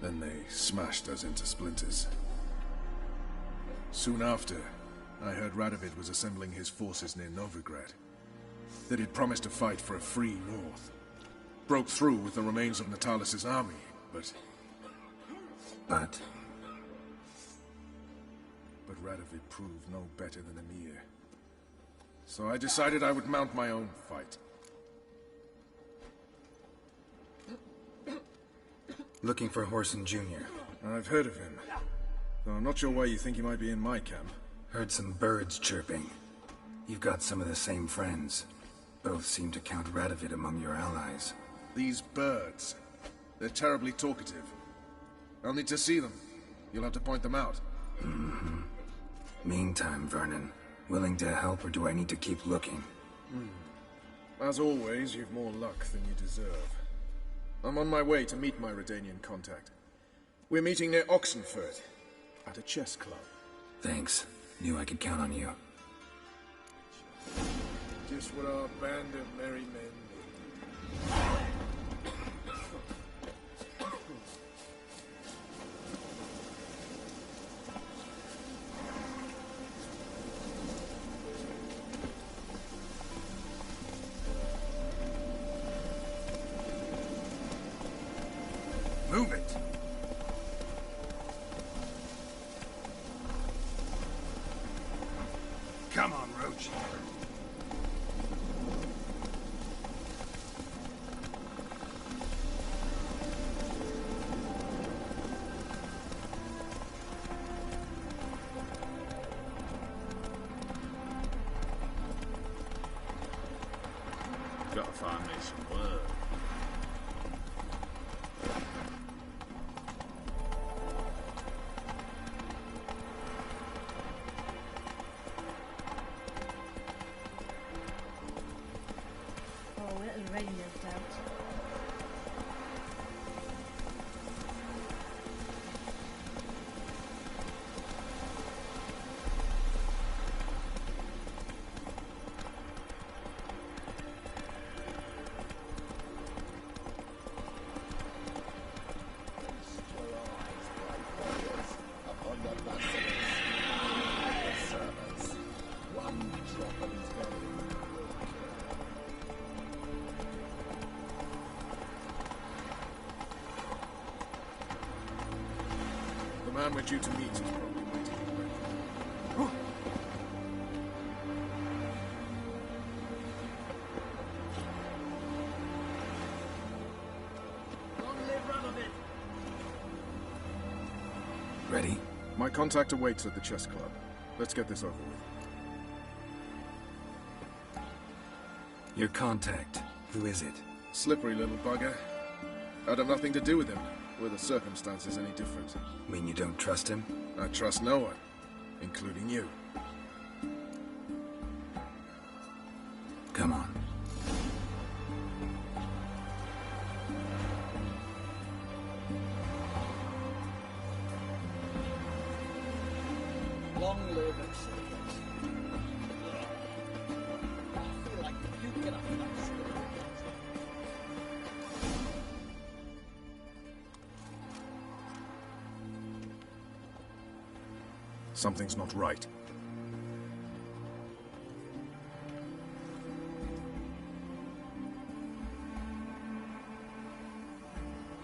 Then they smashed us into splinters. Soon after, I heard Radovid was assembling his forces near Novigrad. That he'd promised to fight for a free North. Broke through with the remains of Natalis' army, but... But Radovid proved no better than Emir. So I decided I would mount my own fight. Looking for Whoreson Jr. I've heard of him. Though I'm not sure why you think he might be in my camp. Heard some birds chirping. You've got some of the same friends. Both seem to count Radovid among your allies. These birds. They're terribly talkative. I'll need to see them. You'll have to point them out. Mm-hmm. Meantime, Vernon, willing to help or do I need to keep looking? As always, you've more luck than you deserve. I'm on my way to meet my Redanian contact. We're meeting near Oxenfurt, at a chess club. Thanks. Knew I could count on you. Just what our band of merry men need. Move it! Come on, Roach. Gotta find me some work. Already moved out. The man we're due to meet is probably waiting already. Ready? My contact awaits at the chess club. Let's get this over with. Your contact. Who is it? Slippery little bugger. I'd have nothing to do with him. Were the circumstances any different? Mean you don't trust him? I trust no one, including you. Come on. Long live Axii. I feel like you get off that story. Something's not right.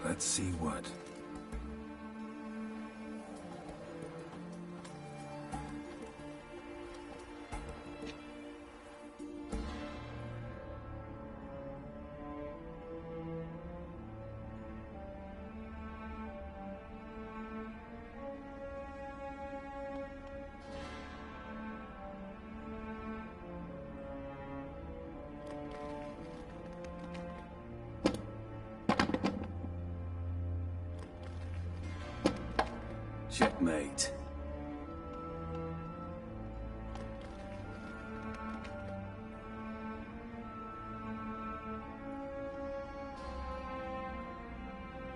Let's see what. Checkmate.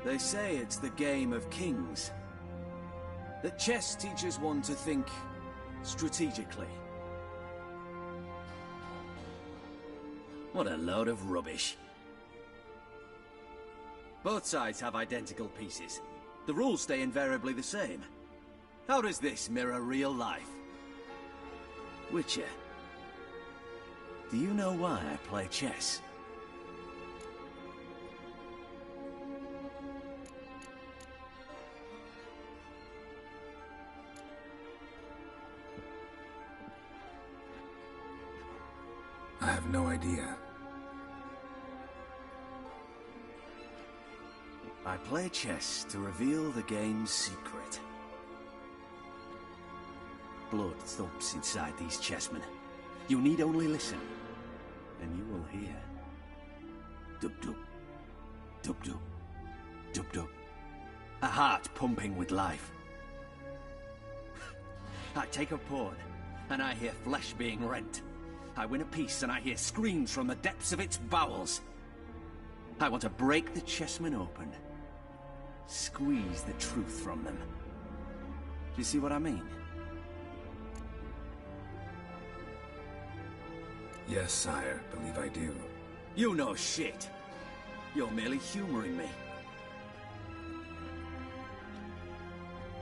They say it's the game of kings. That chess teaches one to think strategically. What a load of rubbish. Both sides have identical pieces. The rules stay invariably the same. How does this mirror real life? Witcher, do you know why I play chess? I have no idea. I play chess to reveal the game's secret. Blood thumps inside these chessmen. You need only listen, and you will hear. Dub-dub, dub-dub, dub-dub. A heart pumping with life. I take a pawn, and I hear flesh being rent. I win a piece, and I hear screams from the depths of its bowels. I want to break the chessmen open. Squeeze the truth from them. Do you see what I mean? Yes, sire. Believe I do. You know shit. You're merely humoring me.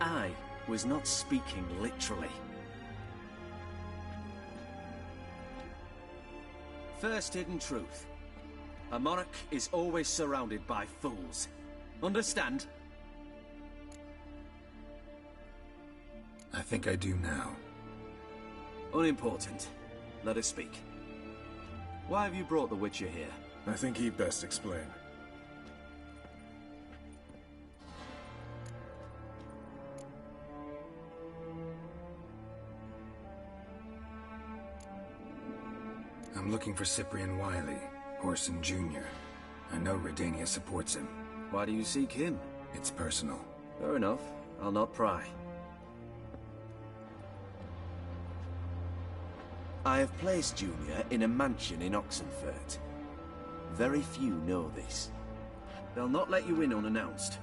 I was not speaking literally. First hidden truth. A monarch is always surrounded by fools. Understand? I think I do now. Unimportant. Let us speak. Why have you brought the Witcher here? I think he'd best explain. I'm looking for Cyprian Wiley, Orson Jr. I know Redania supports him. Why do you seek him? It's personal. Fair enough. I'll not pry. I have placed Junior in a mansion in Oxenfurt. Very few know this. They'll not let you in unannounced.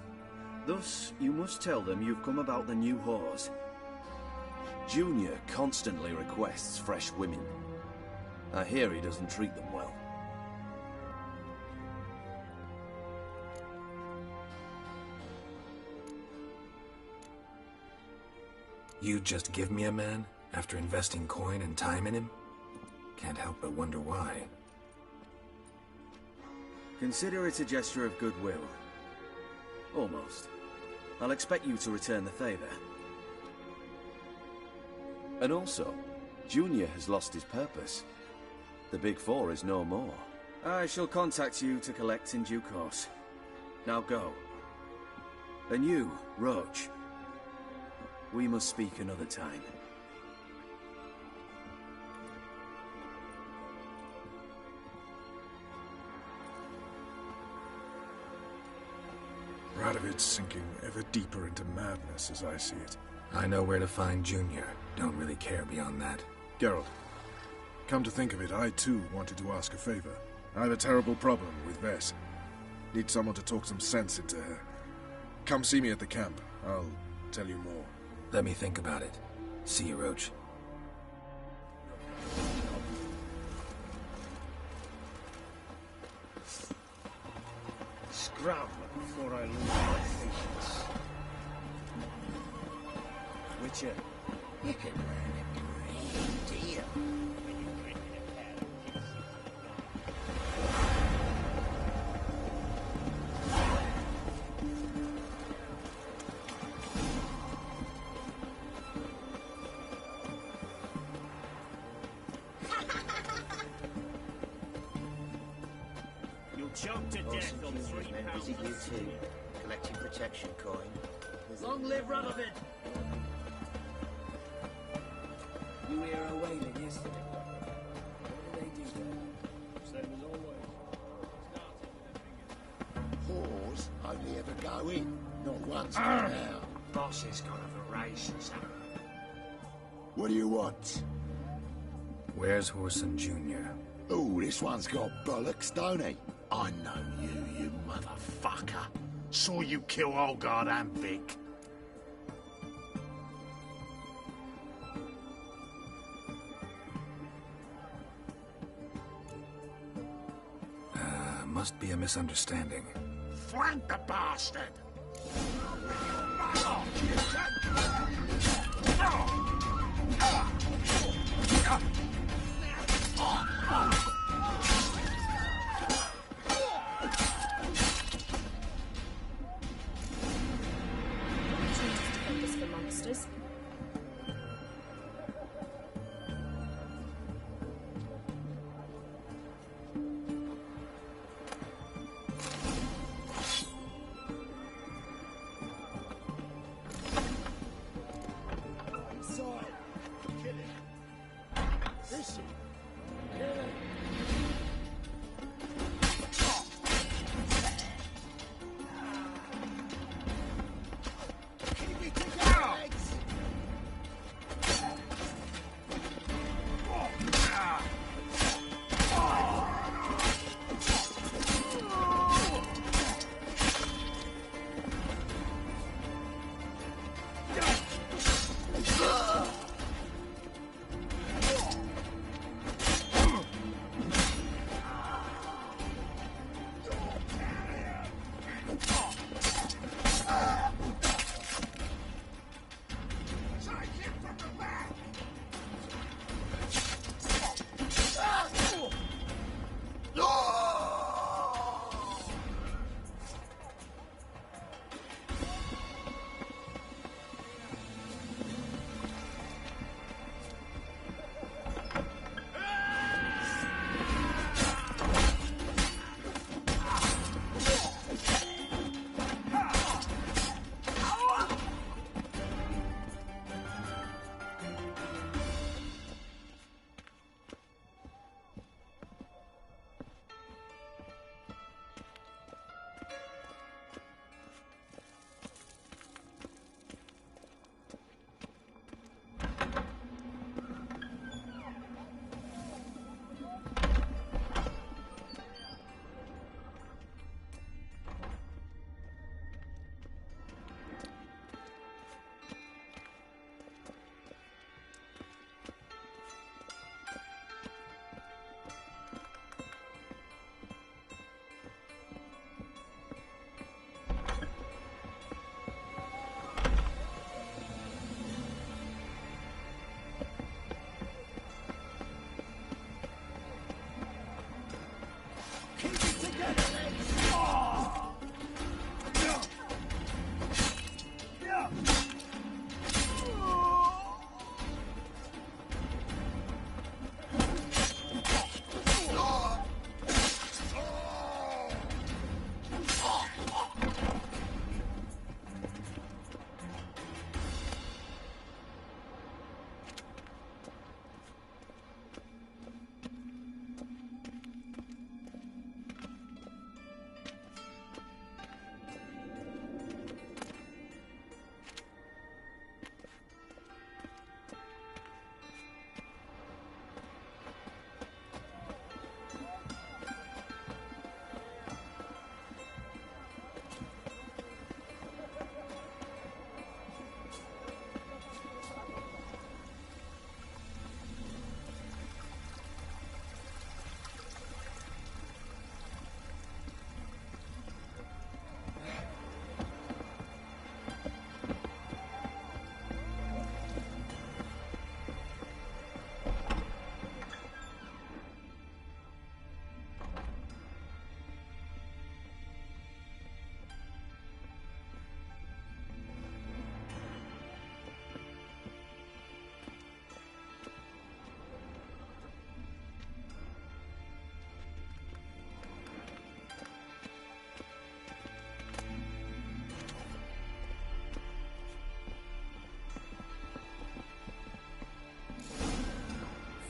Thus, you must tell them you've come about the new whores. Junior constantly requests fresh women. I hear he doesn't treat them well. You just give me a man, after investing coin and time in him? Can't help but wonder why. Consider it a gesture of goodwill. Almost. I'll expect you to return the favor. And also, Junior has lost his purpose. The Big Four is no more. I shall contact you to collect in due course. Now go. And you, Roach. We must speak another time. Radovid's sinking ever deeper into madness as I see it. I know where to find Junior. Don't really care beyond that. Geralt, come to think of it, I too wanted to ask a favor. I have a terrible problem with Vess. Need someone to talk some sense into her. Come see me at the camp. I'll tell you more. Let me think about it. See you, Roach. Scrap before I lose my patience. Witcher, you can learn a great deal when you bring in a pair of kids. You'll choke to death on £3. Busy you too, collecting protection coin. Long live Radovid! You hear her wailing yesterday. What did they do there? Same as always. Whores only ever go in, not once but now. Boss has gone over rations, What do you want? Where's Whoreson Jr.? Oh, this one's got bollocks, don't he? I know you, you motherfucker. Saw you kill Olgard and Vic. Must be a misunderstanding. Flank the bastard! Defenders for monsters.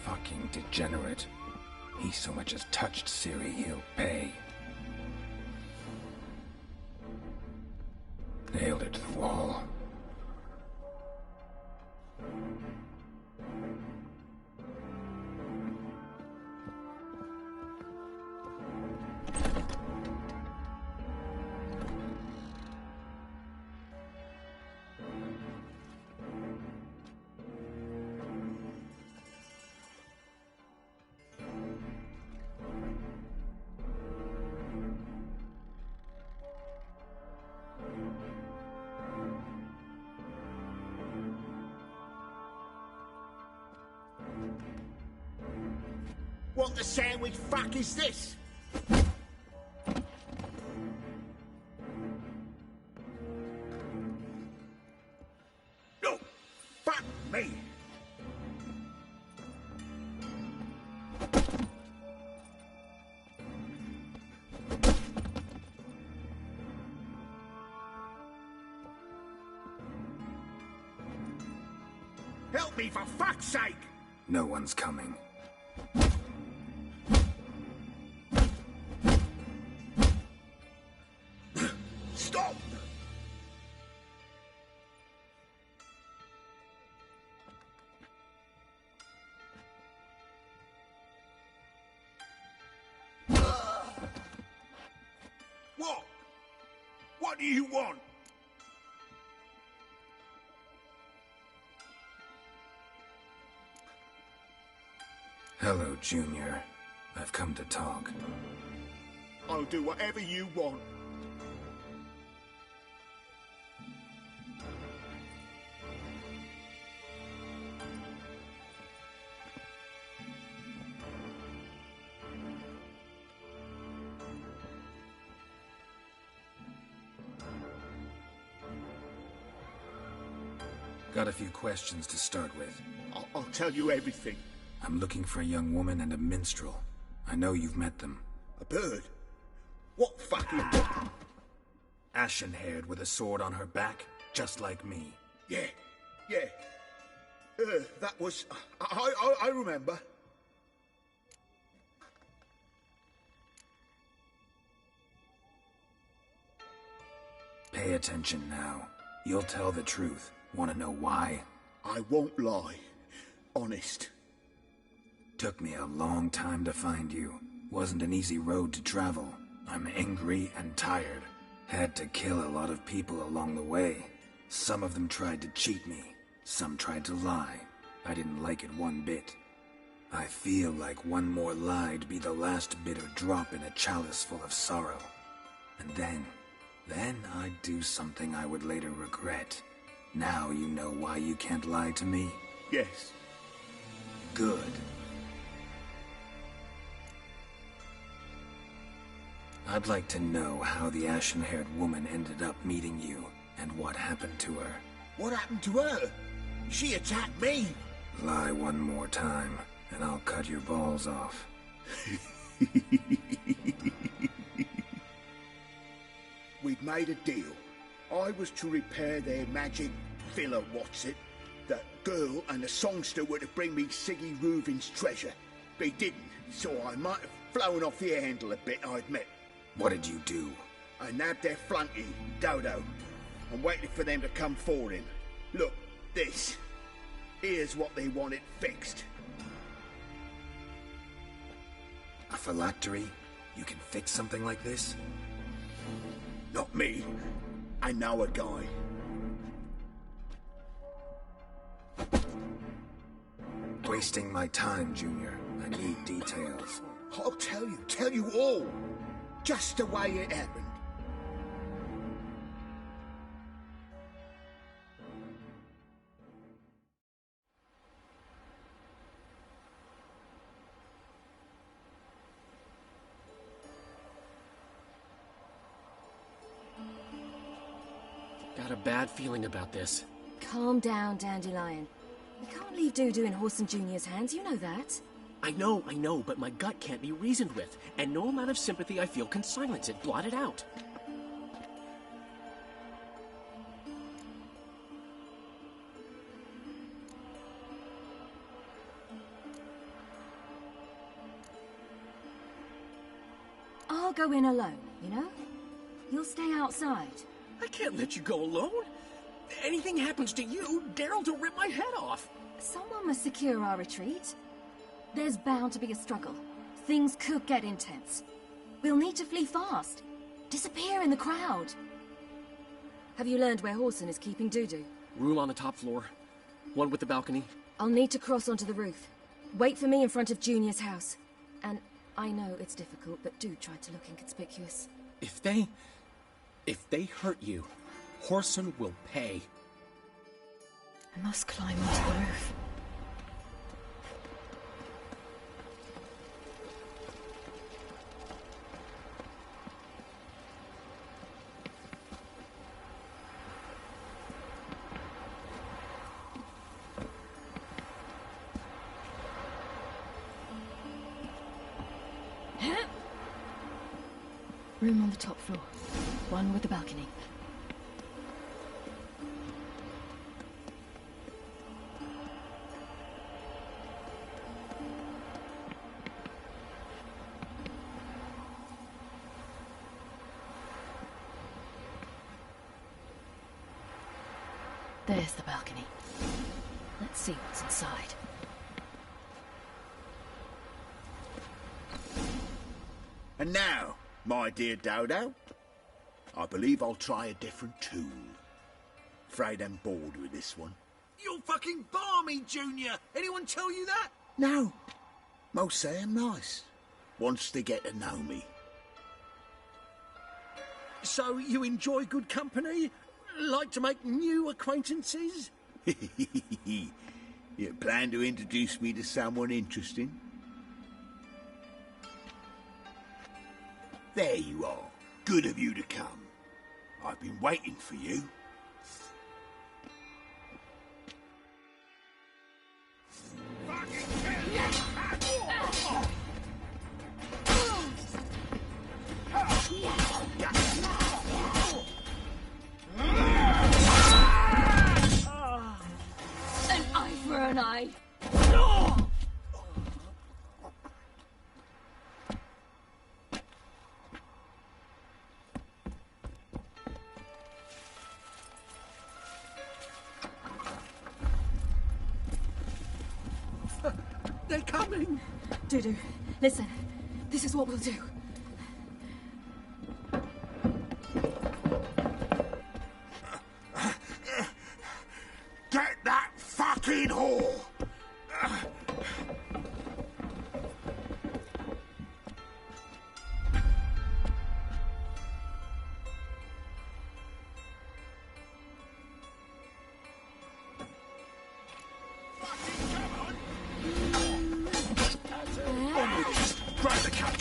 Fucking degenerate. He so much as touched Ciri, he'll pay. Nailed her to the wall. What the sandwich fuck is this? No! Fuck me! Help me, for fuck's sake! No one's coming. Stop! What? What do you want? Hello, Junior. I've come to talk. I'll do whatever you want. Got a few questions to start with. I'll tell you everything. I'm looking for a young woman and a minstrel. I know you've met them. A bird? What fucking... Ashen-haired with a sword on her back, just like me. Yeah. That was... I remember. Pay attention now. You'll tell the truth. Want to know why? I won't lie. Honest. Took me a long time to find you. Wasn't an easy road to travel. I'm angry and tired. Had to kill a lot of people along the way. Some of them tried to cheat me. Some tried to lie. I didn't like it one bit. I feel like one more lie'd be the last bitter drop in a chalice full of sorrow. And then I'd do something I would later regret. Now you know why you can't lie to me? Yes. Good. I'd like to know how the ashen-haired woman ended up meeting you, and what happened to her. What happened to her? She attacked me! Lie one more time, and I'll cut your balls off. We'd made a deal. I was to repair their magic villa, That girl and the songster were to bring me Siggy Reuven's treasure. They didn't, so I might have flown off the handle a bit, I admit. What did you do? I nabbed their flunky, Dodo, and waited for them to come for him. Look, this. Here's what they wanted fixed. A phylactery? You can fix something like this? Not me. I know a guy. Wasting my time, Junior. I need details. I'll tell you all. Just the way it happened. Got a bad feeling about this. Calm down, Dandelion. We can't leave Dudu in Horson Jr.'s hands, you know that. I know, but my gut can't be reasoned with, and no amount of sympathy I feel can silence it, blot it out. I'll go in alone, you know? You'll stay outside. I can't let you go alone. Anything happens to you, Geralt will rip my head off. Someone must secure our retreat. There's bound to be a struggle. Things could get intense. We'll need to flee fast. Disappear in the crowd. Have you learned where Horson is keeping Dudu? Room on the top floor. One with the balcony. I'll need to cross onto the roof. Wait for me in front of Junior's house. And I know it's difficult, but do try to look inconspicuous. If they hurt you, Horson will pay. I must climb onto the roof. room on the top floor. One with the balcony. There's the balcony. Let's see what's inside. And now, my dear Dodo, I believe I'll try a different tool. Afraid I'm bored with this one. You're fucking balmy, Junior! Anyone tell you that? No. Most say I'm nice. Once they get to know me. So you enjoy good company? Like to make new acquaintances? You plan to introduce me to someone interesting? There you are. Good of you to come. I've been waiting for you. An eye for an eye. They're coming! Dudu, listen. This is what we'll do. Get that fucking whore! Grab the cat!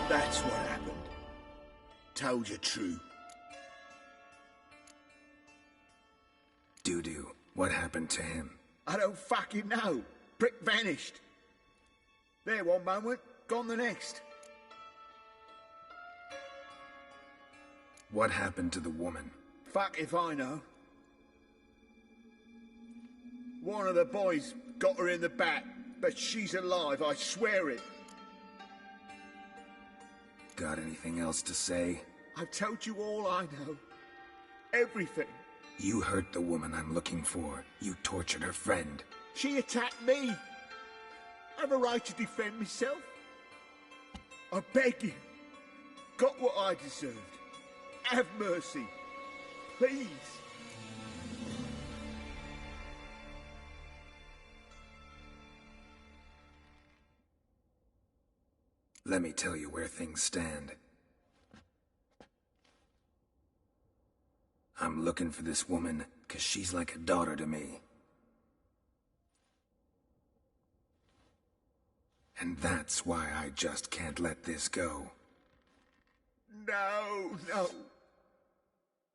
That's what happened. Told you true. Dudu, what happened to him? I don't fucking know. Prick vanished. There one moment, gone the next. What happened to the woman? Fuck if I know. One of the boys got her in the back, but she's alive, I swear it. Got anything else to say? I've told you all I know. Everything. You hurt the woman I'm looking for. You tortured her friend. She attacked me. I have a right to defend myself. I beg you. Got what I deserved. Have mercy. Please. Let me tell you where things stand. I'm looking for this woman, 'cause she's like a daughter to me. And that's why I just can't let this go. No, no.